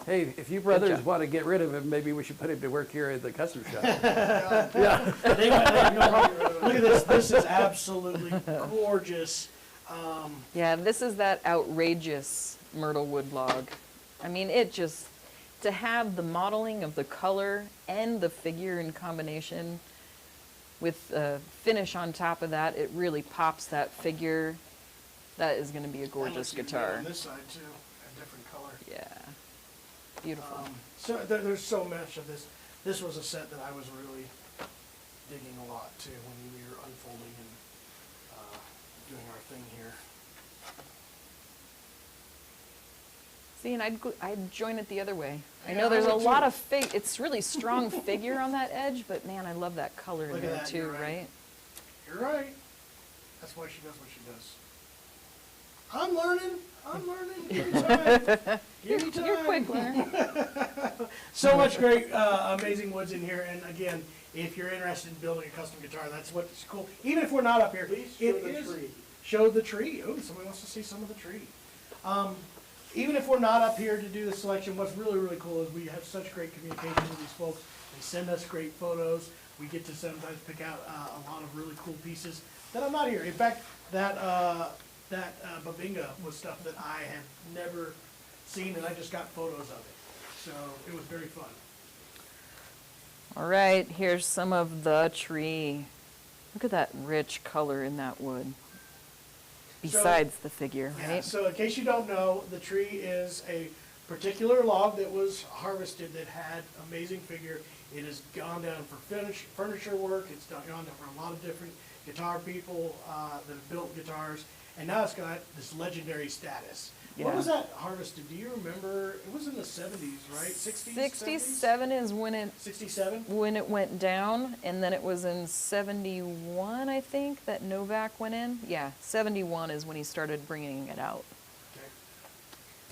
hey, if you brothers job. want to get rid of him, maybe we should put him to work here at the custom shop. They went, no problem. Look at this. This is absolutely gorgeous. Yeah, this is that outrageous myrtle wood log. I mean, it just, to have the modeling of the color and the figure in combination with a finish on top of that, it really pops that figure. That is going to be a gorgeous That looks even guitar. better on this side too, a different color. Yeah, beautiful. So there's so much of this. This was a set that I was really digging a lot too when we were unfolding and doing our thing here. See, and I'd join it the other way. I Yeah, know there's I a would lot too. of it's really strong figure on that edge, but man, I love that color in Look at there that, too, you're right. right? You're right. That's why she does what she does. I'm learning. Give me time. Give me time. You're quick learner. So much great, amazing woods in here. And again, if you're interested in building a custom guitar, that's what's cool. Even if we're not up here, Please it show the is- tree. Show the tree. Oh, somebody wants to see some of the tree. Even if we're not up here to do the selection, what's really, really cool is we have such great communication with these folks. They send us great photos. We get to sometimes pick out a lot of really cool pieces that I'm not here. In fact, that Babinga was stuff that I had never seen, and I just got photos of it. So it was very fun. All right, here's some of the tree. Look at that rich color in that wood. Besides the figure, Yeah, right? so in case you don't know, the tree is a particular log that was harvested that had amazing figure. It has gone down for furniture work. It's gone down for a lot of different guitar people that have built guitars. And now it's got this legendary status. When Yeah. was that harvested? Do you remember? It was in the 70s, right? 60s? 67 is when it 67? went down, and then it was in 71, I think, that Novak went in. Yeah, 71 is when he started bringing it out. Okay.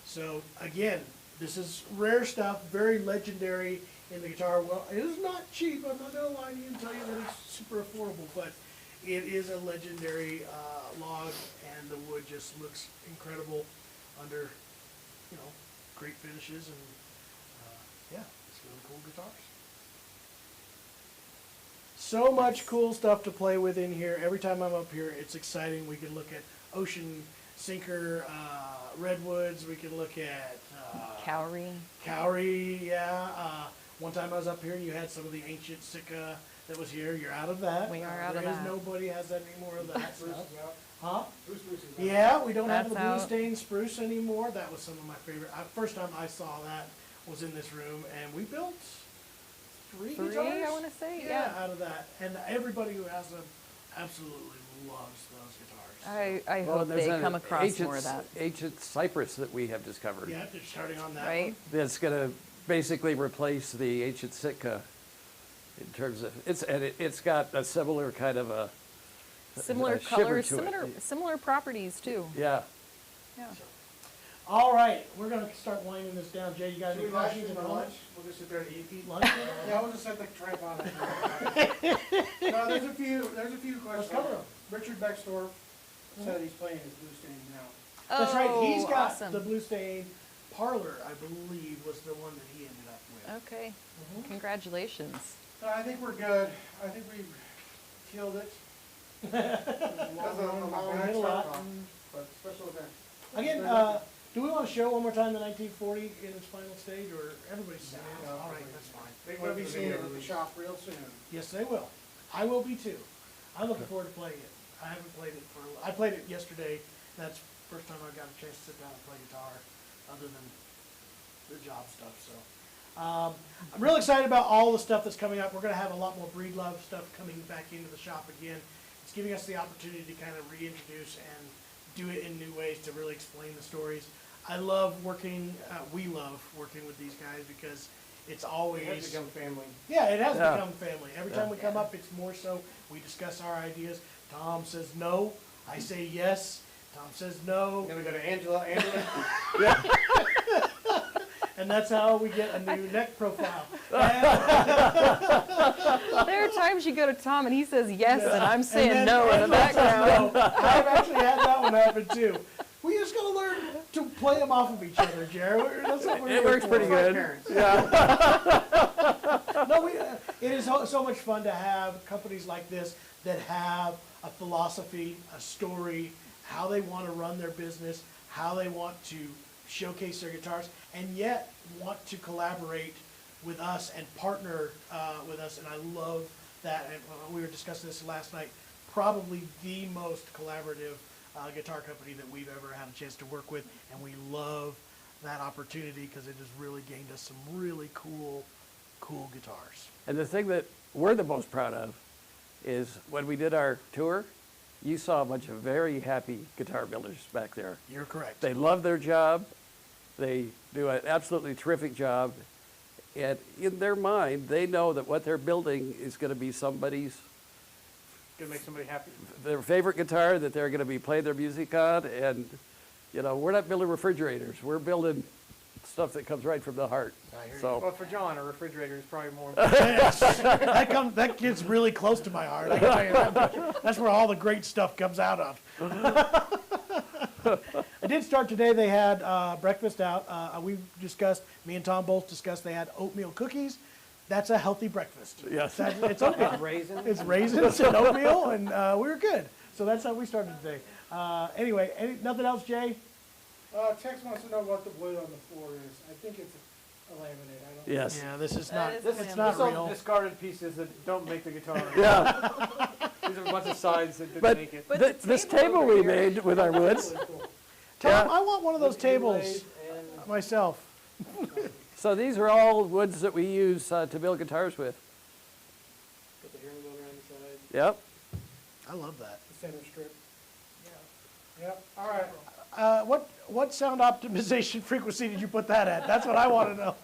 So again, this is rare stuff, very legendary in the guitar. Well, it is not cheap. I'm not gonna lie to you and tell you that it's super affordable, but it is a legendary log, and the wood just looks incredible under, great finishes, and yeah, it's really cool guitars. So much cool stuff to play with in here. Every time I'm up here, it's exciting. We can look at ocean sinker redwoods. We can look at Cowrie. Cowrie, yeah. One time I was up here, you had some of the ancient Sitka that was here. You're out of that. We are out of There is that. nobody has any more of that Spruce stuff. is out. Huh? Spruce is out. Yeah, we don't have That's the blue out. stained spruce anymore. That was some of my favorite. First time I saw that was in this room, and we built three Three, guitars. I wanna say, Yeah, yeah. out of that, and everybody who has them absolutely loves those guitars. I Well, hope there's they an come across ancient, more of that. ancient cypress that we have discovered. Yeah, they're starting on that. Right? That's going to basically replace the ancient Sitka in terms of it's got a similar kind of a Similar shiver colors, to it. similar properties too. Yeah. Yeah. All right, we're gonna start winding this down. Jay, you got Should any we live questions stream or our lunch? lunch? We'll just sit there and eat. Lunch? Yeah, we'll just set the tripod up. No, there's a few questions. Let's cover them. Richard Beckstorff said he's playing his blue stain now. That's right. He's Oh, got awesome. the Blue Stain Parlor, I believe, was the one that he ended up with. Okay. Congratulations. No, I think we're good. I think we've killed it. There's a long hit a lot. but special event. Again, do we want to show one more time the 1940 in its final stage, or everybody's seen it? All right, that's fine. They're going to be seeing it at the shop real soon. Yes, they will. I will be too. I'm looking forward to playing it. I haven't played it I played it yesterday. That's the first time I got a chance to sit down and play guitar, other than the job stuff. So I'm real excited about all the stuff that's coming up. We're going to have a lot more Breedlove stuff coming back into the shop again. It's giving us the opportunity to kind of reintroduce and do it in new ways to really explain the stories. I love working. We love working with these guys because it's always It has become family. yeah, it has Yeah. become family. Every time we come up, it's more so. We discuss our ideas. Tom says no. I say yes. Tom says no. Then we go to Angela. And that's how we get a new neck profile. There are times you go to Tom and he says yes, and I'm saying And then no in the Angela says background. no. I've actually had that one happen too. We just gotta learn to play them off of each other, Jared. That's what we're It here works for. pretty good. No, it is so much fun to have companies like this that have a philosophy, a story, how they want to run their business, how they want to showcase their guitars, and yet want to collaborate with us and partner with us. And I love that. And we were discussing this last night. Probably the most collaborative guitar company that we've ever had a chance to work with, and we love that opportunity because it has really gained us some really cool guitars. And the thing that we're the most proud of is when we did our tour, you saw a bunch of very happy guitar builders back there. You're correct. They love their job. They do an absolutely terrific job. And in their mind, they know that what they're building is going to be somebody's, Gonna make somebody happy. their favorite guitar that they're going to be playing their music on. And, you know, we're not building refrigerators. We're building stuff that comes right from the heart. Well, So, for John, a refrigerator is probably more. That gets really close to my heart. I can tell you that. That's where all the great stuff comes out of. I did start today. They had breakfast out. We discussed, me and Tom both discussed, they had oatmeal cookies. That's a healthy breakfast. yes. It's oatmeal. Raisins. It's raisins and oatmeal, and we were good. So that's how we started today. Anyway, nothing else, Jay? Tex wants to know what the wood on the floor is. I think it's a laminate. I don't. Yes. Yeah, this is That not. is It's laminate. not These are real. discarded pieces that don't make the guitar. Yeah. These are a bunch of sides that didn't But, make it. But this the table over we here- made with our woods. Tom, Yeah. I want one of those tables myself. So these are all woods that we use to build guitars with. Put the herringbone around the side, Yep. I love that. The center strip. Yep. All right. What sound optimization frequency did you put that at? That's what I want to know.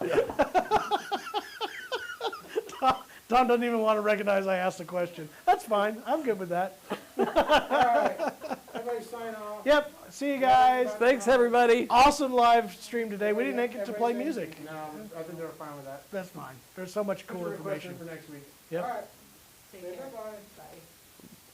Tom doesn't even want to recognize I asked the question. That's fine. I'm good with that. All right. Everybody sign off. Yep. See you guys. Thanks, everybody. Awesome live stream today. We didn't get to play music. No, I think they were fine with that. That's fine. There's so much Put cool your request in information. for next week. Yep. All right. Say bye-bye.